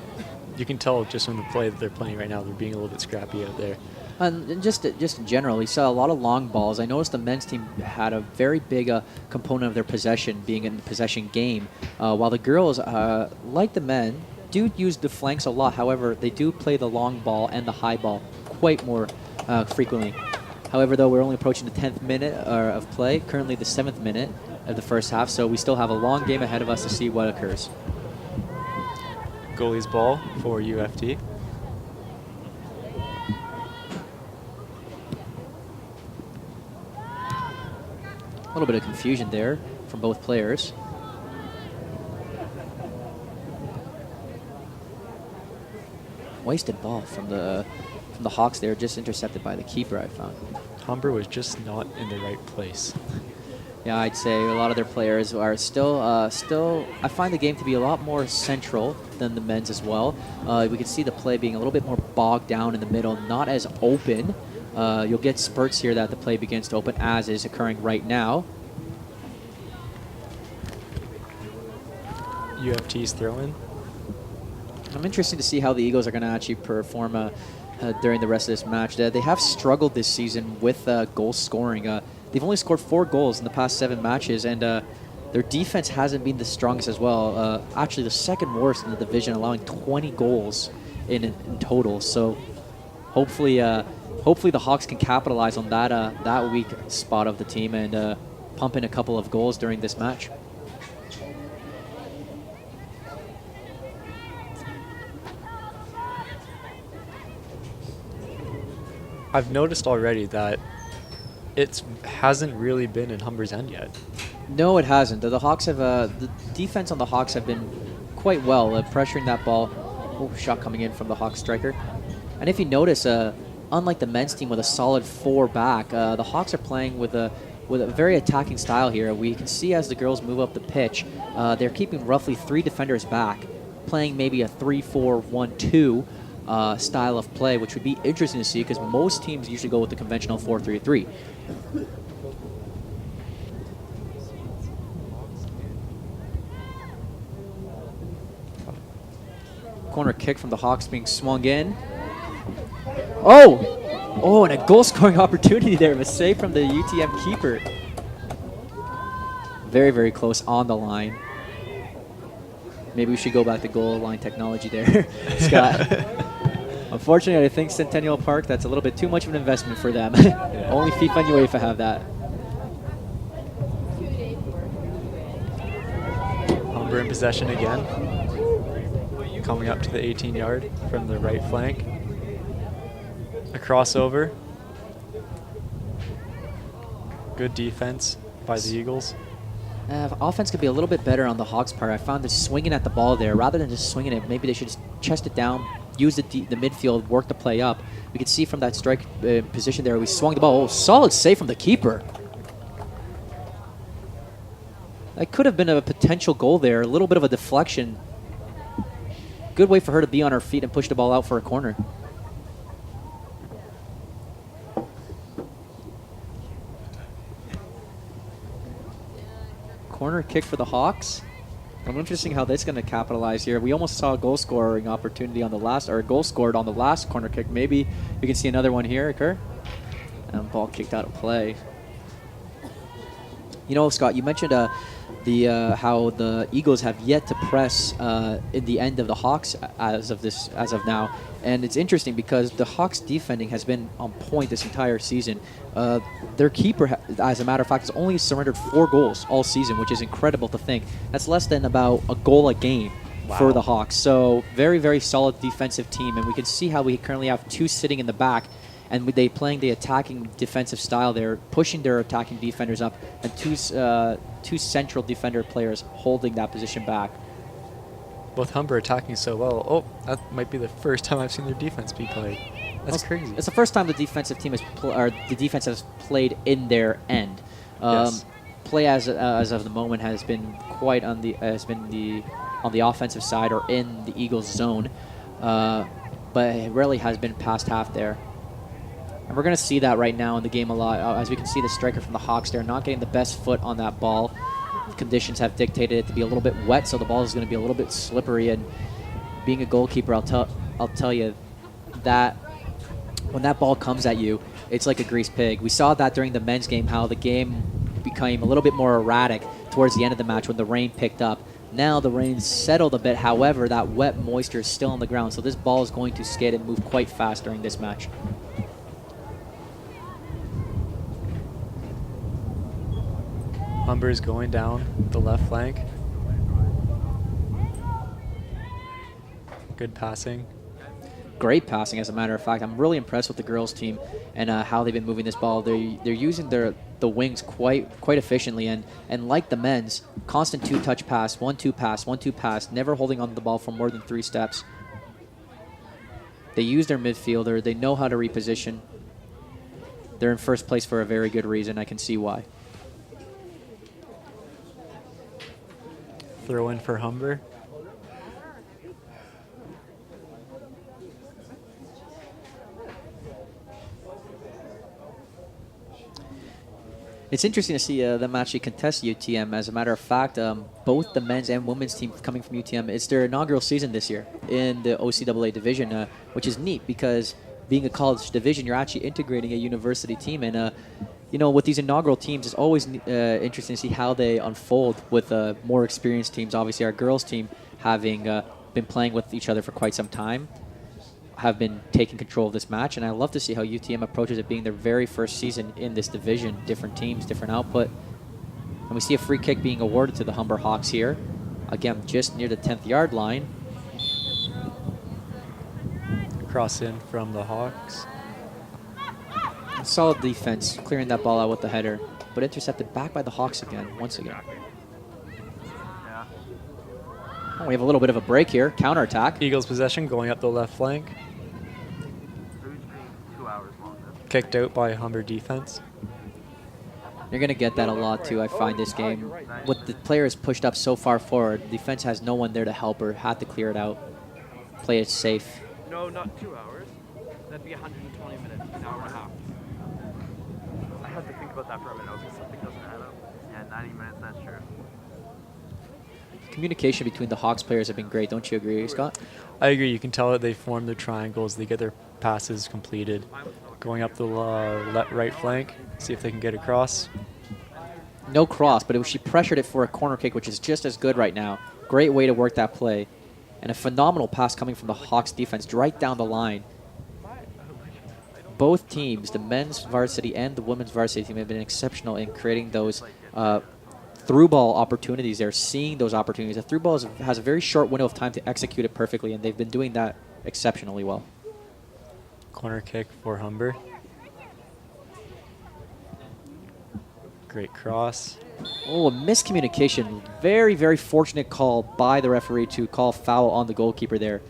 You can tell just from the play that they're playing right now, they're being a little bit scrappy out there. And just in general, we saw a lot of long balls. I noticed the men's team had a very big component of their possession being in the possession game, while the girls, like the men, do use the flanks a lot. However, they do play the long ball and the high ball quite more frequently. However, though, we're only approaching the 10th minute of play, currently the 7th minute of the first half, so we still have a long game ahead of us to see what occurs. Goalie's ball for UFT. A little bit of confusion there from both players. Wasted ball from the Hawks there, just intercepted by the keeper, I found. Humber was just not in the right place. Yeah, I'd say a lot of their players are still. I find the game to be a lot more central than the men's as well. We can see the play being a little bit more bogged down in the middle, not as open. You'll get spurts here that the play begins to open, as is occurring right now. UFT's throw-in. I'm interested to see how the Eagles are going to actually perform during the rest of this match. They have struggled this season with goal scoring. They've only scored 4 goals in the past 7 matches, and their defense hasn't been the strongest as well. Actually, the second worst in the division, allowing 20 goals in total. So hopefully the Hawks can capitalize on that weak spot of the team and pump in a couple of goals during this match. I've noticed already that it hasn't really been in Humber's end yet. No, it hasn't. The Hawks have the defense on the Hawks have been quite well, pressuring that ball. Oh, shot coming in from the Hawks striker. And if you notice, unlike the men's team with a solid 4 back, the Hawks are playing with a very attacking style here. We can see as the girls move up the pitch, they're keeping roughly 3 defenders back, playing maybe a 3-4-1-2 style of play, which would be interesting to see because most teams usually go with the conventional 4-3-3. corner kick from the Hawks being swung in. Oh, and a goal-scoring opportunity there. A save from the UTM keeper. Very, very close on the line. Maybe we should go back to goal line technology there, Scott. Unfortunately, I think Centennial Park, that's a little bit too much of an investment for them. Yeah. Only FIFA and UEFA have that. Humber in possession again. Coming up to the 18-yard from the right flank. A crossover. Good defense by the Eagles. Offense could be a little bit better on the Hawks' part. I found this swinging at the ball there. Rather than just swinging it, maybe they should just chest it down, use the midfield, work the play up. We could see from that strike position there, we swung the ball. Oh, solid save from the keeper. That could have been a potential goal there. A little bit of a deflection. Good way for her to be on her feet and push the ball out for a corner. Corner kick for the Hawks. I'm interested how that's going to capitalize here. We almost saw a goal scoring opportunity on the last, or a goal scored on the last corner kick. Maybe we can see another one here occur. And ball kicked out of play. You know, Scott, you mentioned how the Eagles have yet to press in the end of the Hawks as of now, and it's interesting because the Hawks defending has been on point this entire season. Their keeper, as a matter of fact, has only surrendered 4 goals all season, which is incredible to think. That's less than about a goal a game for the Hawks. So very, very solid defensive team, and we can see how we currently have 2 sitting in the back. And with they playing the attacking defensive style, they're pushing their attacking defenders up, and two central defender players holding that position back. Both Humber attacking so well. Oh, that might be the first time I've seen their defense be played. That's crazy. It's the first time the defensive team the defense has played in their end. Yes. Play as of the moment has been quite on the offensive side or in the Eagles' zone, but it really has been past half there. And we're going to see that right now in the game a lot. As we can see the striker from the Hawks there not getting the best foot on that ball. The conditions have dictated it to be a little bit wet, so the ball is going to be a little bit slippery. And being a goalkeeper, I'll tell you that when that ball comes at you, it's like a greased pig. We saw that during the men's game, how the game became a little bit more erratic towards the end of the match when the rain picked up. Now the rain settled a bit. However, that wet moisture is still on the ground, so this ball is going to skate and move quite fast during this match. Humber is going down the left flank. Good passing. Great passing, as a matter of fact. I'm really impressed with the girls' team and how they've been moving this ball. They're using the wings quite efficiently, and like the men's, constant 2-touch pass, 1-2 pass, 1-2 pass, never holding on to the ball for more than 3 steps. They use their midfielder. They know how to reposition. They're in first place for a very good reason. I can see why. Throw in for Humber. It's interesting to see them actually contest UTM. As a matter of fact, both the men's and women's team coming from UTM, it's their inaugural season this year in the OCAA division, which is neat because being a college division, you're actually integrating a university team. And, you know, with these inaugural teams, it's always interesting to see how they unfold with more experienced teams. Obviously, our girls' team, having been playing with each other for quite some time, have been taking control of this match, and I love to see how UTM approaches it being their very first season in this division. Different teams, different output. And we see a free kick being awarded to the Humber Hawks here. Again, just near the 10th yard line. Cross in from the Hawks. Solid defense, clearing that ball out with the header, but intercepted back by the Hawks again, once again. Yeah. Oh, we have a little bit of a break here. Counterattack. Eagles possession going up the left flank. Food stream 2 hours longer. Kicked out by Humber defense. You're going to get that a lot, too, I find, this game. With the players pushed up so far forward, defense has no one there to help her, had to clear it out, play it safe. No, not 2 hours. That'd be 120 minutes, an hour and a half. I had to think about that for a minute. Okay, something doesn't add up. Yeah, 90 minutes, that's true. Communication between the Hawks players have been great. Don't you agree, Scott? I agree. You can tell that they form their triangles. They get their passes completed. Going up the right flank, see if they can get across. No cross, but she pressured it for a corner kick, which is just as good right now. Great way to work that play. And a phenomenal pass coming from the Hawks defense right down the line. Both teams, the men's varsity and the women's varsity team, have been exceptional in creating those through ball opportunities. They're seeing those opportunities. The through ball has a very short window of time to execute it perfectly, and they've been doing that exceptionally well. Corner kick for Humber. Great cross. Oh, a miscommunication. Very, very fortunate call by the referee to call foul on the goalkeeper there.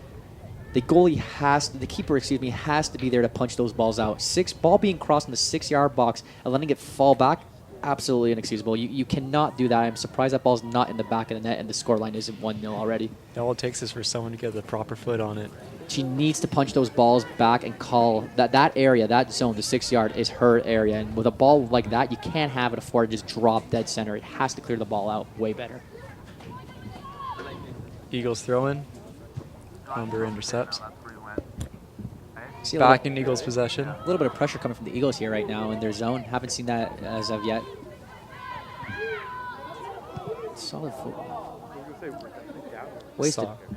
The keeper has to be there to punch those balls out. Ball being crossed in the 6-yard box and letting it fall back, absolutely inexcusable. You cannot do that. I'm surprised that ball's not in the back of the net and the scoreline isn't 1-0 already. All it takes is for someone to get the proper foot on it. She needs to punch those balls back and call that area, that zone, the 6-yard is her area. And with a ball like that, you can't have it afford to just drop dead center. It has to clear the ball out way better. Eagles throw in. Humber intercepts. See Back in Eagles possession. A little bit of pressure coming from the Eagles here right now in their zone. Haven't seen that as of yet. Solid foot.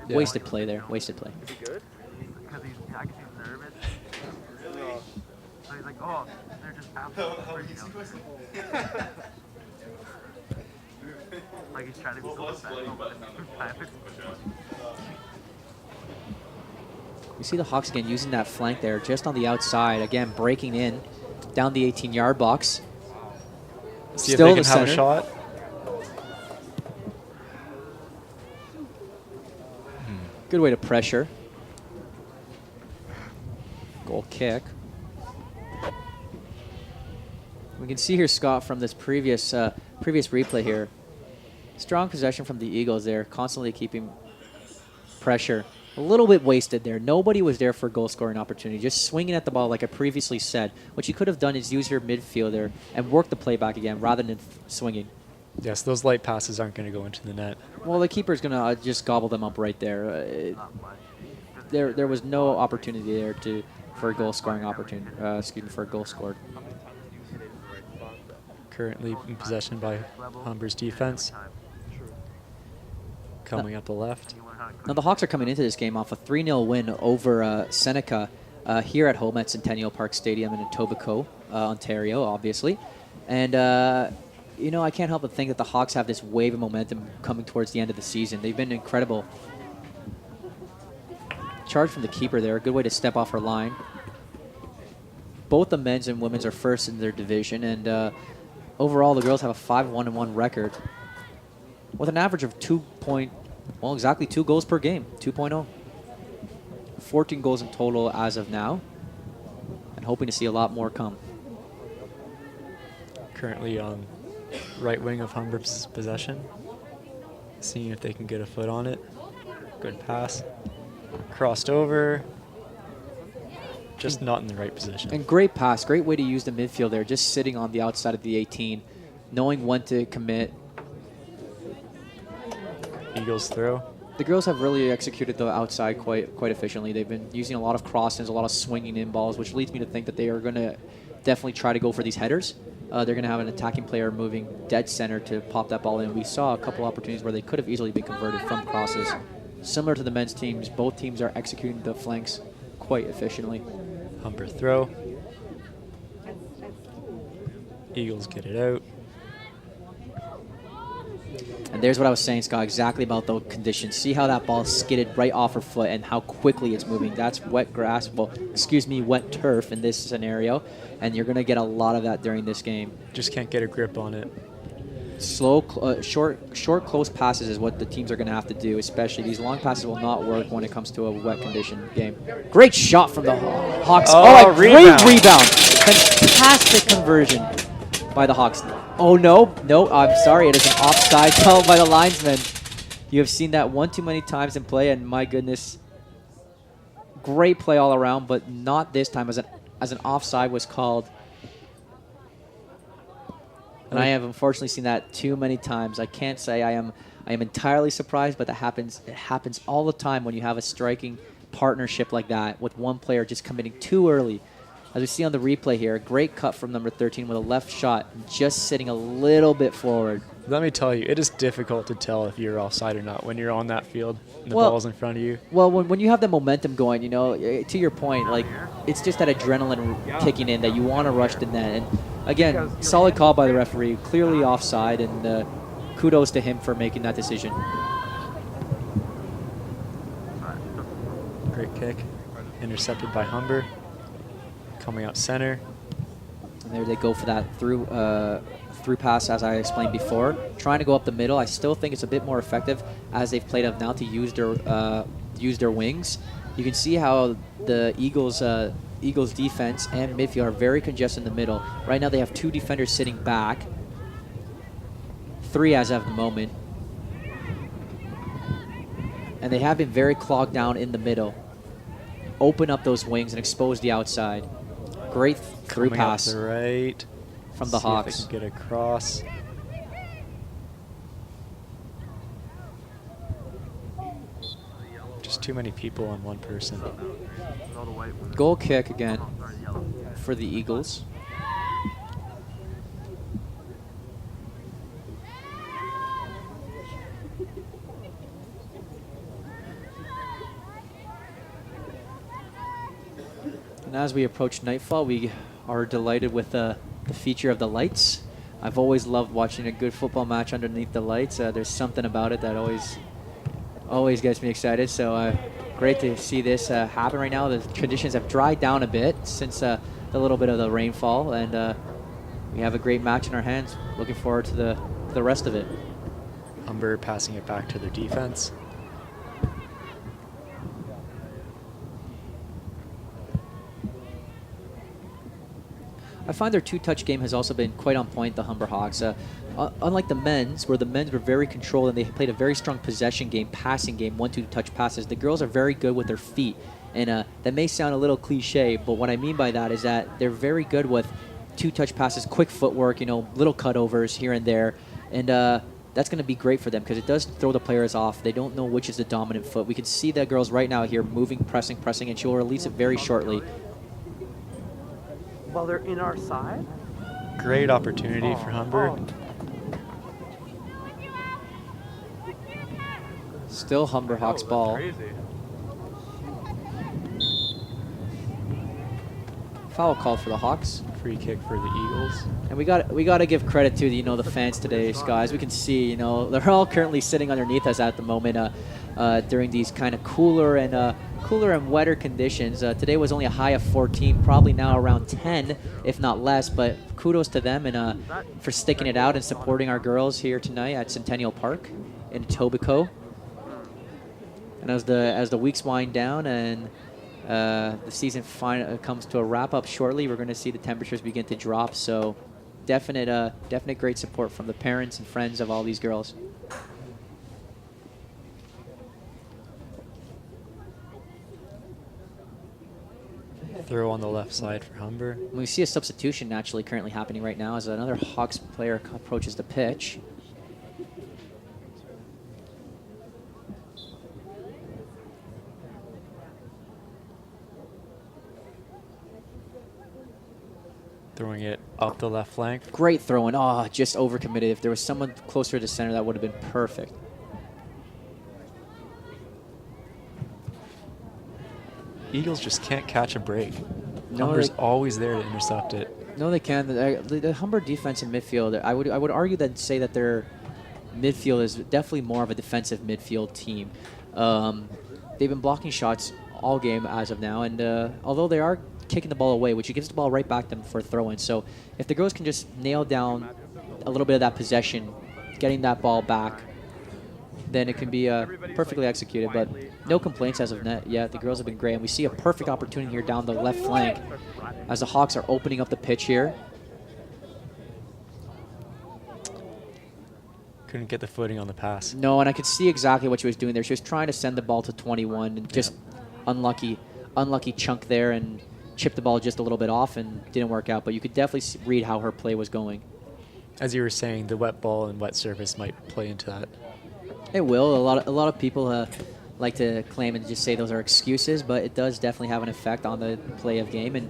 Wasted play there. Wasted play. Because he's actually nervous. So he's like, oh, they're just absolutely like he's trying to be so professional, but We see the Hawks again using that flank there just on the outside. Again, breaking in down the 18-yard box. See if they can have a shot. Good way to pressure. Goal kick. We can see here, Scott, from this previous replay here. Strong possession from the Eagles there, constantly keeping pressure. A little bit wasted there. Nobody was there for a goal-scoring opportunity. Just swinging at the ball, like I previously said. What you could have done is use your midfielder and work the play back again rather than swinging. Yes, those light passes aren't going to go into the net. Well, the keeper's going to just gobble them up right there. There was no opportunity there for a goal-scoring opportunity. For a goal scored. Currently in possession by Humber's defense. Coming up the left. Now, the Hawks are coming into this game off a 3-0 win over Seneca here at home at Centennial Park Stadium in Etobicoke, Ontario, obviously. And, I can't help but think that the Hawks have this wave of momentum coming towards the end of the season. They've been incredible. Charge from the keeper there. A good way to step off her line. Both the men's and women's are first in their division. And overall, the girls have a 5-1-1 record with an average of exactly 2 goals per game, 2.0. 14 goals in total as of now, and hoping to see a lot more come. Currently on right wing of Humber's possession. Seeing if they can get a foot on it. Good pass. Crossed over. Just not in the right position. And great pass. Great way to use the midfield there, just sitting on the outside of the 18, knowing when to commit. Eagles throw. The girls have really executed the outside quite efficiently. They've been using a lot of cross-ins, a lot of swinging in balls, which leads me to think that they are going to definitely try to go for these headers. They're going to have an attacking player moving dead center to pop that ball in. We saw a couple opportunities where they could have easily been converted from crosses. Similar to the men's teams, both teams are executing the flanks quite efficiently. Humber throw. Eagles get it out. And there's what I was saying, Scott, exactly about those conditions. See how that ball skidded right off her foot and how quickly it's moving. That's wet grass, wet turf in this scenario, and you're going to get a lot of that during this game. Just can't get a grip on it. Slow, short, close passes is what the teams are going to have to do, especially these long passes will not work when it comes to a wet condition game. Great shot from the Hawks. Oh, great rebound. Fantastic conversion by the Hawks. Oh, no, I'm sorry. It is an offside call by the linesman. You have seen that one too many times in play, and my goodness, great play all around, but not this time as an offside was called. And I have unfortunately seen that too many times. I can't say I am I am entirely surprised, but that happens. It happens all the time when you have a striking partnership like that with one player just committing too early. As we see on the replay here, a great cut from number 13 with a left shot, just sitting a little bit forward. Let me tell you, it is difficult to tell if you're offside or not when you're on that field and the Well- ball's in front of you. Well, when you have the momentum going, you know, to your point, like, it's just that adrenaline kicking in that you want to rush the net. And again, solid call by the referee, clearly offside, and kudos to him for making that decision. Great kick. Intercepted by Humber. Coming up center. And there they go for that through pass, as I explained before. Trying to go up the middle. I still think it's a bit more effective as they've played up now to use their wings. You can see how the Eagles defense and midfield are very congested in the middle. Right now they have 2 defenders sitting back. 3 as of the moment. And they have been very clogged down in the middle. Open up those wings and expose the outside. Great through Coming up pass the right. from the See Hawks. if they can get across. Just too many people on one person. All the white ones. Goal kick again Sorry, yellow. for the Eagles. And as we approach nightfall, we are delighted with the feature of the lights. I've always loved watching a good football match underneath the lights. There's something about it that always gets me excited. So great to see this happen right now. The conditions have dried down a bit since the little bit of the rainfall, and we have a great match in our hands. Looking forward to the rest of it. Humber passing it back to their defense. I find their two-touch game has also been quite on point, the Humber Hawks. Unlike the men's, where the men's were very controlled and they played a very strong possession game, passing game, 1-2 touch passes, the girls are very good with their feet. And that may sound a little cliche, but what I mean by that is that they're very good with two-touch passes, quick footwork, little cutovers here and there. And that's going to be great for them because it does throw the players off. They don't know which is the dominant foot. We can see the girls right now here moving, pressing, and she will release it very shortly. While they're in our side? Great opportunity for Humber. Still Humber Hawks ball. Crazy. Foul call for the Hawks. Free kick for the Eagles. And we got to give credit to the fans today, guys. We can see they're all currently sitting underneath us at the moment during these kind of cooler and wetter conditions. Today was only a high of 14, probably now around 10, if not less. But kudos to them and for sticking it out and supporting our girls here tonight at Centennial Park in Etobicoke. And as the weeks wind down and the season comes to a wrap up shortly, we're going to see the temperatures begin to drop. So definite great support from the parents and friends of all these girls. Throw on the left side for Humber. And we see a substitution naturally currently happening right now as another Hawks player approaches the pitch. Throwing it up the left flank. Great throw in. Oh, just overcommitted. If there was someone closer to center, that would have been perfect. Eagles just can't catch a break. No, Humber's they- always there to intercept it. No, they can. The Humber defense and midfield, I would argue that say that their midfield is definitely more of a defensive midfield team. They've been blocking shots all game as of now, and although they are kicking the ball away, which gives the ball right back to them for a throw-in. So if the girls can just nail down a little bit of that possession, getting that ball back, then it can be perfectly executed. But no complaints as of yet. The girls have been great, and we see a perfect opportunity here down the left flank as the Hawks are opening up the pitch here. Couldn't get the footing on the pass. No, and I could see exactly what she was doing there. She was trying to send the ball to 21 and just unlucky chunk there and chipped the ball just a little bit off and didn't work out. But you could definitely read how her play was going. As you were saying, the wet ball and wet surface might play into that. It will. A lot of people like to claim and just say those are excuses, but it does definitely have an effect on the play of game. And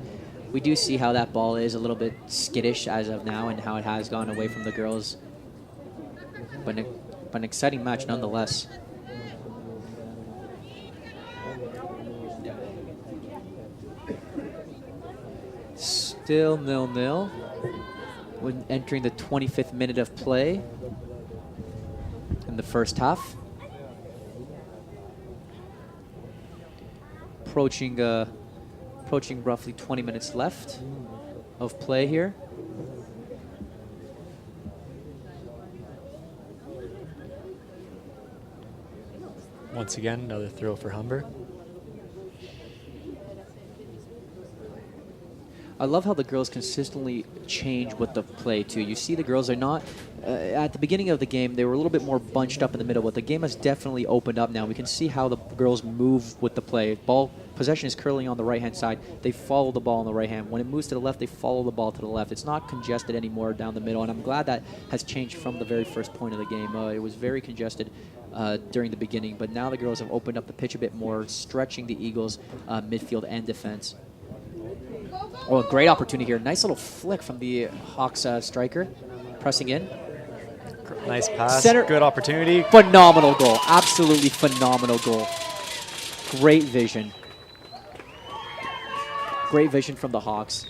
we do see how that ball is a little bit skittish as of now, and how it has gone away from the girls. But an exciting match nonetheless. Still 0-0 when entering the 25th minute of play in the first half. Approaching roughly 20 minutes left of play here. Once again, another throw for Humber. I love how the girls consistently change with the play too. You see the girls are not, at the beginning of the game, they were a little bit more bunched up in the middle, but the game has definitely opened up now. We can see how the girls move with the play. Ball possession is curling on the right-hand side. They follow the ball on the right hand. When it moves to the left, they follow the ball to the left. It's not congested anymore down the middle, and I'm glad that has changed from the very first point of the game. It was very congested during the beginning, but now the girls have opened up the pitch a bit more, stretching the Eagles' midfield and defense. Oh, a great opportunity here. Nice little flick from the Hawks striker. Pressing in. Nice pass. Center. Good opportunity. Phenomenal goal. Absolutely phenomenal goal. Great vision. Great vision from the Hawks.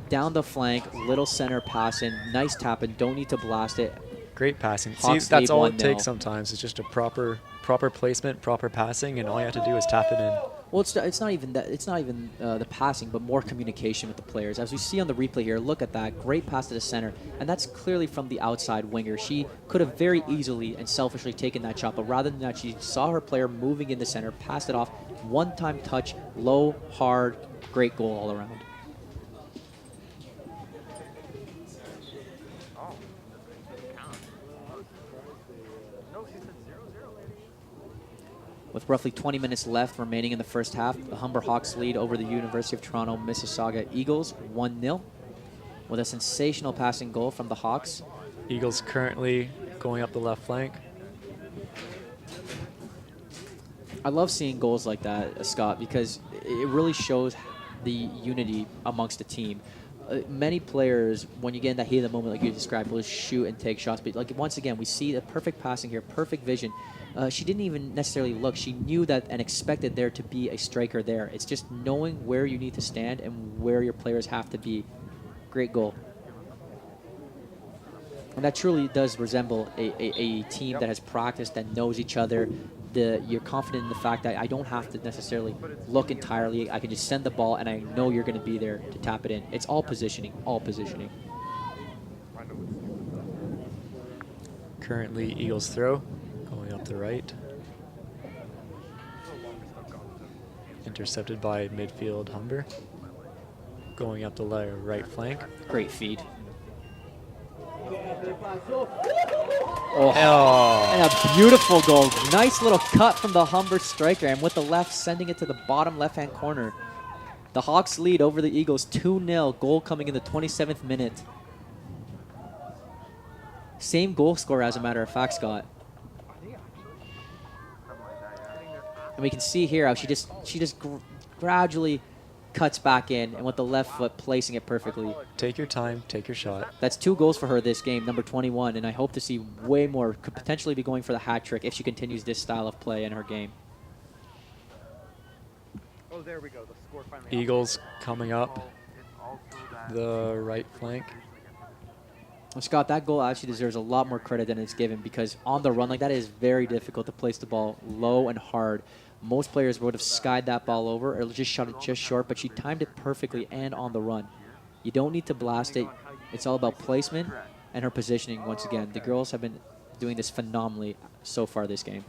Down the flank, little center pass in. Nice tap in. Don't need to blast it. Great passing. Hawks See, that's lead all 1-0. it takes sometimes. It's just a proper placement, proper passing, and all you have to do is tap it in. Well, it's not even that. It's not even the passing, but more communication with the players. As we see on the replay here, look at that great pass to the center, and that's clearly from the outside winger. She could have very easily and selfishly taken that shot, but rather than that, she saw her player moving in the center, passed it off, one-time touch, low, hard, great goal all around. With roughly 20 minutes left remaining in the first half, the Humber Hawks lead over the University of Toronto Mississauga Eagles 1-0 with a sensational passing goal from the Hawks. Eagles currently going up the left flank. I love seeing goals like that, Scott, because it really shows the unity amongst the team. Many players, when you get in that heat of the moment like you described, will shoot and take shots. But like once again, we see the perfect passing here, perfect vision. She didn't even necessarily look. She knew that and expected there to be a striker there. It's just knowing where you need to stand and where your players have to be. Great goal. And that truly does resemble a team that has practiced, that knows each other. You're confident in the fact that I don't have to necessarily look entirely. I can just send the ball, and I know you're going to be there to tap it in. It's all positioning, all positioning. Currently, Eagles throw going up the right. Intercepted by midfield Humber. Going up the right flank. Great feed. Oh. And a beautiful goal. Nice little cut from the Humber striker, and with the left, sending it to the bottom left-hand corner. The Hawks lead over the Eagles 2-0. Goal coming in the 27th minute. Same goal scorer, as a matter of fact, Scott. And we can see here how she just gradually cuts back in, and with the left foot placing it perfectly. Take your time, take your shot. That's 2 goals for her this game, number 21, and I hope to see way more. Could potentially be going for the hat trick if she continues this style of play in her game. Oh, there we go. The score finally. Eagles coming up the right flank. Well, Scott, that goal actually deserves a lot more credit than it's given, because on the run like that, it is very difficult to place the ball low and hard. Most players would have skied that ball over or just shot it just short, but she timed it perfectly and on the run. You don't need to blast it. It's all about placement and her positioning once again. The girls have been doing this phenomenally so far this game.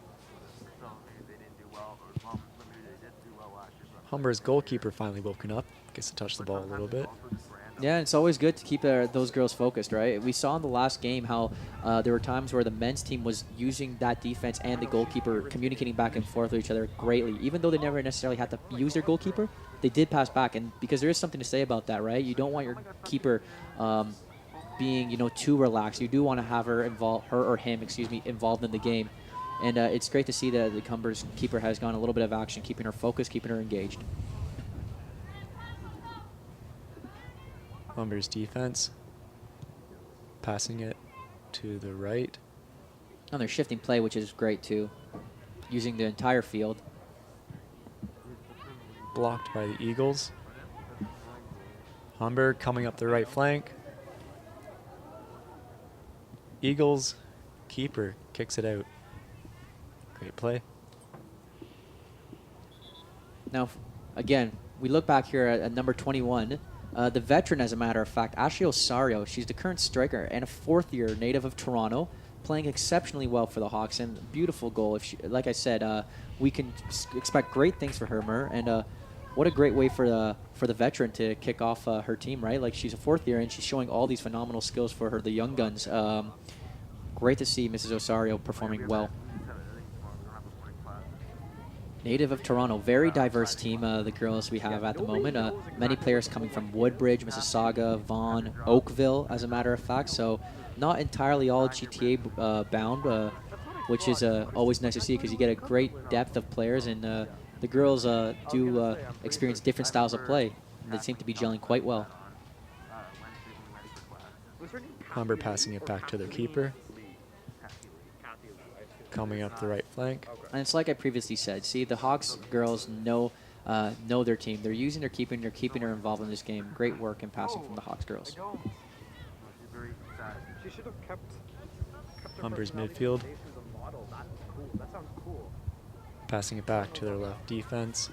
Humber's goalkeeper finally woken up. Gets to touch the ball a little bit. Yeah, it's always good to keep those girls focused, right? We saw in the last game how there were times where the men's team was using that defense and the goalkeeper communicating back and forth with each other greatly. Even though they never necessarily had to use their goalkeeper, they did pass back. And because there is something to say about that, right? You don't want your keeper being, too relaxed. You do want to have her or him, involved in the game. And it's great to see that the Humber's keeper has gone a little bit of action, keeping her focused, keeping her engaged. Humber's defense, passing it to the right. And they're shifting play, which is great too, using the entire field. Blocked by the Eagles. Humber coming up the right flank. Eagles keeper kicks it out. Great play. Now, again, we look back here at number 21. The veteran, as a matter of fact, Ashley Osario. She's the current striker and a fourth-year native of Toronto, playing exceptionally well for the Hawks, and beautiful goal. If she, like I said, we can expect great things for her, and what a great way for the veteran to kick off her team, right? Like, she's a fourth year and she's showing all these phenomenal skills for the young guns. Great to see Mrs. Osario performing well. Native of Toronto, very diverse team, the girls we have at the moment. Many players coming from Woodbridge, Mississauga, Vaughan, Oakville, as a matter of fact. So not entirely all GTA bound, which is always nice to see because you get a great depth of players, and the girls do experience different styles of play. They seem to be gelling quite well. Humber passing it back to their keeper. Coming up the right flank. And it's like I previously said. See, the Hawks girls know their team. They're using their keeping. They're keeping her involved in this game. Great work and passing from the Hawks girls. She should have kept Humber's midfield. Passing it back to their left defense.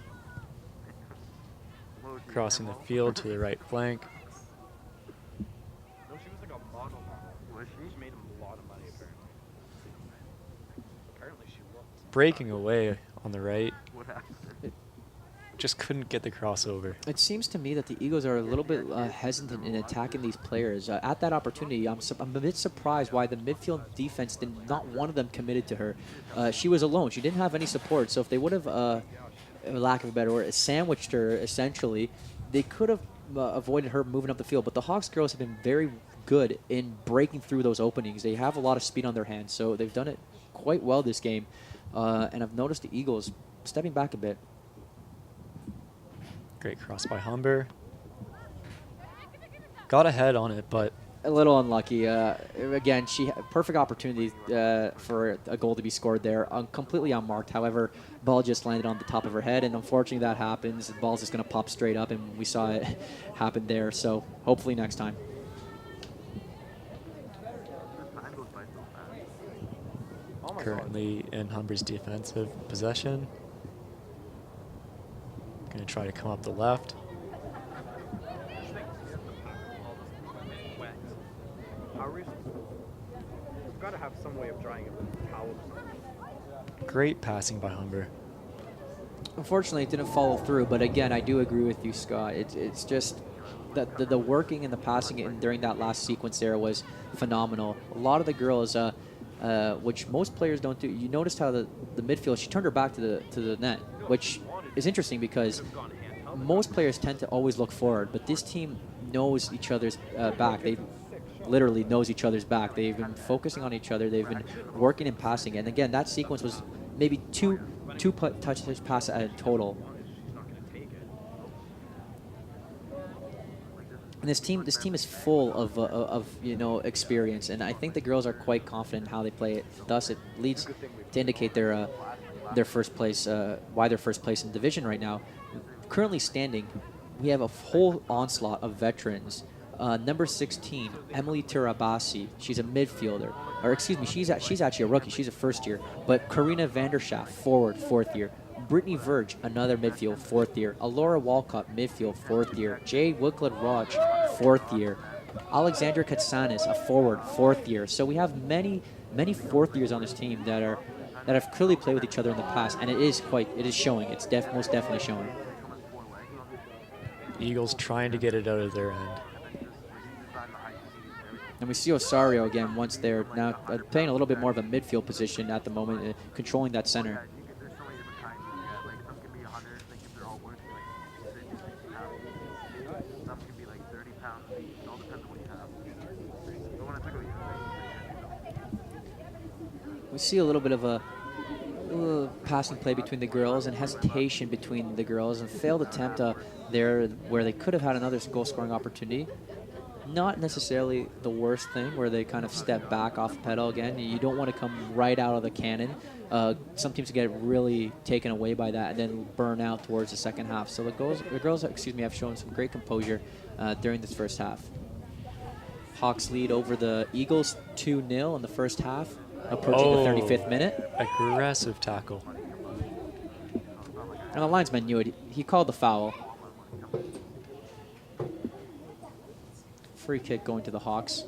Crossing the field to the right flank. No, she was like a model. Was she? She made a lot of money apparently. Apparently she looked. Breaking away on the right. What happened? Just couldn't get the crossover. It seems to me that the Eagles are a little bit hesitant in attacking these players. At that opportunity, I'm a bit surprised why the midfield defense did not one of them committed to her. She was alone. She didn't have any support. So if they would have, lack of a better word, sandwiched her essentially, they could have avoided her moving up the field. But the Hawks girls have been very good in breaking through those openings. They have a lot of speed on their hands, so they've done it quite well this game. And I've noticed the Eagles stepping back a bit. Great cross by Humber. Got ahead on it, but A little unlucky. Again, she had perfect opportunity for a goal to be scored there, completely unmarked. However, ball just landed on the top of her head, and unfortunately that happens. The ball's just going to pop straight up, and we saw it happen there. So hopefully next time. currently in Humber's defensive possession. Going to try to come up the left. We've got to have some way of drying it with towels. Great passing by Humber. Unfortunately, it didn't follow through, but again, I do agree with you, Scott. It's just that the working and the passing during that last sequence there was phenomenal. A lot of the girls, which most players don't do, you noticed how the midfield, she turned her back to the net, which is interesting because most players tend to always look forward, but this team knows each other's back. They literally knows each other's back. They've been focusing on each other. They've been working and passing. And again, that sequence was maybe two touches pass in total. And this team is full of experience, and I think the girls are quite confident in how they play it. Thus, it leads to indicate their first place, why they're first place in division right now. Currently standing, we have a whole onslaught of veterans. Number 16, Emily Tirabassi. She's a midfielder. Or excuse me, she's actually a rookie. She's a first year. But Karina Vanderschaft, forward, fourth year. Brittany Verge, another midfield, fourth year. Alora Walcott, midfield, fourth year. Jade Wicklet Raj, fourth year. Alexandra Katsanis, a forward, fourth year. So we have many fourth years on this team that have clearly played with each other in the past, and it is showing. It's most definitely showing. Eagles trying to get it out of their end. And we see Osario again once they're now playing a little bit more of a midfield position at the moment, controlling that center. We see a little bit of a passing play between the girls and hesitation between the girls and failed attempt there where they could have had another goal-scoring opportunity. Not necessarily the worst thing where they kind of step back off the pedal again. You don't want to come right out of the cannon. Some teams get really taken away by that and then burn out towards the second half. So the girls, have shown some great composure during this first half. Hawks lead over the Eagles 2-0 in the first half, approaching the 35th minute. Aggressive tackle. And the linesman knew it. He called the foul. Free kick going to the Hawks.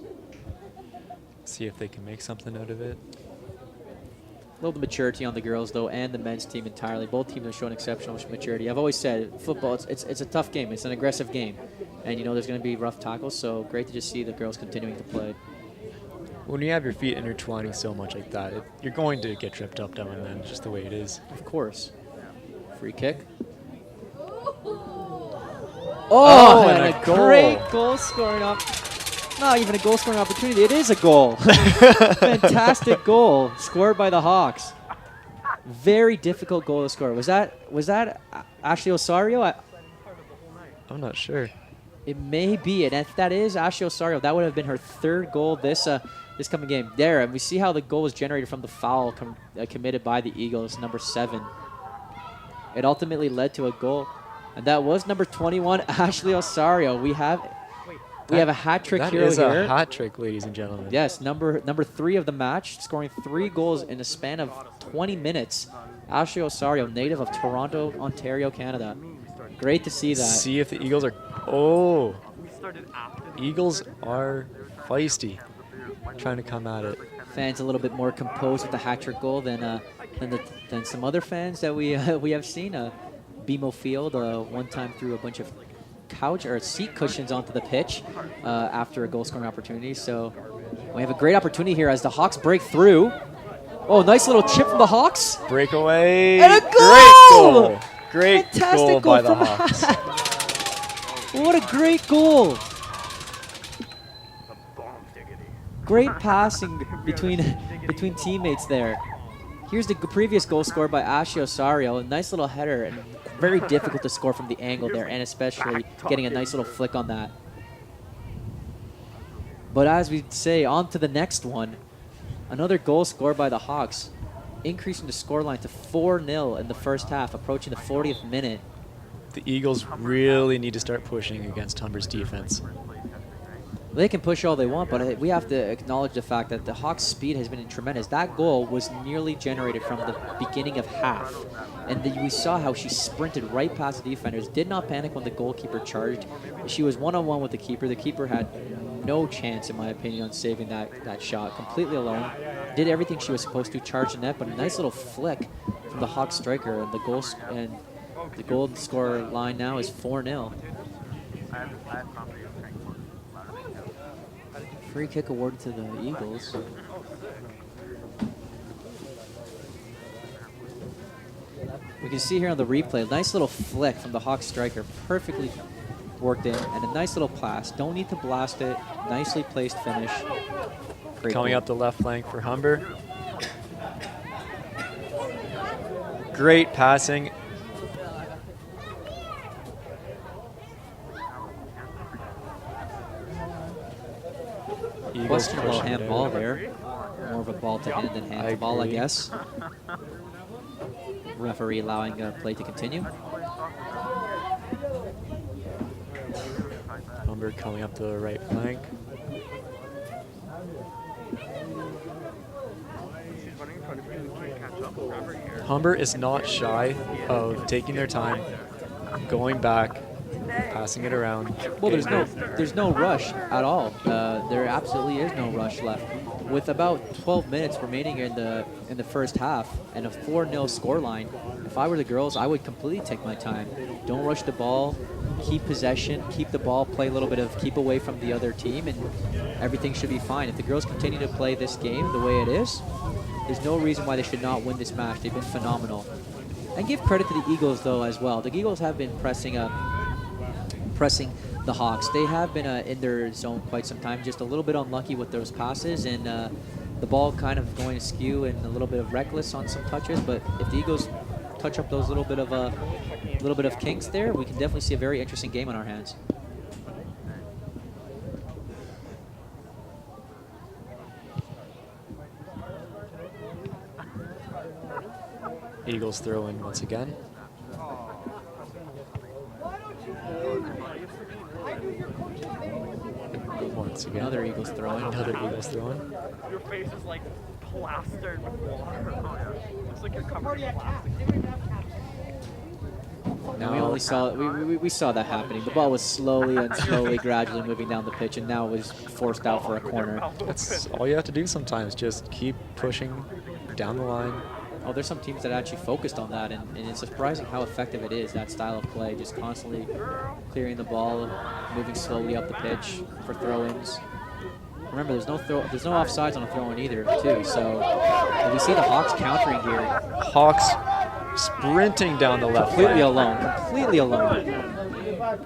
See if they can make something out of it. A little bit of maturity on the girls, though, and the men's team entirely. Both teams have shown exceptional maturity. I've always said, football, it's a tough game. It's an aggressive game. And, there's going to be rough tackles, so great to just see the girls continuing to play. When you have your feet intertwining so much like that, you're going to get tripped up now and then. It's just the way it is. Of course. Free kick. Oh, and a great goal scoring up. Not even a goal scoring opportunity. It is a goal. Fantastic goal scored by the Hawks. Very difficult goal to score. Was that Ashley Osario? I'm not sure. It may be. And if that is Ashley Osario, that would have been her third goal this coming game. There, and we see how the goal was generated from the foul committed by the Eagles, number 7. It ultimately led to a goal. And that was number 21, Ashley Osario. We have a hat trick hero here. That is a hat trick, ladies and gentlemen. Yes, number 3 of the match, scoring 3 goals in a span of 20 minutes. Ashley Osario, native of Toronto, Ontario, Canada. Great to see that. See if the Eagles are. Oh, Eagles are feisty, trying to come at it. Fans a little bit more composed with the hat trick goal than some other fans that we have seen. BMO Field one time threw a bunch of seat cushions onto the pitch after a goal scoring opportunity. So we have a great opportunity here as the Hawks break through. Oh, nice little chip from the Hawks. Breakaway. And a goal! Great goal. Great Fantastic goal by the from Hawks. What a great goal. Great passing between teammates there. Here's the previous goal scored by Ashley Osario. A nice little header and very difficult to score from the angle there, and especially getting a nice little flick on that. But as we say, on to the next one. Another goal scored by the Hawks, increasing the scoreline to 4-0 in the first half, approaching the 40th minute. The Eagles really need to start pushing against Humber's defense. They can push all they want, but we have to acknowledge the fact that the Hawks' speed has been tremendous. That goal was nearly generated from the beginning of half. And we saw how she sprinted right past the defenders, did not panic when the goalkeeper charged. She was one-on-one with the keeper. The keeper had no chance, in my opinion, on saving that shot. Completely alone. Did everything she was supposed to, charge the net, but a nice little flick from the Hawks striker. And the goal score line now is 4-0. Free kick awarded to the Eagles. We can see here on the replay, nice little flick from the Hawks striker, perfectly worked in, and a nice little pass. Don't need to blast it. Nicely placed finish. Great Coming goal. up the left flank for Humber. Great passing. Eagles Questionable pushing it handball out. there. More of a ball to hand than hand to ball, I agree. guess. Referee allowing play to continue. Humber coming up the right flank. Humber is not shy of taking their time, going back, passing it around. Well, there's no rush at all. There absolutely is no rush left. With about 12 minutes remaining in the first half and a 4-0 scoreline, if I were the girls, I would completely take my time. Don't rush the ball. Keep possession. Keep the ball. Play a little bit of keep away from the other team, and everything should be fine. If the girls continue to play this game the way it is, there's no reason why they should not win this match. They've been phenomenal. And give credit to the Eagles, though, as well. The Eagles have been pressing the Hawks. They have been in their zone quite some time, just a little bit unlucky with those passes, and the the ball kind of going askew and a little bit of reckless on some touches. But if the Eagles touch up those little bit of kinks there, we can definitely see a very interesting game on our hands. Eagles throw in once again. Once again. Another Eagles throw in. Another Eagles throw in. Your face is like plastered with water. Oh, yeah. Looks like you're covered in plastic. Now we only saw we saw that happening. The ball was slowly and slowly, gradually moving down the pitch, and now it was forced out for a corner. That's all you have to do sometimes. Just keep pushing down the line. Oh, there's some teams that actually focused on that, and it's surprising how effective it is, that style of play, just constantly clearing the ball, moving slowly up the pitch for throw-ins. Remember, there's no offsides on a throw-in either, too, so we see the Hawks countering here. Hawks sprinting down the left Completely flank. alone, completely alone.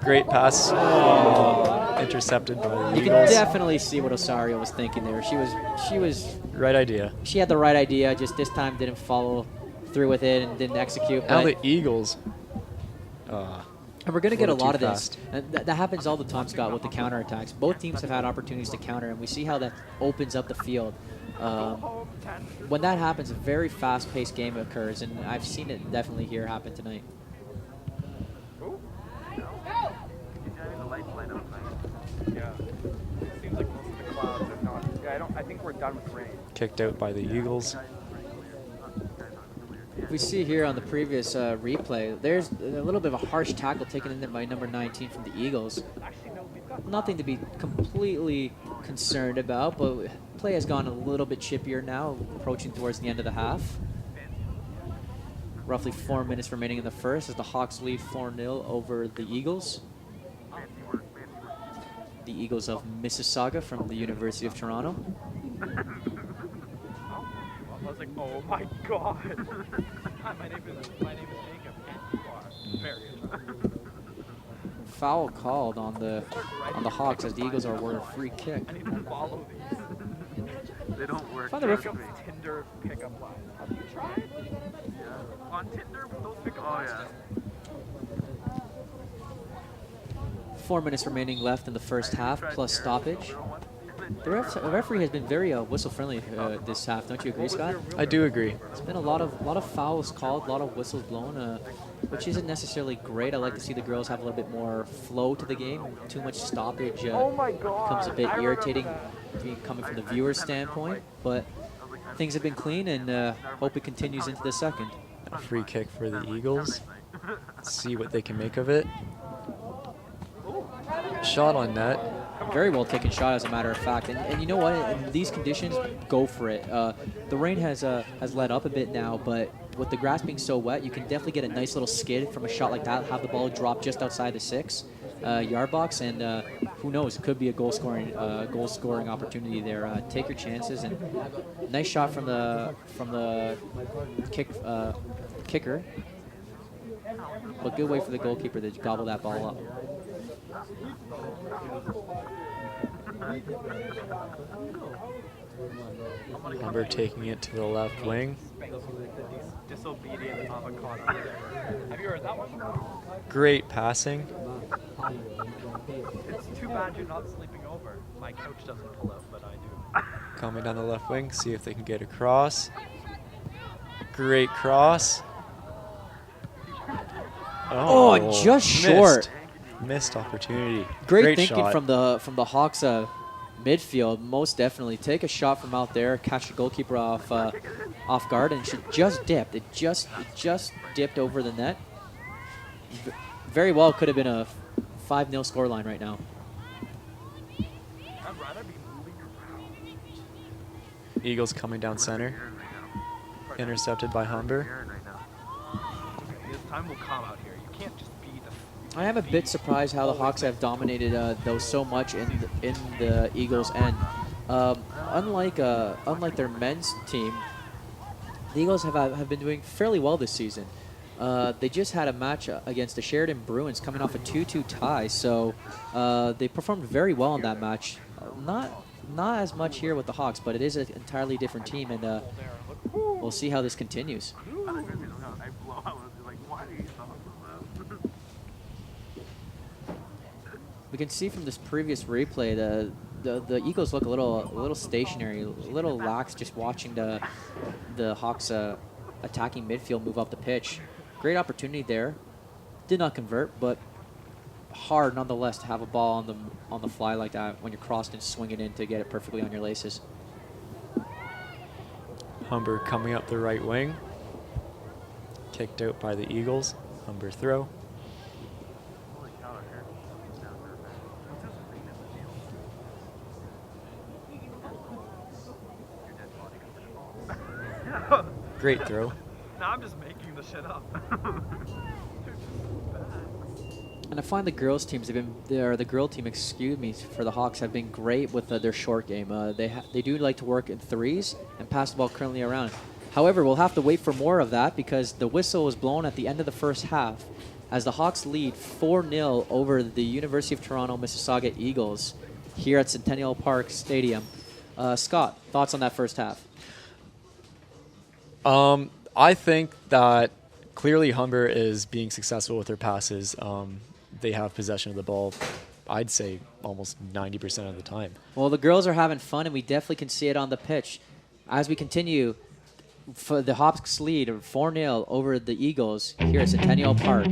Great pass. Intercepted by the You can Eagles. definitely see what Osario was thinking there. She Right idea. had the right idea, just this time didn't follow through with it and didn't execute. Now But the Eagles. and we're going to get a little lot too of this. fast. And that happens all the time, Scott, with the counterattacks. Both teams have had opportunities to counter, and we see how that opens up the field. When that happens, a very fast-paced game occurs, and I've seen it definitely here happen tonight. The lights light up nice. Yeah. It seems like most of the clouds are not. Yeah, I think we're done with rain. Kicked out by the Eagles. We see here on the previous replay, there's a little bit of a harsh tackle taken in there by number 19 from the Eagles. Nothing to be completely concerned about, but play has gone a little bit chippier now, approaching towards the end of the half. Roughly 4 minutes remaining in the first as the Hawks lead 4-0 over the Eagles. The Eagles of Mississauga from the University of Toronto. I was like, oh my god. Hi, my name is Jacob. And you are very attractive. Foul called on the Hawks as the Eagles are awarded a free kick. I need to follow these. They don't work. Find the ref- Jacob's Tinder pickup line. Have you tried? Yeah. On Tinder with those pickup lines? Oh yeah. 4 minutes remaining left in the first half, plus stoppage. The referee has been very whistle-friendly this half. Don't you agree, Scott? I do agree. There's been a lot of fouls called, a lot of whistles blown, which isn't necessarily great. I like to see the girls have a little bit more flow to the game. Too much stoppage becomes a bit irritating coming from the viewer's standpoint. But things have been clean, and hope it continues into the second. A free kick for the Eagles. See what they can make of it. Shot on net. Very well taken shot, as a matter of fact. And you know what? In these conditions, go for it. The rain has let up a bit now, but with the grass being so wet, you can definitely get a nice little skid from a shot like that, have the ball drop just outside the 6-yard box, and who knows? It could be a goal scoring opportunity there. Take your chances, and nice shot from the kicker. But good way for the goalkeeper to gobble that ball up. Humber taking it to the left wing. Disobedient avocado. Have you heard that one? Great passing. It's too bad you're not sleeping over. My couch doesn't pull out, but I do. Coming down the left wing. See if they can get across. Great cross. Oh, just short. Missed opportunity. Great thinking shot. from the Hawks midfield. Most definitely take a shot from out there, catch the goalkeeper off guard, and she just dipped. It just dipped over the net. Very well could have been a 5-0 scoreline right now. I'd rather be moving around. Eagles coming down center. Intercepted by Humber. This time will come out here. You can't just be the. I am a bit surprised how the Hawks have dominated those so much in the Eagles' end. Unlike their men's team, the Eagles have been doing fairly well this season. They just had a match against the Sheridan Bruins coming off a 2-2 tie, so they performed very well in that match. Not not as much here with the Hawks, but it is an entirely different team, and we'll see how this continues. We can see from this previous replay the Eagles look a little stationary, a little lax just watching the Hawks attacking midfield move up the pitch. Great opportunity there. Did not convert, but hard nonetheless to have a ball on the fly like that when you're crossed and swinging in to get it perfectly on your laces. Humber coming up the right wing. Kicked out by the Eagles. Humber throw. Great throw. Now I'm just making the shit up. And I find the girls teams have been the girl team, excuse me, for the Hawks have been great with their short game. They do like to work in threes and pass the ball currently around. However, we'll have to wait for more of that because the whistle was blown at the end of the first half as the Hawks lead 4-0 over the University of Toronto Mississauga Eagles here at Centennial Park Stadium. Scott, thoughts on that first half? I think that clearly Humber is being successful with their passes. They have possession of the ball, I'd say, almost 90% of the time. Well, the girls are having fun, and we definitely can see it on the pitch. As we continue, for the Hawks lead 4-0 over the Eagles here at Centennial Park.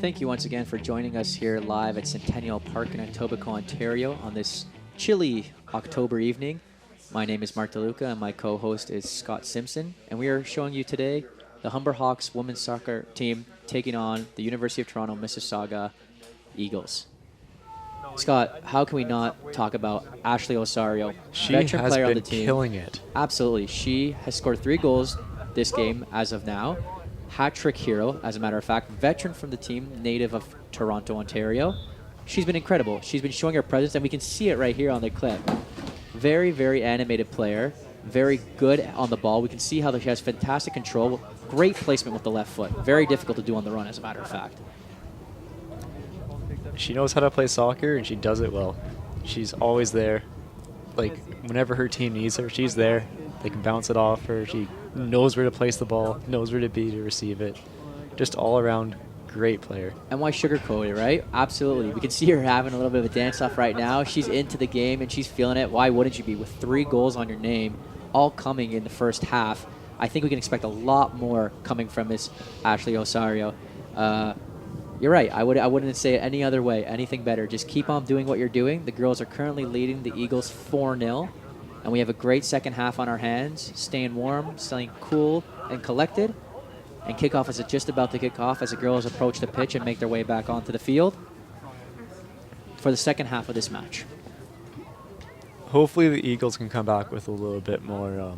Thank you once again for joining us here live at Centennial Park in Etobicoke, Ontario on this chilly October evening. My name is Mark DeLuca and my co-host is Scott Simpson, and we are showing you today the Humber Hawks women's soccer team taking on the University of Toronto Mississauga Eagles. Scott, how can we not talk about Ashley Osario, She veteran has player on been the team? killing it. Absolutely. She has scored 3 goals this game as of now. Hat-trick hero, as a matter of fact. Veteran from the team, native of Toronto, Ontario. She's been incredible. She's been showing her presence, and we can see it right here on the clip. Very, very animated player. Very good on the ball. We can see how she has fantastic control. Great placement with the left foot. Very difficult to do on the run, as a matter of fact. She knows how to play soccer, and she does it well. She's always there. Like, whenever her team needs her, she's there. They can bounce it off her. She knows where to place the ball, knows where to be to receive it. Just all around great player. And why sugarcoat it, right? Absolutely. We can see her having a little bit of a dance-off right now. She's into the game, and she's feeling it. Why wouldn't you be? With 3 goals on your name, all coming in the first half, I think we can expect a lot more coming from Miss Ashley Osario. You're right. I wouldn't say it any other way. Anything better. Just keep on doing what you're doing. The girls are currently leading the Eagles 4-0. And we have a great second half on our hands. Staying warm, staying cool and collected. And kickoff is just about to kick off as the girls approach the pitch and make their way back onto the field for the second half of this match. Hopefully the Eagles can come back with a little bit more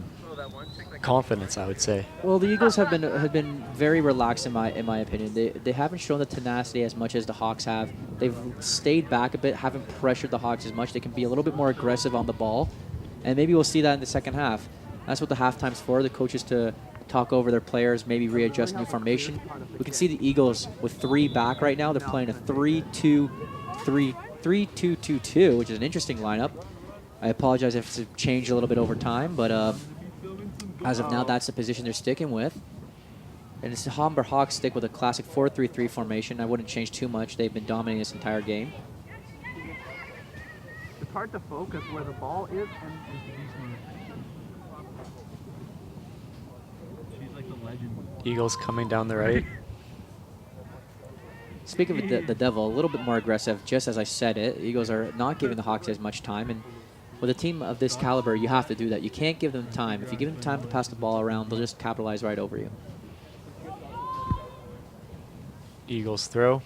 confidence, I would say. Well, the Eagles have been very relaxed in my opinion. They haven't shown the tenacity as much as the Hawks have. They've stayed back a bit, haven't pressured the Hawks as much. They can be a little bit more aggressive on the ball, and maybe we'll see that in the second half. That's what the halftime's for. The coaches to talk over their players, maybe readjust new formation. We can see the Eagles with 3 back right now. They're playing a 3-2-2-2, which is an interesting lineup. I apologize if it's changed a little bit over time, but as of now, that's the position they're sticking with. And it's the Humber Hawks stick with a classic 4-3-3 formation. I wouldn't change too much. They've been dominating this entire game. It's hard to focus where the ball is, and She's like the legend. Eagles coming down the right. Speaking of the Devil, a little bit more aggressive, just as I said it. Eagles are not giving the Hawks as much time, and with a team of this caliber, you have to do that. You can't give them time. If you give them time to pass the ball around, they'll just capitalize right over you. Eagles throw.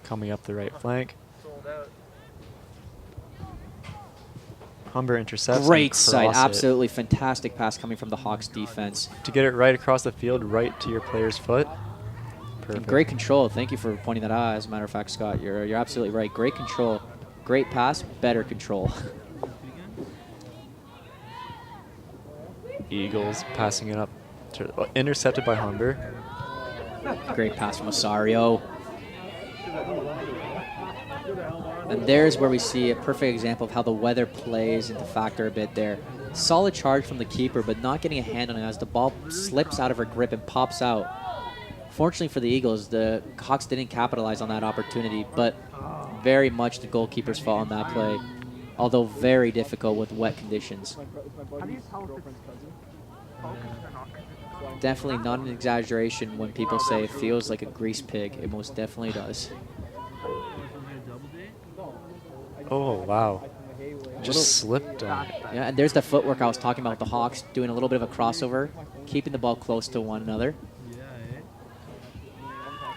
Coming up the right flank. Humber intercepts. Great and sight. cross it. Absolutely fantastic pass coming from the Hawks defense. To get it right across the field, right to your player's foot. And Perfect. great control. Thank you for pointing that out. As a matter of fact, Scott, you're absolutely right. Great control. Great pass, better control. Eagles passing it up. Intercepted by Humber. Great pass from Osario. And there's where we see a perfect example of how the weather plays into factor a bit there. Solid charge from the keeper, but not getting a hand on it as the ball slips out of her grip and pops out. Fortunately for the Eagles, the Hawks didn't capitalize on that opportunity, but very much the goalkeeper's fault on that play, although very difficult with wet conditions. how do you tell if it's focused or not? Definitely not an exaggeration when people say it feels like a grease pig. It most definitely does. Oh, wow. Just slipped on it. Yeah, and there's the footwork I was talking about with the Hawks, doing a little bit of a crossover, keeping the ball close to one another.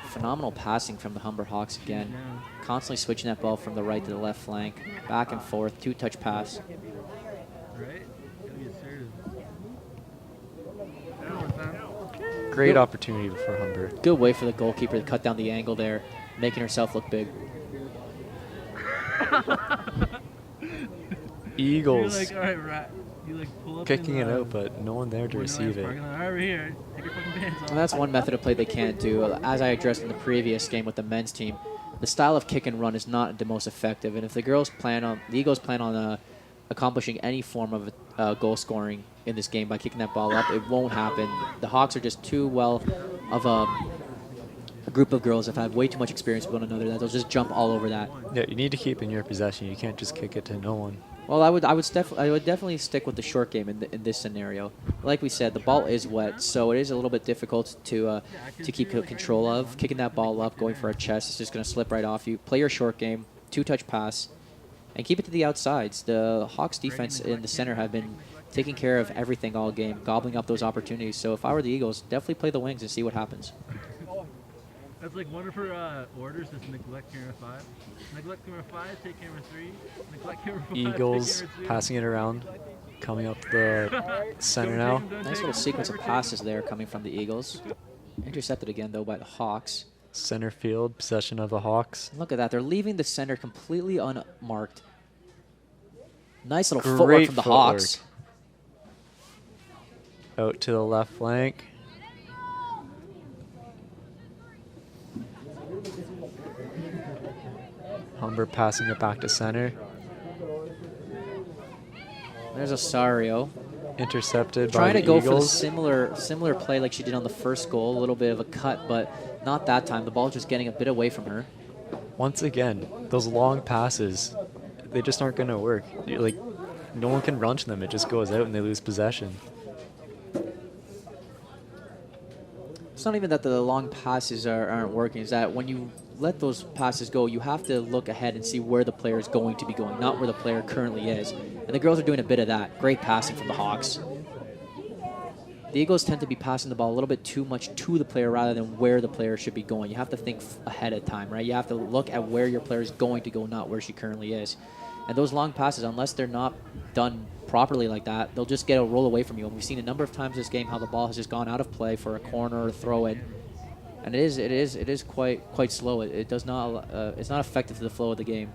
Phenomenal passing from the Humber Hawks again. Constantly switching that ball from the right to the left flank. Back and forth, 2-touch pass. Right? Gotta be assertive. Great opportunity for Humber. Good way for the goalkeeper to cut down the angle there, making herself look big. Eagles You're like, all right, right. You like pull up kicking in, it out, but no one there to receive it. All right, over here. Take your fucking pants off. And that's one method of play they can't do. As I addressed in the previous game with the men's team, the style of kick and run is not the most effective. And if the Eagles plan on accomplishing any form of goal scoring in this game by kicking that ball up, it won't happen. The Hawks are just too well of a group of girls have had way too much experience with one another that they'll just jump all over that. Yeah, you need to keep in your possession. You can't just kick it to no one. Well, I would definitely stick with the short game in this scenario. Like we said, the ball is wet, so it is a little bit difficult to keep control of. Kicking that ball up, going for a chest, it's just going to slip right off you. Play your short game, 2-touch pass, and keep it to the outsides. The Hawks defense in the center have been taking care of everything all game, gobbling up those opportunities. So if I were the Eagles, definitely play the wings and see what happens. That's like one of her orders is neglect camera 5. Neglect camera 5, take camera 3. Neglect camera 5, Eagles take camera 2. passing it around, coming up the center now. Nice little sequence of passes there coming from the Eagles. Intercepted again, though, by the Hawks. Center field, possession of the Hawks. Look at that. They're leaving the center completely unmarked. Nice little footwork Great from the footwork. Hawks. Out to the left flank. Humber passing it back to center. There's Osario. Intercepted by Trying the to go for the Eagles. similar play like she did on the first goal. A little bit of a cut, but not that time. The ball just getting a bit away from her. Once again, those long passes, they just aren't going to work. Like, no one can run to them. It just goes out and they lose possession. It's not even that the long passes aren't working. It's that when you let those passes go, you have to look ahead and see where the player is going to be going, not where the player currently is. And the girls are doing a bit of that. Great passing from the Hawks. The Eagles tend to be passing the ball a little bit too much to the player rather than where the player should be going. You have to think ahead of time, right? You have to look at where your player is going to go, not where she currently is. And those long passes, unless they're not done properly like that, they'll just get a roll away from you. And we've seen a number of times this game how the ball has just gone out of play for a corner or throw in. And it is quite slow. It does not it's not effective to the flow of the game.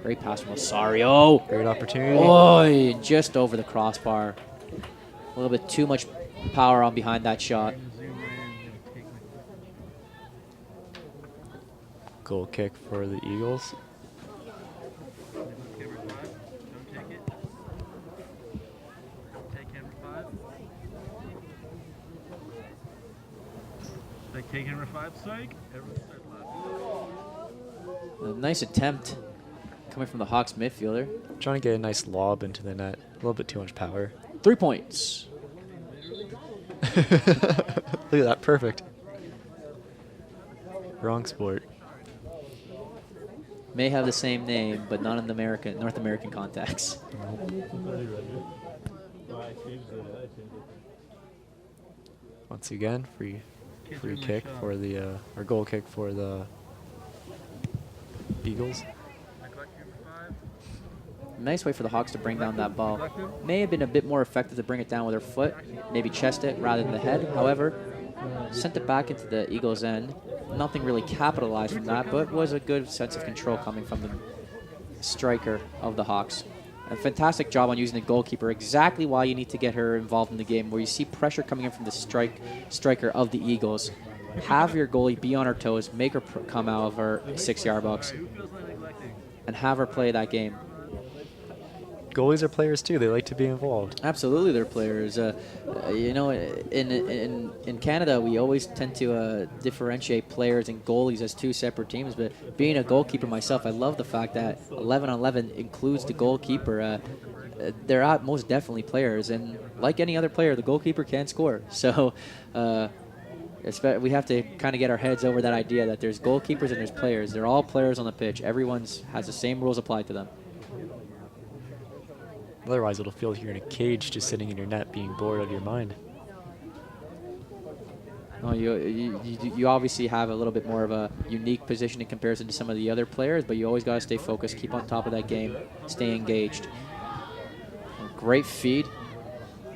Great pass from Osario. Great opportunity. Oh, just over the crossbar. A little bit too much power on behind that shot. Goal kick for the Eagles. Take camera 5, psych. Everyone start laughing. A nice attempt coming from the Hawks midfielder. Trying to get a nice lob into the net. A little bit too much power. 3 points. Look at that, perfect. Wrong sport. May have the same name, but not in the North American context. Once again, free kick for the or goal kick for the Eagles. Nice way for the Hawks to bring down that ball. May have been a bit more effective to bring it down with her foot, maybe chest it rather than the head. However, sent it back into the Eagles' end. Nothing really capitalized from that, but was a good sense of control coming from the striker of the Hawks. A fantastic job on using the goalkeeper, exactly why you need to get her involved in the game, where you see pressure coming in from the striker of the Eagles. Have your goalie be on her toes, make her come out of her 6-yard box, and have her play that game. Goalies are players too. They like to be involved. Absolutely, they're players. You know, in Canada, we always tend to differentiate players and goalies as two separate teams. But being a goalkeeper myself, I love the fact that 11-on-11 includes the goalkeeper. They're most definitely players, and like any other player, the goalkeeper can score. So we have to kind of get our heads over that idea that there's goalkeepers and there's players. They're all players on the pitch. Everyone has the same rules applied to them. Otherwise, it'll feel like you're in a cage just sitting in your net being bored out of your mind. Well, you obviously have a little bit more of a unique position in comparison to some of the other players, but you always got to stay focused, keep on top of that game, stay engaged. Great feed.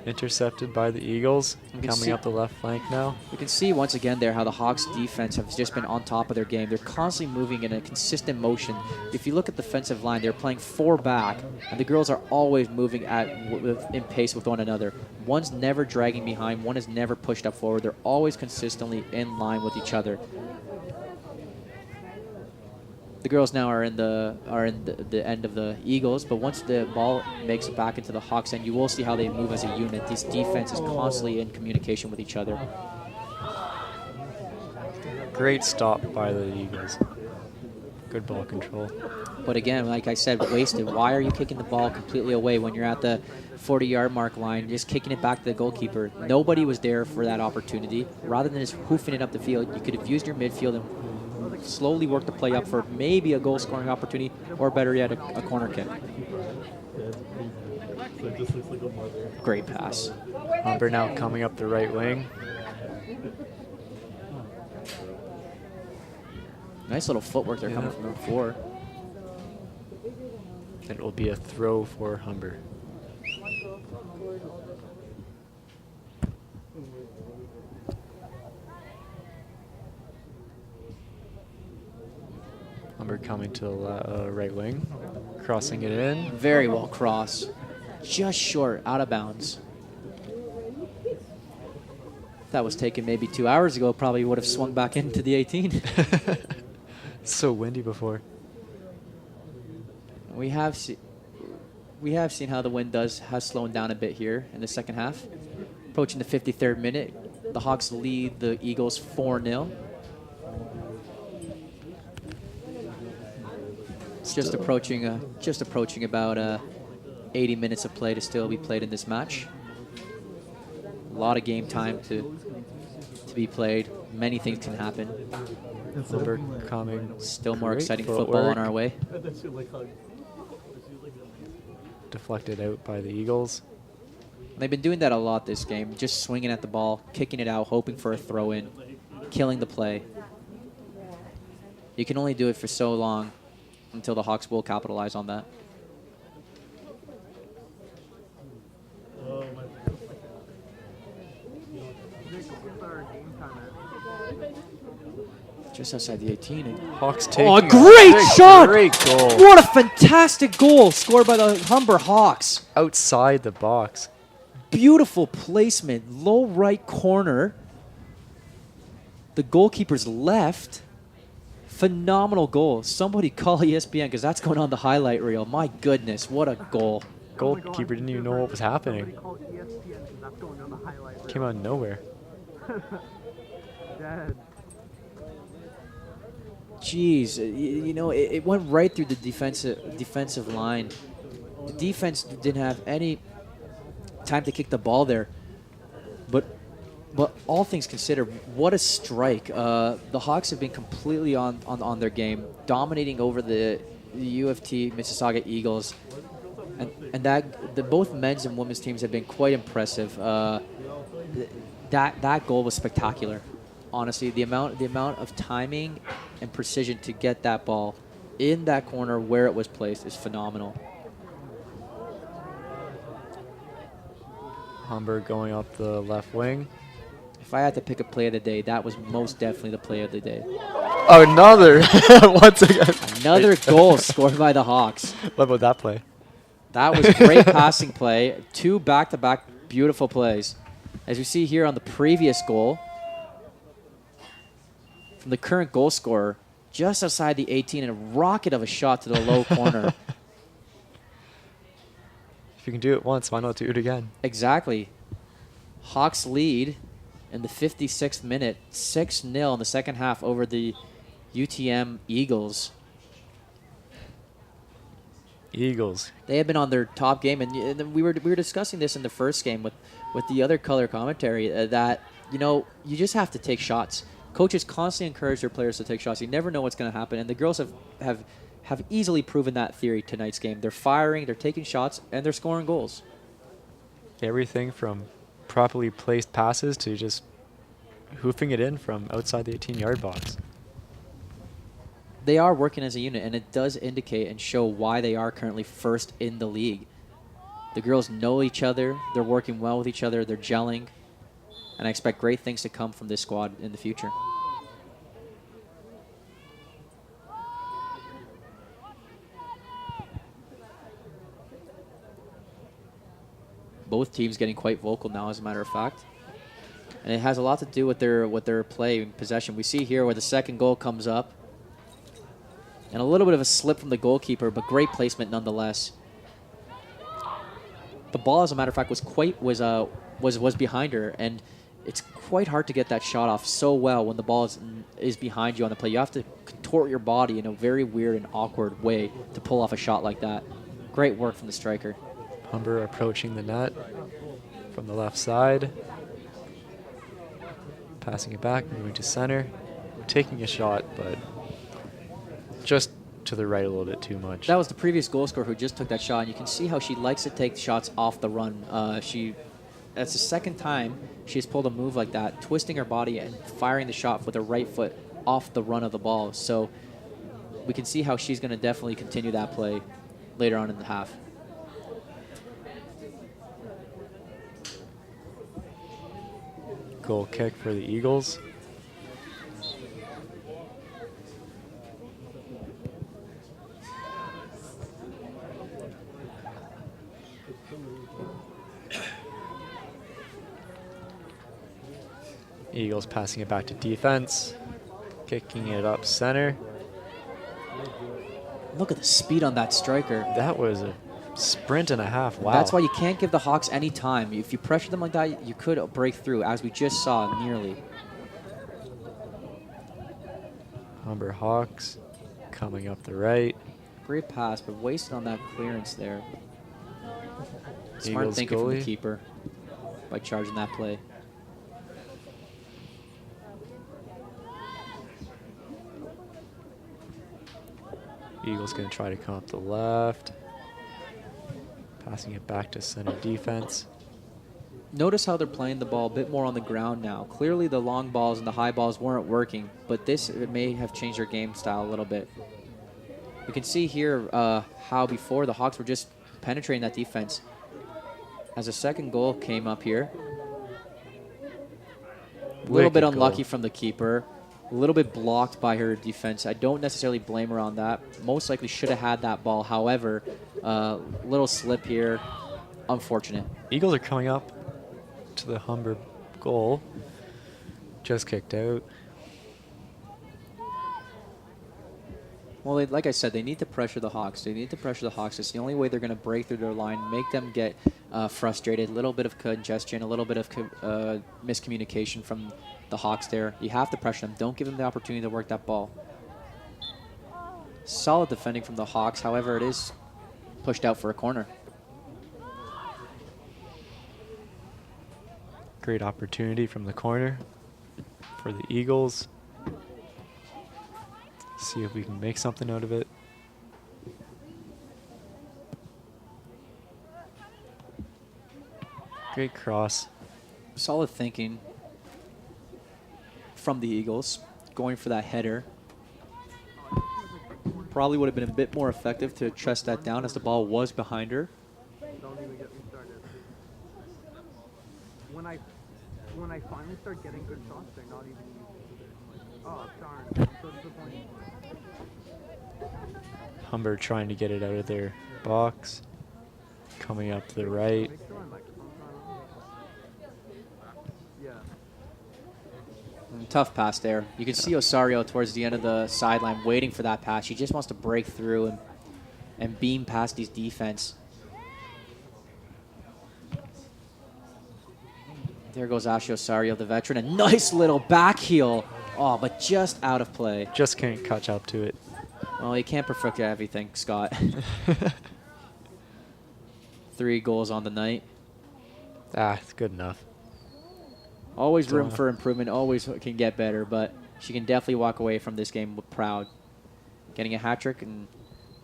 Intercepted by the Eagles. Coming up the left flank now. You can see once again there how the Hawks defense has just been on top of their game. They're constantly moving in a consistent motion. If you look at the defensive line, they're playing 4 back, and the girls are always moving in pace with one another. One's never dragging behind. One is never pushed up forward. They're always consistently in line with each other. The girls now are in the end of the Eagles, but once the ball makes it back into the Hawks end, you will see how they move as a unit. This defense is constantly in communication with each other. Great stop by the Eagles. Good ball control. But again, like I said, wasted. Why are you kicking the ball completely away when you're at the 40-yard mark line, just kicking it back to the goalkeeper? Nobody was there for that opportunity. Rather than just hoofing it up the field, you could have used your midfield and slowly worked the play up for maybe a goal-scoring opportunity, or better yet, a corner kick. Great pass. Humber now coming up the right wing. Nice little footwork there coming from number 4. It will be a throw for Humber. Humber coming to the right wing, crossing it in. Very well crossed. Just short, out of bounds. If that was taken maybe 2 hours ago, probably would have swung back into the 18. So windy before. We have seen how the wind has slowed down a bit here in the second half. Approaching the 53rd minute, the Hawks lead the Eagles 4-0. Just approaching about 80 minutes of play to still be played in this match. A lot of game time to be played. Many things can happen. Humber coming. Still more Great exciting footwork. football on our way. Deflected out by the Eagles. They've been doing that a lot this game, just swinging at the ball, kicking it out, hoping for a throw-in, killing the play. You can only do it for so long until the Hawks will capitalize on that. Just outside the 18. Hawks taking Oh, a great shot! Great goal. What a fantastic goal scored by the Humber Hawks. Outside the box. Beautiful placement, low right corner. The goalkeeper's left. Phenomenal goal. Somebody call ESPN because that's going on the highlight reel. My goodness, what a goal. Goalkeeper didn't even know what was happening. Call ESPN because that's going on the highlight reel. Came out of nowhere. Dead. Jeez, you know, it went right through the defensive line. The defense didn't have any time to kick the ball there. But all things considered, what a strike. The Hawks have been completely on their game, dominating over the UFT Mississauga Eagles. And that both men's and women's teams have been quite impressive. That goal was spectacular. Honestly, the amount of timing and precision to get that ball in that corner where it was placed is phenomenal. Humber going up the left wing. If I had to pick a play of the day, that was most definitely the play of the day. Another! Once again. Another goal scored by the Hawks. What about that play? That was great passing play. 2 back-to-back beautiful plays. As you see here on the previous goal, from the current goal scorer, just outside the 18, and a rocket of a shot to the low corner. If you can do it once, why not do it again? Exactly. Hawks lead in the 56th minute, 6-0 in the second half over the UTM Eagles. Eagles. They have been on their top game, and we were discussing this in the first game with the other color commentary that, you know, you just have to take shots. Coaches constantly encourage their players to take shots. You never know what's going to happen, and the girls have easily proven that theory tonight's game. They're firing, they're taking shots, and they're scoring goals. Everything from properly placed passes to just hoofing it in from outside the 18-yard box. They are working as a unit, and it does indicate and show why they are currently first in the league. The girls know each other, they're working well with each other, they're gelling, and I expect great things to come from this squad in the future. Both teams getting quite vocal now, as a matter of fact. And it has a lot to do with their play and possession. We see here where the second goal comes up. And a little bit of a slip from the goalkeeper, but great placement nonetheless. The ball, as a matter of fact, was behind her, and it's quite hard to get that shot off so well when the ball is behind you on the play. You have to contort your body in a very weird and awkward way to pull off a shot like that. Great work from the striker. Humber approaching the net from the left side. Passing it back, moving to center. Taking a shot, but just to the right a little bit too much. That was the previous goal scorer who just took that shot, and you can see how she likes to take shots off the run. That's the second time she's pulled a move like that, twisting her body and firing the shot with her right foot off the run of the ball. So we can see how she's going to definitely continue that play later on in the half. Goal kick for the Eagles. Eagles passing it back to defense, kicking it up center. Look at the speed on that striker. That was a sprint and a half. Wow. That's why you can't give the Hawks any time. If you pressure them like that, you could break through, as we just saw nearly. Humber Hawks coming up the right. Great pass, but wasted on that clearance there. Smart Eagles thinking from the goalie. keeper by charging that play. Eagles going to try to come up the left. Passing it back to center defense. Notice how they're playing the ball a bit more on the ground now. Clearly the long balls and the high balls weren't working, but this may have changed their game style a little bit. You can see here how before the Hawks were just penetrating that defense. As a second goal came up here. A little bit Wicked unlucky goal. from the keeper. A little bit blocked by her defense. I don't necessarily blame her on that. Most likely should have had that ball. However, little slip here. Unfortunate. Eagles are coming up to the Humber goal. Just kicked out. Well, like I said, they need to pressure the Hawks. They need to pressure the Hawks. It's the only way they're going to break through their line, make them get frustrated. A little bit of congestion, a little bit of miscommunication from the Hawks there. You have to pressure them. Don't give them the opportunity to work that ball. Solid defending from the Hawks. However, it is pushed out for a corner. Great opportunity from the corner for the Eagles. See if we can make something out of it. Great cross. Solid thinking from the Eagles, going for that header. Probably would have been a bit more effective to chest that down as the ball was behind her. Don't even get me started. When I finally start getting good shots, they're not even used. I'm like, oh darn, I'm so disappointed. Humber trying to get it out of their box. Coming up to the right. Make sure my microphone's not on. Yeah. Tough pass there. You can see Osario towards the end of the sideline waiting for that pass. She just wants to break through and beam past these defense. There goes Ashley Osario, the veteran. A nice little back heel. Oh, but just out of play. Just can't catch up to it. Well, you can't perfect everything, Scott. 3 goals on the night. It's good enough. Always Still room enough. for improvement. Always can get better, but she can definitely walk away from this game proud. Getting a hat trick and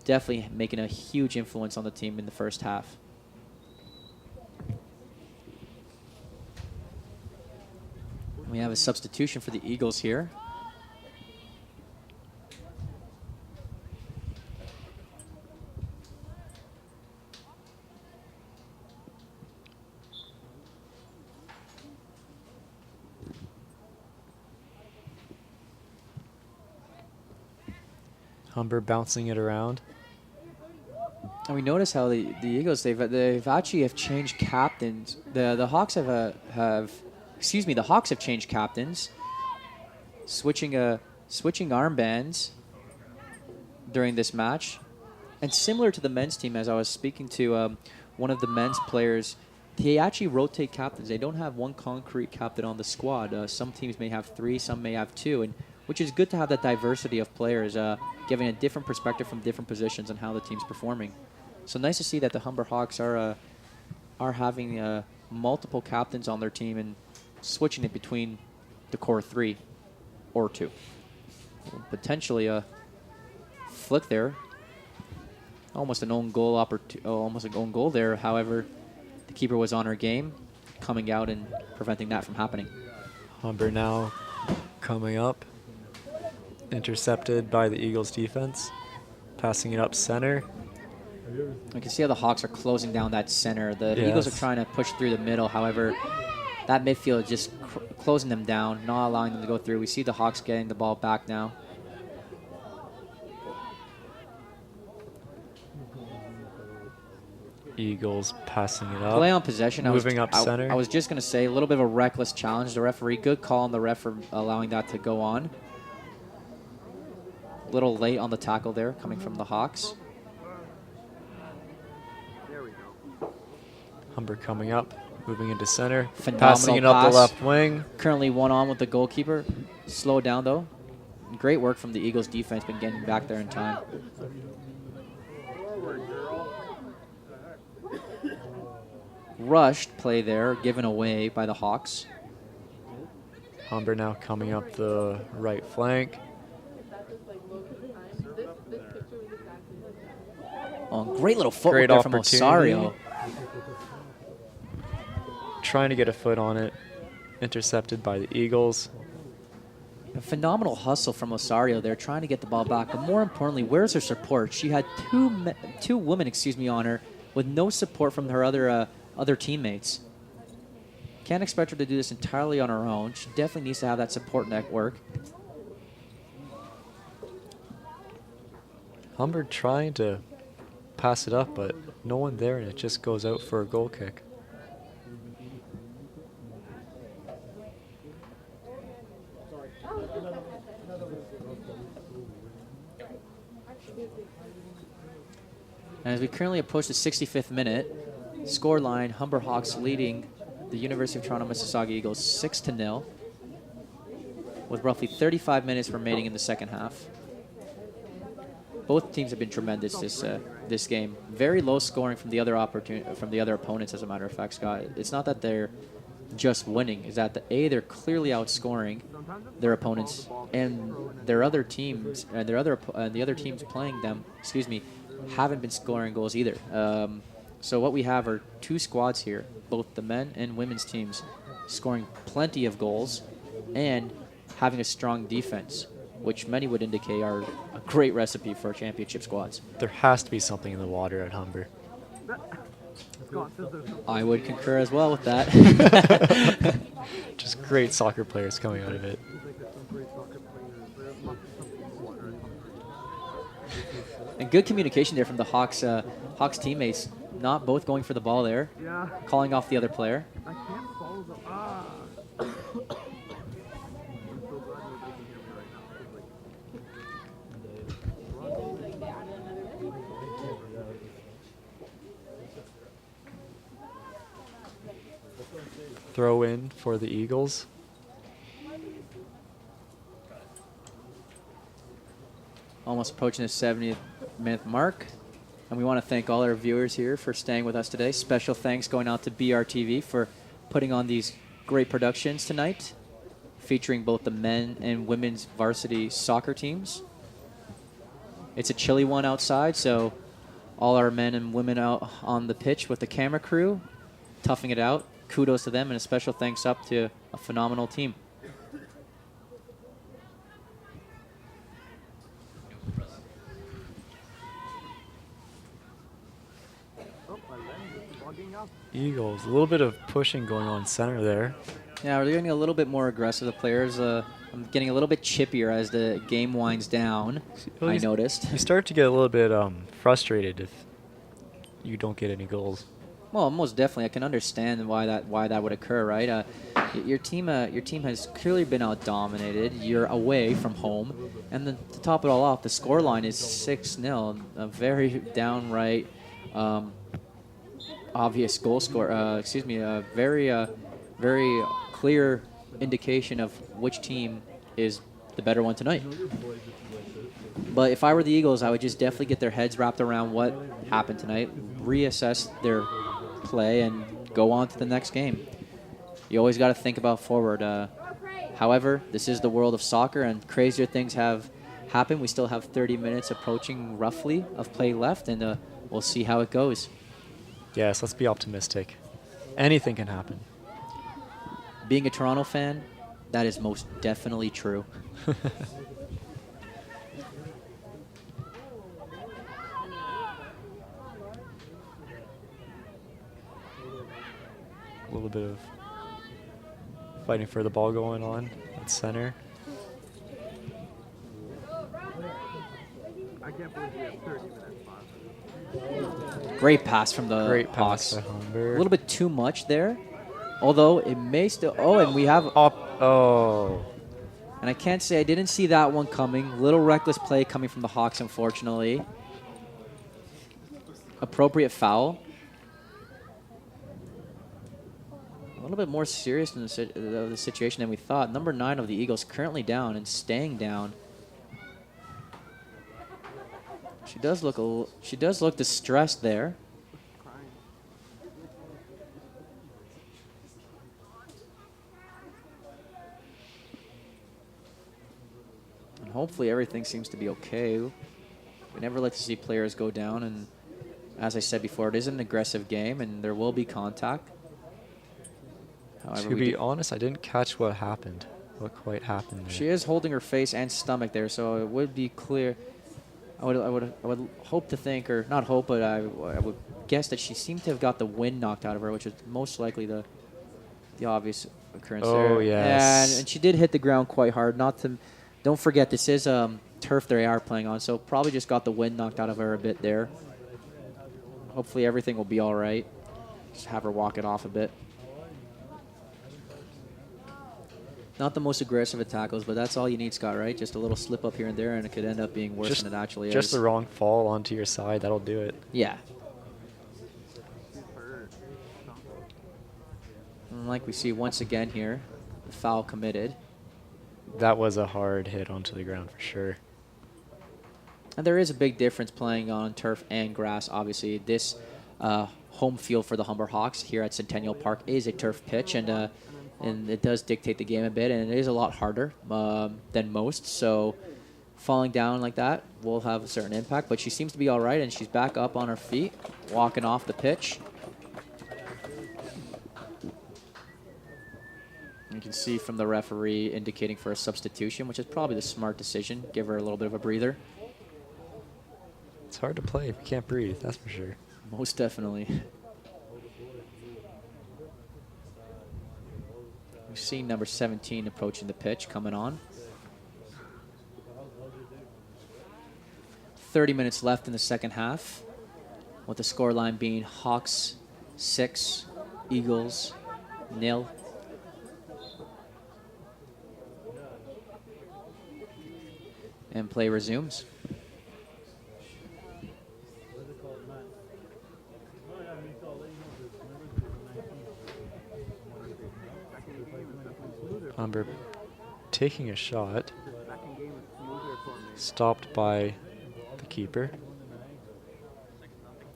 definitely making a huge influence on the team in the first half. We have a substitution for the Eagles here. Humber bouncing it around. And we notice how the Eagles they've actually have changed captains. The Hawks have the Hawks have changed captains, switching armbands during this match, and similar to the men's team. As I was speaking to one of the men's players they actually rotate captains. They don't have one concrete captain on the squad. Some teams may have 3, some may have 2, and which is good to have that diversity of players, giving a different perspective from different positions on how the team's performing. So nice to see that the Humber Hawks are having multiple captains on their team and switching it between the core 3 or 2. Potentially a flick there. Almost an own goal almost an own goal there. However, the keeper was on her game, coming out and preventing that from happening. Humber now coming up. Intercepted by the Eagles defense. Passing it up center. You can see how the Hawks are closing down that center. The Eagles are trying to push through the middle. However, that midfield is just closing them down, not allowing them to go through. We see the Hawks getting the ball back now. Eagles passing it up. Play on possession. Moving up center. I was just going to say a little bit of a reckless challenge. The referee, good call on the ref for allowing that to go on. A little late on the tackle there coming from the Hawks. Humber coming up, moving into center. Phenomenal passing it up pass. the left wing. Currently 1-on with the goalkeeper. Slow down though. Great work from the Eagles defense, been getting back there in time. Rushed play there, given away by the Hawks. Humber now coming up the right flank. Oh, great little footwork Great there from opportunity. Osario. Trying to get a foot on it. Intercepted by the Eagles. A phenomenal hustle from Osario there, trying to get the ball back. But more importantly, where's her support? She had two women, on her with no support from her other teammates. Can't expect her to do this entirely on her own. She definitely needs to have that support network. Humber trying to pass it up, but no one there, and it just goes out for a goal kick. And as we currently approach the 65th minute, scoreline, Humber Hawks leading the University of Toronto Mississauga Eagles 6-0 with roughly 35 minutes remaining in the second half. Both teams have been tremendous this game. Very low scoring from the other opponents, as a matter of fact, Scott. It's not that they're just winning; is that they're clearly outscoring their opponents and their other teams and the other teams playing them. Haven't been scoring goals either. So what we have are two squads here, both the men and women's teams, scoring plenty of goals and having a strong defense, which many would indicate are a great recipe for championship squads. There has to be something in the water at Humber. I would concur as well with that. Just great soccer players coming out of it. And good communication there from the Hawks teammates, not both going for the ball there, calling off the other player. I can't follow the. I'm so glad nobody can hear me right now. Throw in for the Eagles. Almost approaching the 70th minute mark. And we want to thank all our viewers here for staying with us today. Special thanks going out to BRTV for putting on these great productions tonight, featuring both the men and women's varsity soccer teams. It's a chilly one outside, so all our men and women out on the pitch with the camera crew, toughing it out. Kudos to them, and a special thanks up to a phenomenal team. Eagles, a little bit of pushing going on center there. Yeah, we're getting a little bit more aggressive. The players, I'm getting a little bit chippier as the game winds down, I noticed. You start to get a little bit frustrated if you don't get any goals. Well, most definitely, I can understand why that would occur, right? Your team has clearly been out-dominated. You're away from home, and then to top it all off, the scoreline is 6-0, a very downright obvious goal score. A very clear indication of which team is the better one tonight. But if I were the Eagles, I would just definitely get their heads wrapped around what happened tonight, reassess their play, and go on to the next game. You always got to think about forward. However, this is the world of soccer, and crazier things have happened. We still have 30 minutes approaching roughly of play left, and we'll see how it goes. Yes, let's be optimistic. Anything can happen. Being a Toronto fan, that is most definitely true. A little bit of fighting for the ball going on at center. I can't believe we have 30 minutes left. Great pass from the Great pass Hawks. by Humber. A little bit too much there, although it may still. Oh, and we have. Oh. And I can't say I didn't see that one coming. Little reckless play coming from the Hawks, unfortunately. Appropriate foul. A little bit more serious in the situation than we thought. Number 9 of the Eagles currently down and staying down. She does look distressed there. And hopefully everything seems to be okay. We never like to see players go down, and as I said before, it is an aggressive game and there will be contact. However, To be honest, I didn't catch what quite happened there. She is holding her face and stomach there, so it would be clear. I would hope to think, or not hope, but I would guess that she seemed to have got the wind knocked out of her, which is most likely the obvious occurrence there. Oh, yes. And she did hit the ground quite hard. Don't forget, this is turf they are playing on, so probably just got the wind knocked out of her a bit there. Hopefully everything will be all right. Just have her walk it off a bit. Not the most aggressive of tackles, but that's all you need, Scott, right? Just a little slip up here and there, and it could end up being worse than it actually is. Just the wrong fall onto your side, that'll do it. Yeah. And like we see once again here, the foul committed. That was a hard hit onto the ground for sure. And there is a big difference playing on turf and grass. Obviously, this home field for the Humber Hawks here at Centennial Park is a turf pitch, and it does dictate the game a bit, and it is a lot harder than most. So falling down like that will have a certain impact, but she seems to be all right, and she's back up on her feet, walking off the pitch. You can see from the referee indicating for a substitution, which is probably the smart decision. Give her a little bit of a breather. It's hard to play if you can't breathe, that's for sure. Most definitely. We've seen number 17 approaching the pitch, coming on. 30 minutes left in the second half, with the scoreline being Hawks 6, Eagles 0. And play resumes. Humber taking a shot, stopped by the keeper.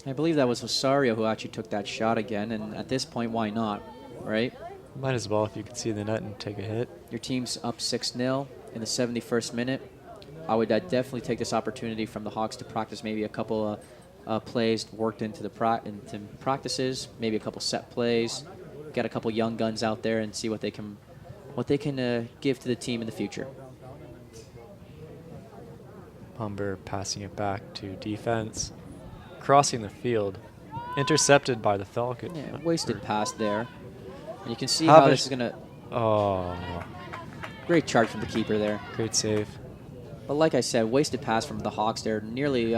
I believe that was Osario who actually took that shot again, and at this point, why not, right? Might as well if you can see the net and take a hit. Your team's up 6-0 in the 71st minute. I would definitely take this opportunity from the Hawks to practice maybe a couple of plays worked into into practices, maybe a couple set plays, get a couple young guns out there and see what they can give to the team in the future. Humber passing it back to defense, crossing the field, intercepted by the Falcon. Yeah, wasted pass there. And you can see how this is going to... Oh, Great charge from the keeper there. great save. But like I said, wasted pass from the Hawks there. Nearly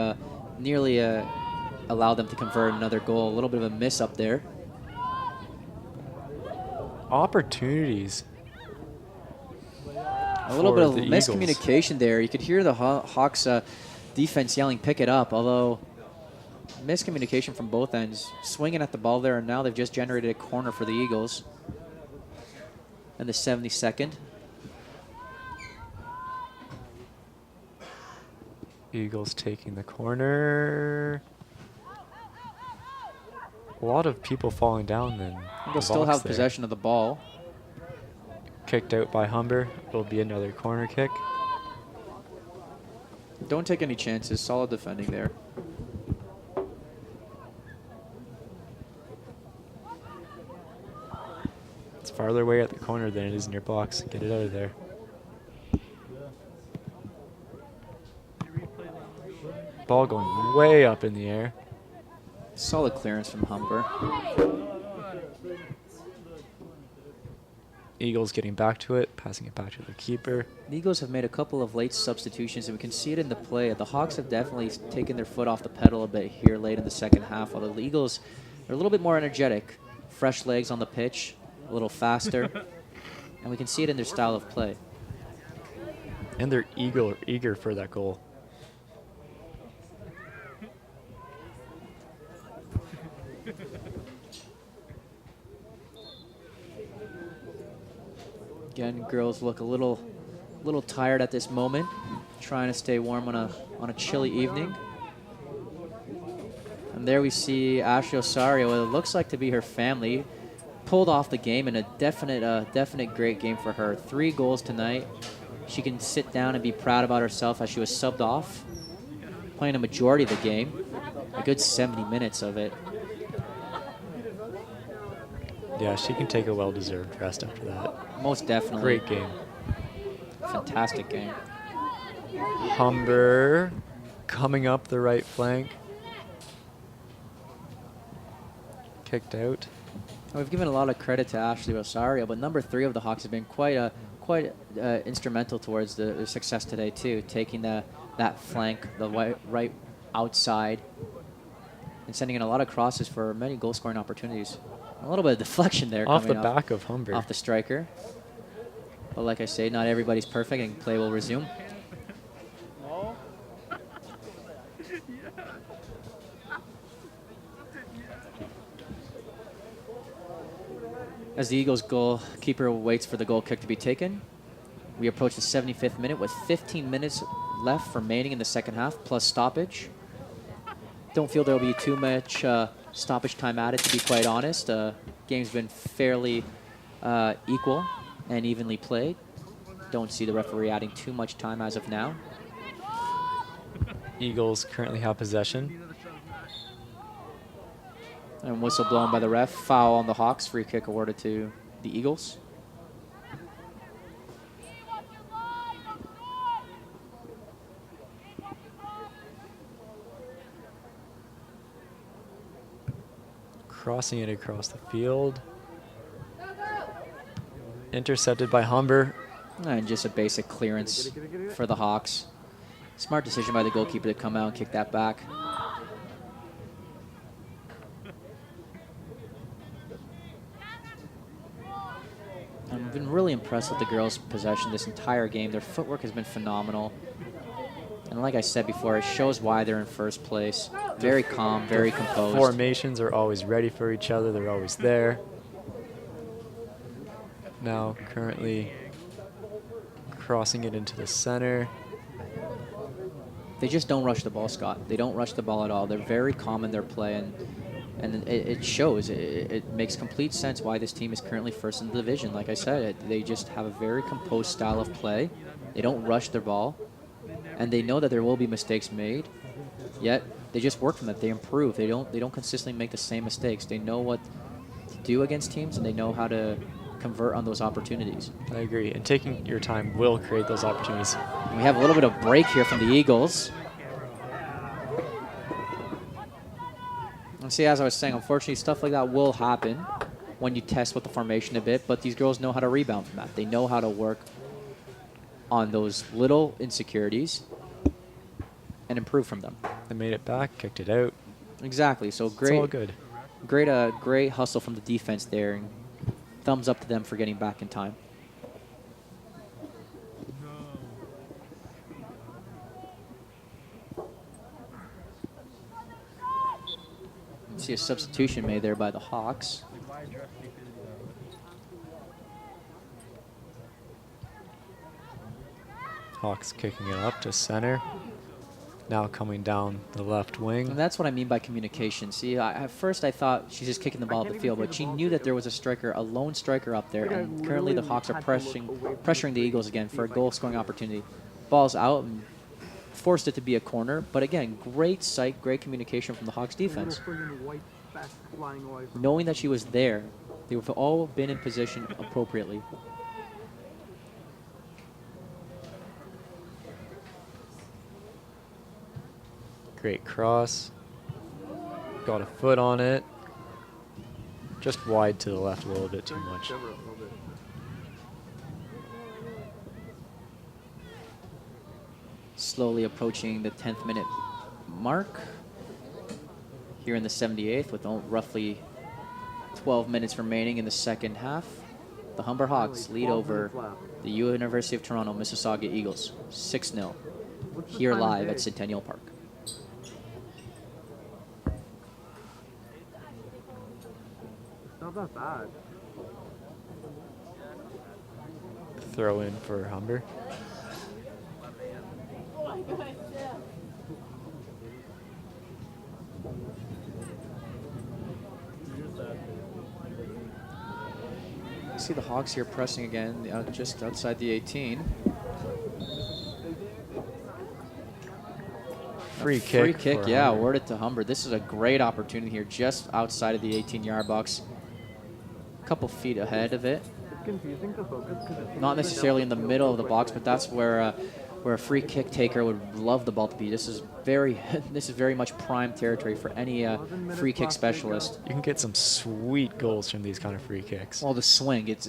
allowed them to convert another goal. A little bit of a miss up there. Opportunities. A little bit of for the Eagles. miscommunication there. You could hear the Hawks defense yelling, "Pick it up!" Although miscommunication from both ends. Swinging at the ball there, and now they've just generated a corner for the Eagles. In the 72nd. Eagles taking the corner. A lot of people falling down then. They'll still have possession of the ball. Kicked out by Humber. Will be another corner kick. Don't take any chances. Solid defending there. It's farther away at the corner than it is in your box. Get it out of there. Ball going way up in the air. Solid clearance from Humber. Eagles getting back to it, passing it back to the keeper. The Eagles have made a couple of late substitutions, and we can see it in the play. The Hawks have definitely taken their foot off the pedal a bit here late in the second half, although the Eagles are a little bit more energetic. Fresh legs on the pitch, a little faster, and we can see it in their style of play. And they're eager for that goal. Again, girls look a little tired at this moment, trying to stay warm on a chilly evening. And there we see Ashley Osario, what it looks like to be her family, pulled off the game in a definite great game for her. 3 goals tonight. She can sit down and be proud about herself as she was subbed off, playing a majority of the game, a good 70 minutes of it. Yeah, she can take a well-deserved rest after that. Most definitely. Great game. Fantastic game. Humber coming up the right flank. Kicked out. We've given a lot of credit to Ashley Rosario, but number 3 of the Hawks has been quite instrumental towards the success today too, taking that flank, the right outside, and sending in a lot of crosses for many goal-scoring opportunities. A little bit of deflection there. Off the back of Humber. Off the striker. But like I say, not everybody's perfect, and play will resume. As the Eagles goalkeeper waits for the goal kick to be taken, we approach the 75th minute with 15 minutes left remaining in the second half, plus stoppage. Don't feel there'll be too much stoppage time added, to be quite honest. Game's been fairly equal and evenly played. Don't see the referee adding too much time as of now. Eagles currently have possession. And whistle blown by the ref. Foul on the Hawks. Free kick awarded to the Eagles. Crossing it across the field. Intercepted by Humber. And just a basic clearance for the Hawks. Smart decision by the goalkeeper to come out and kick that back. I've been really impressed with the girls' possession this entire game. Their footwork has been phenomenal. And like I said before, it shows why they're in first place. Very calm, very composed. Formations are always ready for each other. They're always there. Now currently crossing it into the center. They just don't rush the ball, Scott. They don't rush the ball at all. They're very calm in their play, and it shows. It makes complete sense why this team is currently first in the division. Like I said, they just have a very composed style of play. They don't rush their ball, and they know that there will be mistakes made, yet they just work from it. They improve. They don't consistently make the same mistakes. They know what to do against teams, and they know how to convert on those opportunities. I agree. And taking your time will create those opportunities. And we have a little bit of break here from the Eagles. And see, as I was saying, unfortunately, stuff like that will happen when you test with the formation a bit, but these girls know how to rebound from that. They know how to work on those little insecurities and improve from them. They made it back, kicked it out. Exactly. So great. It's all good. Great hustle from the defense there. And thumbs up to them for getting back in time. see a substitution made there by the Hawks. Hawks kicking it up to center. Now coming down the left wing. And that's what I mean by communication. See, at first I thought she's just kicking the ball up the field, but she knew that there was a striker, a lone striker up there, and currently the Hawks are pressuring the Eagles again for a goal-scoring opportunity. Ball's out and forced it to be a corner, but again, great sight, great communication from the Hawks defense. Knowing that she was there, they've all been in position appropriately. Great cross. Got a foot on it. Just wide to the left a little bit too much. Slowly approaching the 10th minute mark here in the 78th with roughly 12 minutes remaining in the second half. The Humber Hawks lead over the University of Toronto Mississauga Eagles 6-0 here live at Centennial Park. Not that bad. Throw in for Humber. See the Hawks here pressing again, just outside the 18. Free Free kick. kick, for yeah, Humber. awarded to Humber. This is a great opportunity here, just outside of the 18-yard box. A couple feet ahead of it. It's confusing to focus because Not necessarily in the middle of the box, but that's where a free kick taker would love the ball to be. This is very much prime territory for any free kick specialist. You can get some sweet goals from these kind of free kicks. Well, the swing, it's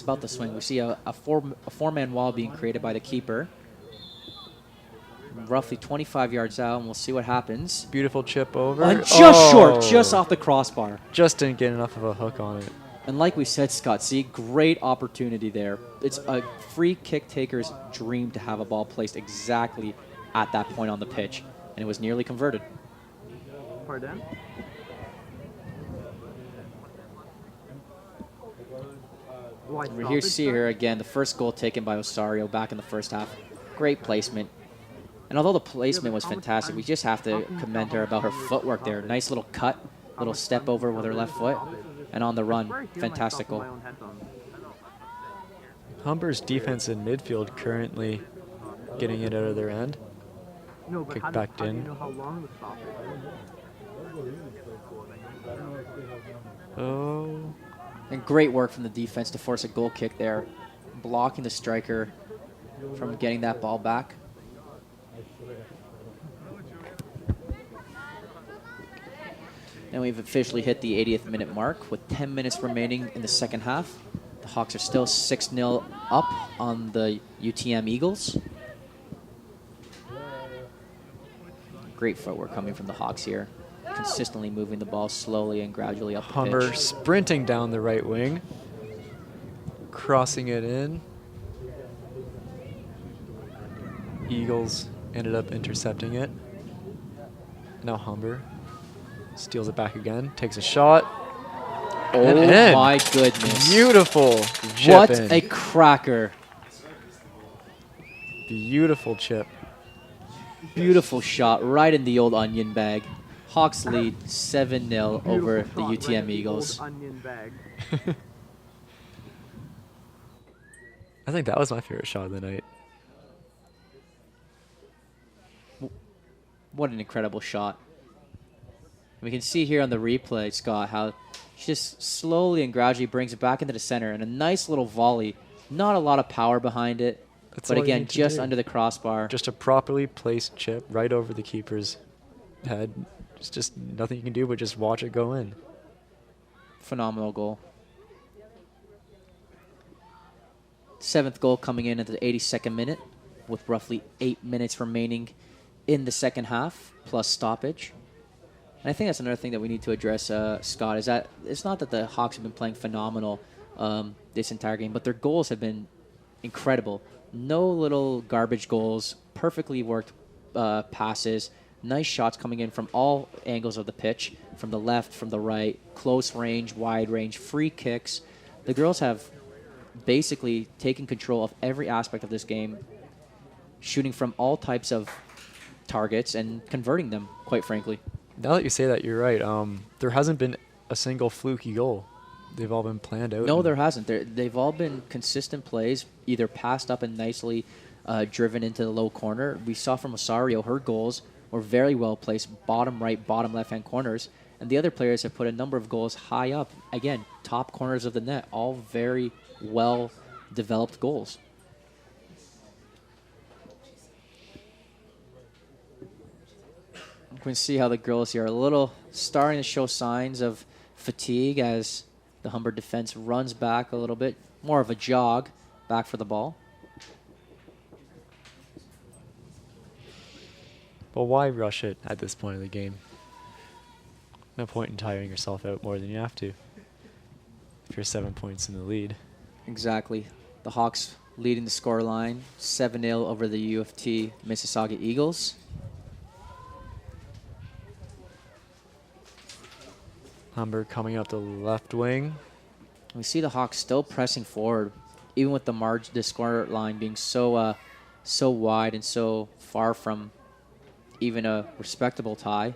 about the swing. We see a four-man wall being created by the keeper, roughly 25 yards out, and we'll see what happens. Beautiful chip over. Just short, just off the crossbar. Just didn't get enough of a hook on it. And like we said, Scott, see, great opportunity there. It's a free kick taker's dream to have a ball placed exactly at that point on the pitch, and it was nearly converted. Pardon? We're here to see her again, the first goal taken by Osario back in the first half. Great placement. And although the placement was fantastic, we just have to commend her about her footwork there. Nice little cut, little step over with her left foot, and on the run, fantastic goal. Humber's defense in midfield currently getting it out of their end. No, but Kicked how back do you in. know how long the stop is? Oh. And great work from the defense to force a goal kick there, blocking the striker from getting that ball back. And we've officially hit the 80th minute mark with 10 minutes remaining in the second half. The Hawks are still 6-0 up on the UTM Eagles. Great footwork coming from the Hawks here, consistently moving the ball slowly and gradually up the Humber pitch. sprinting down the right wing, crossing it in. Eagles ended up intercepting it. Now Humber steals it back again, takes a shot. and Oh in. my goodness. Beautiful chip What in. a cracker. Beautiful chip. Beautiful shot right in the old onion bag. Hawks lead 7-0 over the UTM Eagles. Onion bag. I think that was my favorite shot of the night. What an incredible shot. We can see here on the replay, Scott, how she just slowly and gradually brings it back into the center, and a nice little volley. Not a lot of power behind it, That's but all you again, need to just do. under the crossbar. Just a properly placed chip right over the keeper's head. It's just nothing you can do but just watch it go in. Phenomenal goal. Seventh goal coming in at the 82nd minute with roughly 8 minutes remaining in the second half, plus stoppage. And I think that's another thing that we need to address, Scott, is that it's not that the Hawks have been playing phenomenal this entire game, but their goals have been incredible. No little garbage goals, perfectly worked passes, Nice shots coming in from all angles of the pitch, from the left, from the right, close range, wide range, free kicks. The girls have basically taken control of every aspect of this game, shooting from all types of targets and converting them, quite frankly. Now that you say that, you're right. There hasn't been a single fluky goal. They've all been planned out. No, there hasn't. They've all been consistent plays, either passed up and nicely driven into the low corner. We saw from Osario, her goals were very well placed, bottom right, bottom left-hand corners. And the other players have put a number of goals high up. Again, top corners of the net, all very well-developed goals. You can see how the girls here are a little starting to show signs of fatigue as the Humber defense runs back a little bit. More of a jog back for the ball. But why rush it at this point of the game? No point in tiring yourself out more than you have to if you're 7 points in the lead. Exactly. The Hawks leading the scoreline 7-0 over the U of T Mississauga Eagles. Humber coming up the left wing. We see the Hawks still pressing forward, even with the score line being so wide and so far from even a respectable tie.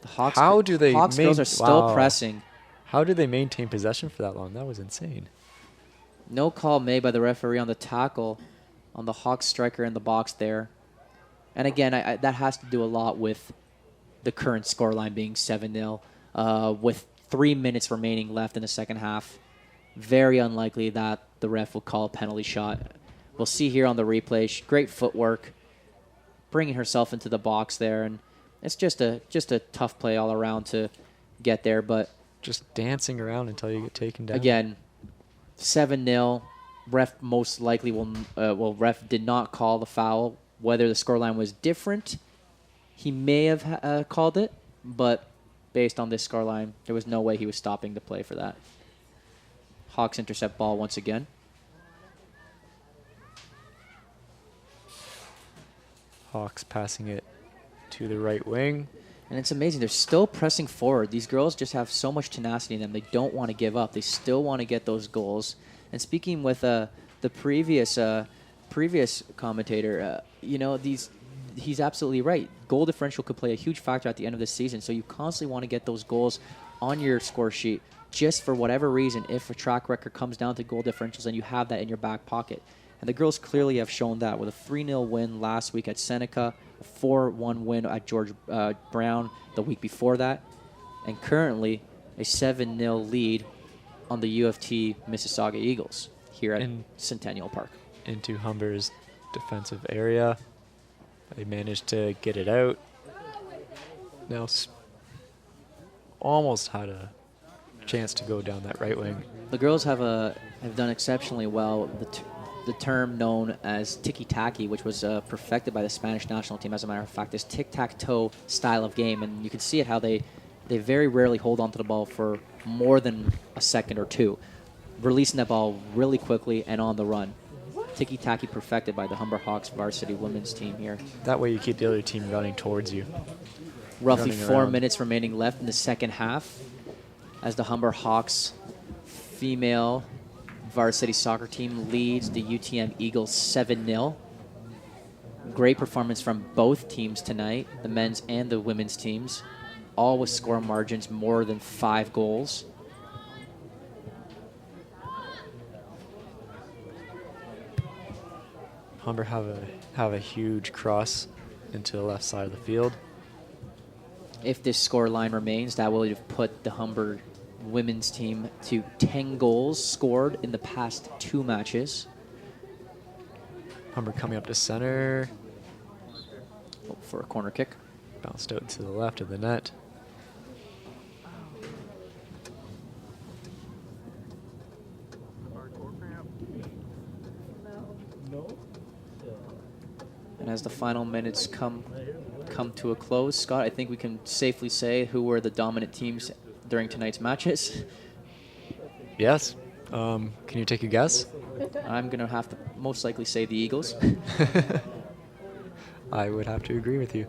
The Hawks, How do they Hawks girls are still wow. pressing. How did they maintain possession for that long? That was insane. No call made by the referee on the tackle on the Hawks striker in the box there. And again, that has to do a lot with the current scoreline being 7-0 with 3 minutes remaining left in the second half. Very unlikely that the ref will call a penalty shot. We'll see here on the replay. Great footwork, bringing herself into the box there, and it's just a tough play all around to get there. But Just dancing around until you get taken down. again, 7-0. Ref most likely ref did not call the foul. Whether the scoreline was different, he may have called it, but based on this scoreline, there was no way he was stopping the play for that. Hawks intercept ball once again. Hawks passing it to the right wing. And it's amazing. They're still pressing forward. These girls just have so much tenacity in them. They don't want to give up. They still want to get those goals. And speaking with the previous commentator, he's absolutely right. Goal differential could play a huge factor at the end of the season. So you constantly want to get those goals on your score sheet just for whatever reason. If a track record comes down to goal differentials, and you have that in your back pocket. And the girls clearly have shown that with a 3-0 win last week at Seneca, a 4-1 win at George Brown the week before that, and currently a 7-0 lead on the U of T Mississauga Eagles here at Centennial Park. Into Humber's defensive area. They managed to get it out. Now almost had a chance to go down that right wing. The girls have done exceptionally well. The term known as tiki-taki, which was perfected by the Spanish national team, as a matter of fact, this tic-tac-toe style of game. And you can see it how they very rarely hold onto the ball for more than a second or two, releasing that ball really quickly and on the run. Tiki-taki perfected by the Humber Hawks varsity women's team here. That way you keep the other team running towards you. Roughly Running 4 around. minutes remaining left in the second half as the Humber Hawks female varsity soccer team leads the UTM Eagles 7-0. Great performance from both teams tonight, the men's and the women's teams, all with score margins more than 5 goals. Humber have a huge cross into the left side of the field. If this score line remains, that will have put the Humber women's team to 10 goals scored in the past 2 matches. Humber coming up to center. For a corner kick. Bounced out to the left of the net. And as the final minutes come to a close, Scott, I think we can safely say who were the dominant teams during tonight's matches. Yes. Can you take a guess? I'm going to have to most likely say the Eagles. I would have to agree with you.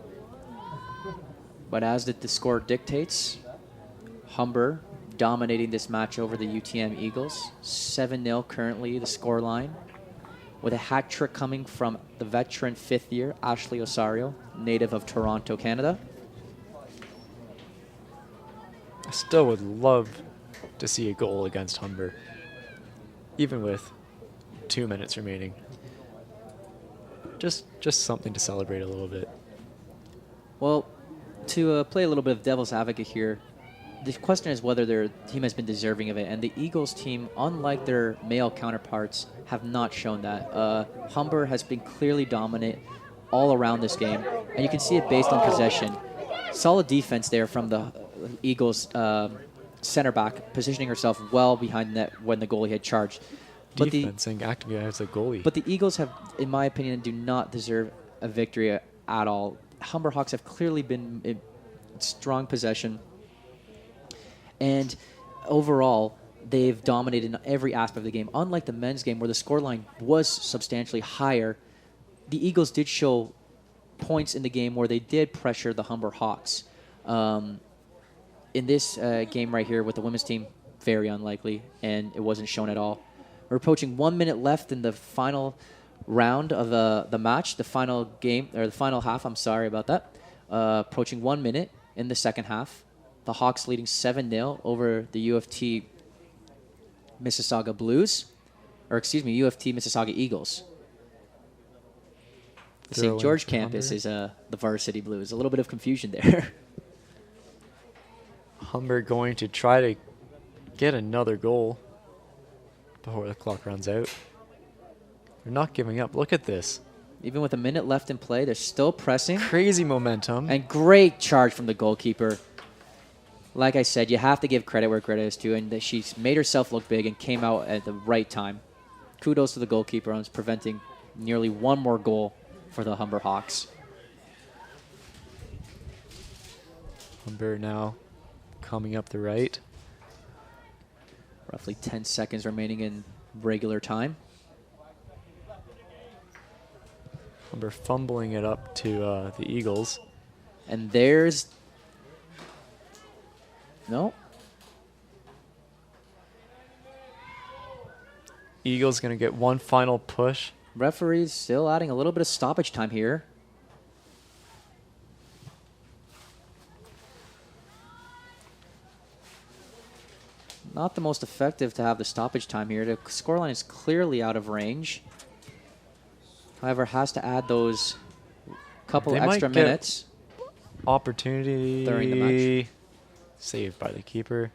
But as the score dictates, Humber dominating this match over the UTM Eagles. 7-0 currently the score line, with a hat trick coming from the veteran 5th year, Ashley Osario, native of Toronto, Canada. I still would love to see a goal against Humber, even with 2 minutes remaining. Just something to celebrate a little bit. Well, to play a little bit of devil's advocate here, the question is whether their team has been deserving of it. And the Eagles team, unlike their male counterparts, have not shown that. Humber has been clearly dominant all around this game. And you can see it based on possession. Solid defense there from the Eagles center back, positioning herself well behind net when the goalie had charged. But Defensing, acting as a goalie. But the Eagles have, in my opinion, do not deserve a victory at all. Humber Hawks have clearly been in strong possession. And overall, they've dominated in every aspect of the game. Unlike the men's game, where the scoreline was substantially higher, the Eagles did show points in the game where they did pressure the Humber Hawks. In this game right here with the women's team, very unlikely, and it wasn't shown at all. We're approaching 1 minute left in the final round of the match, the final game, or the final half, I'm sorry about that. Approaching 1 minute in the second half. The Hawks leading 7-0 over the UFT Mississauga Blues, or excuse me, UFT Mississauga Eagles. The St. George campus is the Varsity Blues. A little bit of confusion there. Humber going to try to get another goal before the clock runs out. They're not giving up. Look at this. Even with a minute left in play, they're still pressing. Crazy momentum. And great charge from the goalkeeper. Like I said, you have to give credit where credit is due, and she's made herself look big and came out at the right time. Kudos to the goalkeeper on preventing nearly one more goal for the Humber Hawks. Humber now coming up the right. Roughly 10 seconds remaining in regular time. Humber fumbling it up to the Eagles. And there's... No. Eagles going to get one final push. Referee's still adding a little bit of stoppage time here. Not the most effective to have the stoppage time here. The scoreline is clearly out of range. However, has to add those couple They extra might get minutes. Opportunity During the match. Saved by the keeper.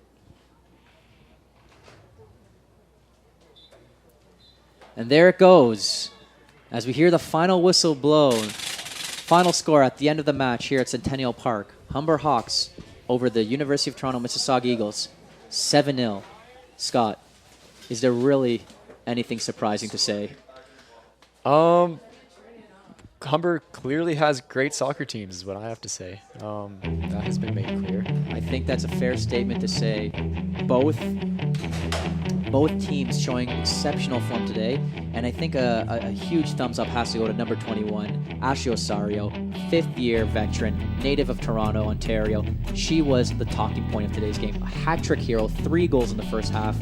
And there it goes. As we hear the final whistle blow, final score at the end of the match here at Centennial Park. Humber Hawks over the University of Toronto Mississauga Eagles, 7-0. Scott, is there really anything surprising to say? Humber clearly has great soccer teams, is what I have to say. That has been made clear. I think that's a fair statement to say. Both teams showing exceptional form today, and I think a huge thumbs up has to go to number 21, Ashley Osario, 5th-year veteran, native of Toronto, Ontario. She was the talking point of today's game. A hat-trick hero, 3 goals in the first half.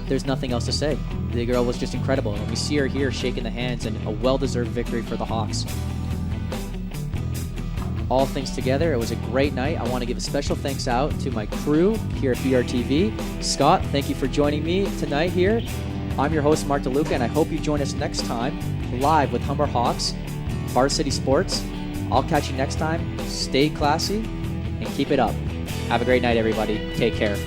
There's nothing else to say. The girl was just incredible, and we see her here shaking the hands, and a well-deserved victory for the Hawks. All things together, it was a great night. I want to give a special thanks out to my crew here at BRTV. Scott, thank you for joining me tonight here. I'm your host, Mark DeLuca, and I hope you join us next time live with Humber Hawks, Varsity Sports. I'll catch you next time. Stay classy and keep it up. Have a great night, everybody. Take care.